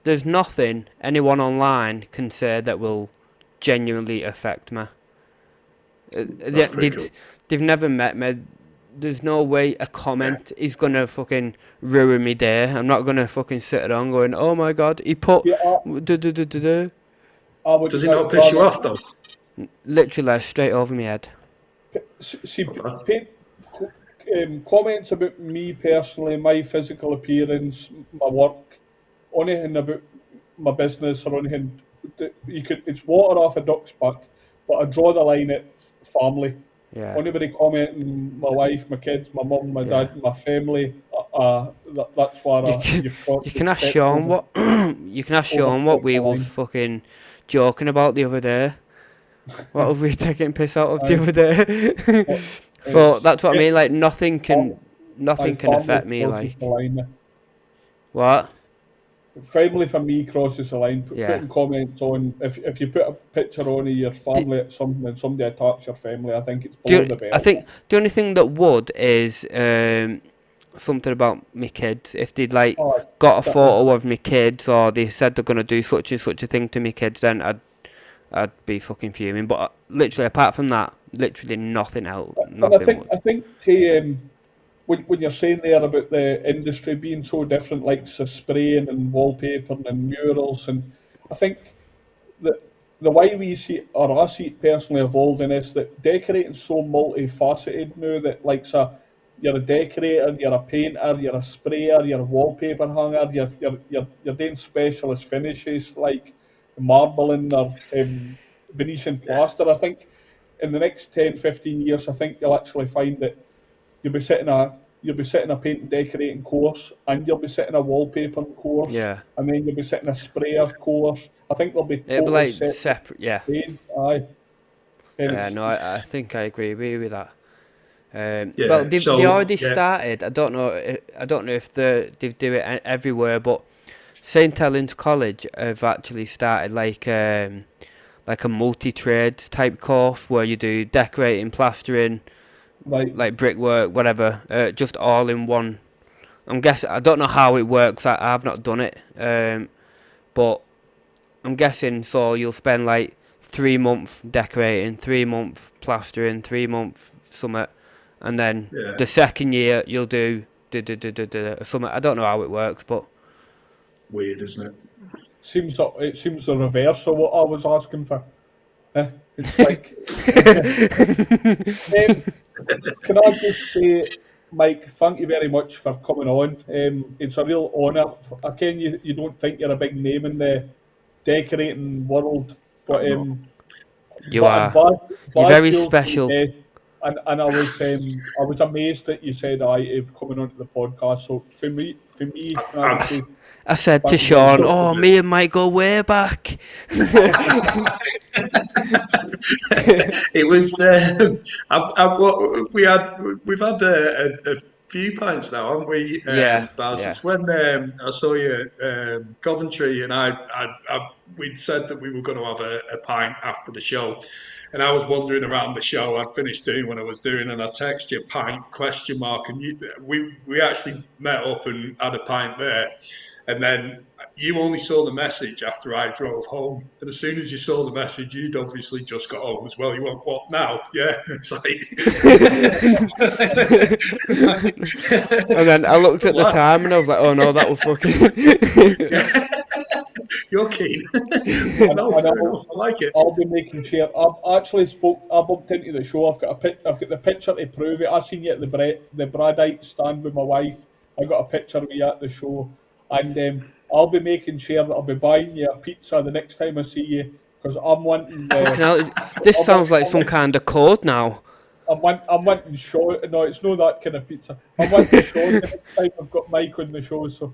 there's nothing anyone online can say that will genuinely affect me. That's pretty cool. They've never met me. There's no way a comment is gonna fucking ruin me day. I'm not gonna fucking sit around going, oh my god, he put Yeah, I Does would it not piss you rather off though? literally straight over my head. see Okay. paint, comments about me personally, my physical appearance, my work, anything about my business or anything. It's water off a duck's back, but I draw the line at family. Yeah, Anybody commenting, my wife, my kids, my mum, my yeah. dad, my family, that's where You can, you can you've ask stepped Sean what you can ask Sean what overstepped the we was line. fucking joking about the other day. What was we taking piss out of the Aye, other day? but So it's that's what I mean. Like aye, nothing can family affect me. crosses Like the line. what? Family for me crosses the line. Yeah. Putting comments on, if you put a picture on of your D- family at something and somebody attacks your family, I think it's below the I belt. think the only thing that would is something about me kids. If they'd like Oh, got a that would, photo of me kids, or they said they're gonna do such and such a thing to me kids, then I'd be fucking fuming. But literally, apart from that, literally nothing else. and I Nothing think would. I think to, when you're saying there about the industry being so different, like so spraying and wallpapering and murals, and I think the the way we see it, or I see it personally evolving, is that decorating's so multifaceted now that like so you're a decorator, you're a painter, you're a sprayer, you're a wallpaper hanger, you're doing specialist finishes like marbling or Venetian plaster. I think in the next 10, 15 years, I think you'll actually find that you'll be sitting a paint and decorating course, and you'll be sitting a wallpapering course, Yeah. and then you'll be sitting a sprayer course. I think they'll be It'd be totally like separate separate. Yeah. trades. Aye, and Yeah. No, I think I agree with that. Well, Yeah. they So already yeah, started. I don't know if they do it everywhere, but St Helens College have actually started like a multi trades type course where you do decorating, plastering, right, like brickwork, whatever, just all in one. I'm guessing. I don't know how it works. I've not done it, but I'm guessing. So you'll spend like 3 months decorating, 3 months plastering, 3 months summit, and then yeah. the second year you'll do summit. I don't know how it works, but Weird, isn't it? seems the reverse of what I was asking for. It's like, can I just say, Mike, thank you very much for coming on. It's a real honour. Again, you don't think you're a big name in the decorating world, but You are. You're Baz very feels me, special. and I was amazed that you said coming onto the podcast. So for me, can I just say I said to thank you very Sean, much. "Oh, me and Mike go way back." It was. We've had a few pints now, haven't we, Yeah, Baz? yeah. It's when I saw you Coventry, and we'd said that we were going to have a pint after the show, and I was wandering around the show. I'd finished doing what I was doing, and I texted you pint ? And we actually met up and had a pint there, and then you only saw the message after I drove home. And as soon as you saw the message, you'd obviously just got home as well. You went, what now? Yeah. It's And then I looked at the time and I was like, "Oh no, that was fucking." You're keen. And No, fair enough. I like it. I'll be making sure. I bumped into the show. I've got the picture to prove it. I seen you at the Bradite stand with my wife. I got a picture of you at the show, and I'll be making sure that I'll be buying you a pizza the next time I see you, because I'm wanting. Fucking hell, this sounds like some kind of code now. I'm wanting Sean. No, it's not that kind of pizza. I'm wanting Sean the next time I've got Mike on the show. So.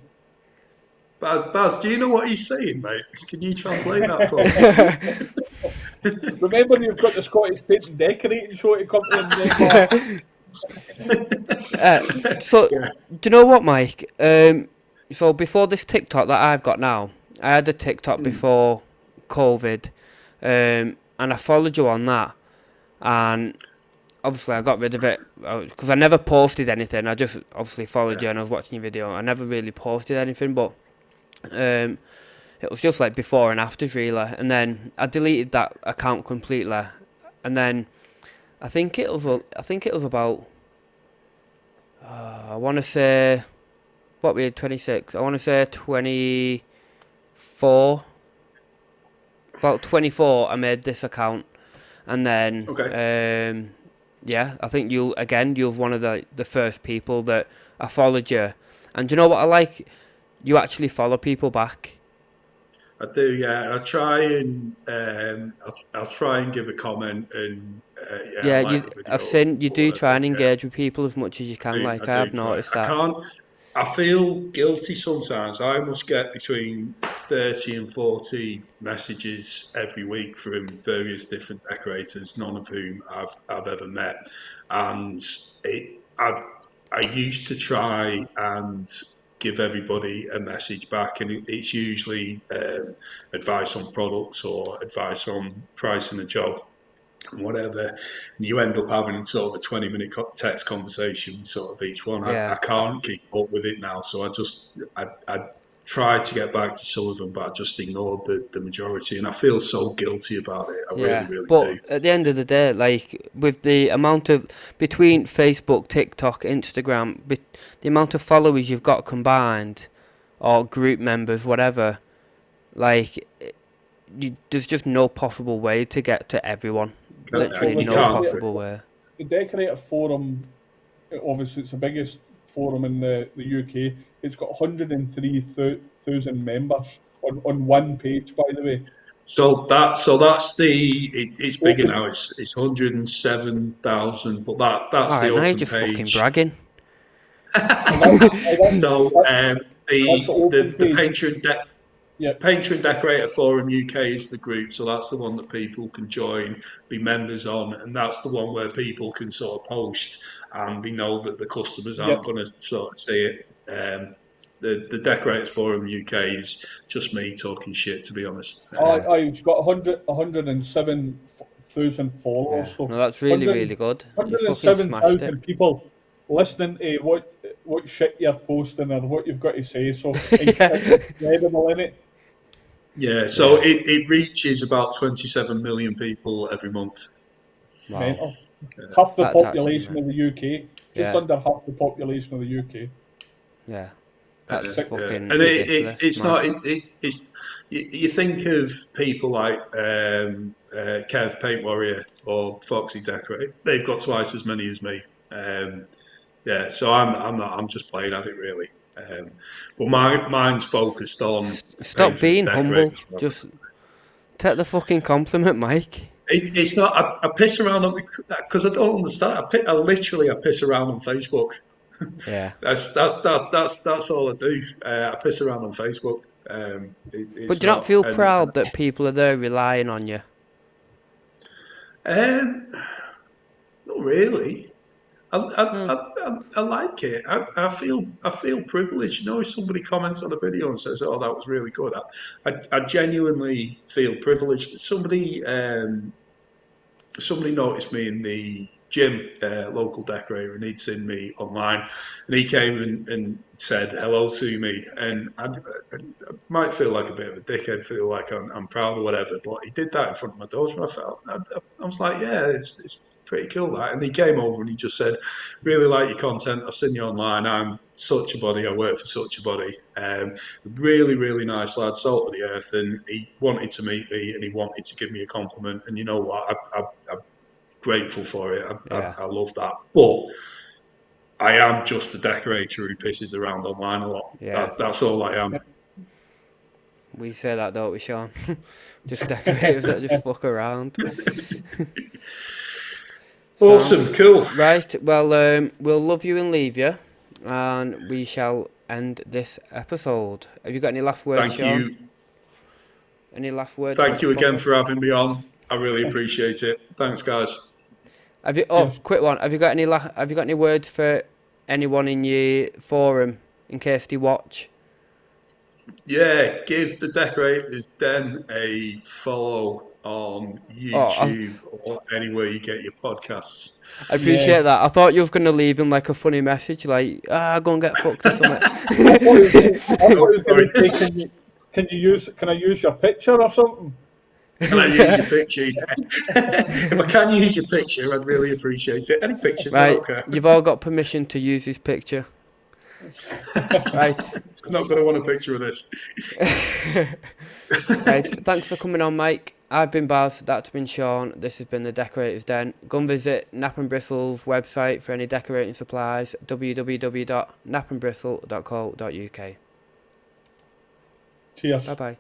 Baz, do you know what he's saying, mate? Can you translate that for me? Remember, you've got the Scottish Paint and Decorating show to come to. So, do you know what, Mike? So before this TikTok that I've got now, I had a TikTok before COVID, and I followed you on that, and obviously I got rid of it because I never posted anything. I just obviously followed you and I was watching your video. I never really posted anything, but it was just like before and afters really. And then I deleted that account completely, and then I think it was about I want to say what we had 26. I want to say 24. About 24. I made this account, and then yeah, I think you're one of the first people that I followed you. And do you know what I like? You actually follow people back. I do, yeah. I try and I'll try and give a comment and Yeah, like the video I've seen you do try and yeah. engage with people as much as you can. I've noticed that. I feel guilty sometimes. I must get between 30 and 40 messages every week from various different decorators, none of whom I've ever met. And I used to try and give everybody a message back, and it's usually advice on products or advice on pricing a job and whatever, and you end up having sort of a 20-minute text conversation sort of each one. Yeah. I can't keep up with it now, so I tried to get back to some of them, but I just ignored the majority, and I feel so guilty about it. I really do. But at the end of the day, like with the amount of between Facebook, TikTok, Instagram, the amount of followers you've got combined, or group members, whatever, like there's just no possible way to get to everyone. Literally no possible way. The Decorator Forum, obviously, it's the biggest forum in the UK. It's got 103,000 members on one page, by the way. So that's it's bigger now. It's 107,000, but that's the open now you're just page. fucking bragging. So the Painter and Decorator Forum UK is the group, so that's the one that people can join, be members on, and that's the one where people can sort of post and they know that the customers aren't going to sort of see it. The Decorators Forum UK is just me talking shit, to be honest. I've got 107,000 followers. Yeah. So no, that's really good. 107,000 people listening to what shit you're posting or what you've got to say. So it's incredible, isn't it? Yeah, so it reaches about 27 million people every month. Wow. Mental. Half the That's population actually, of the UK. Just under half the population of the UK. Yeah. That's fucking and ridiculous. it's man. not. It's you think of people like Kev Paint Warrior or Foxy Decorator. They've got twice as many as me. Yeah, so I'm not. I'm just playing at it really. But mine's focused on Stop painters and being humble. decorators. Just take the fucking compliment, Mike. It's not. I piss around on because I don't understand. I piss around on Facebook. Yeah. That's all I do. I piss around on Facebook. But It's do you not not. feel And proud that people are there relying on you? um, not really. Hmm. I like it. I feel privileged. You know, if somebody comments on a video and says, "Oh, that was really good," I genuinely feel privileged. Somebody noticed me in the gym, local decorator, and he'd seen me online, and he came and said hello to me, and I might feel like a bit of a dickhead, feel like I'm proud or whatever, but he did that in front of my daughter. I was like, yeah, it's pretty cool that. And he came over and he just said, really like your content. I've seen you online. I'm such a body. I work for such a body. Really, really nice lad, salt of the earth, and he wanted to meet me and he wanted to give me a compliment. And you know what? I'm grateful for it. Yeah. I love that. But I am just a decorator who pisses around online a lot. Yeah. That's all I am. We say that, don't we, Sean? Just decorators that just fuck around. Awesome, cool. Right, well, we'll love you and leave you, and we shall end this episode. Have you got any last words, Thank Sean? you. Any last words? Thank you again motherfucker? for having me on. I really appreciate it. Thanks, guys. Have you? Yes. Quick one. Have you got any words for anyone in your forum in case they watch? Yeah, give the Decorators Den a follow on Oh, YouTube or anywhere you get your podcasts. I appreciate that. I thought you was gonna leave him like a funny message, like go and get fucked or something. I thought he was going Sorry. to say, can I use your picture or something? Can I use your picture? Yeah. If I can use your picture, I'd really appreciate it. Any pictures, I Right, don't care. you've all got permission to use this picture. Right. I'm not going to want a picture of this. Right, thanks for coming on, Mike. I've been Baz, that's been Sean, this has been the Decorators Den. Go and visit Nap and Bristle's website for any decorating supplies, www.napandbristle.co.uk. Cheers. Bye bye.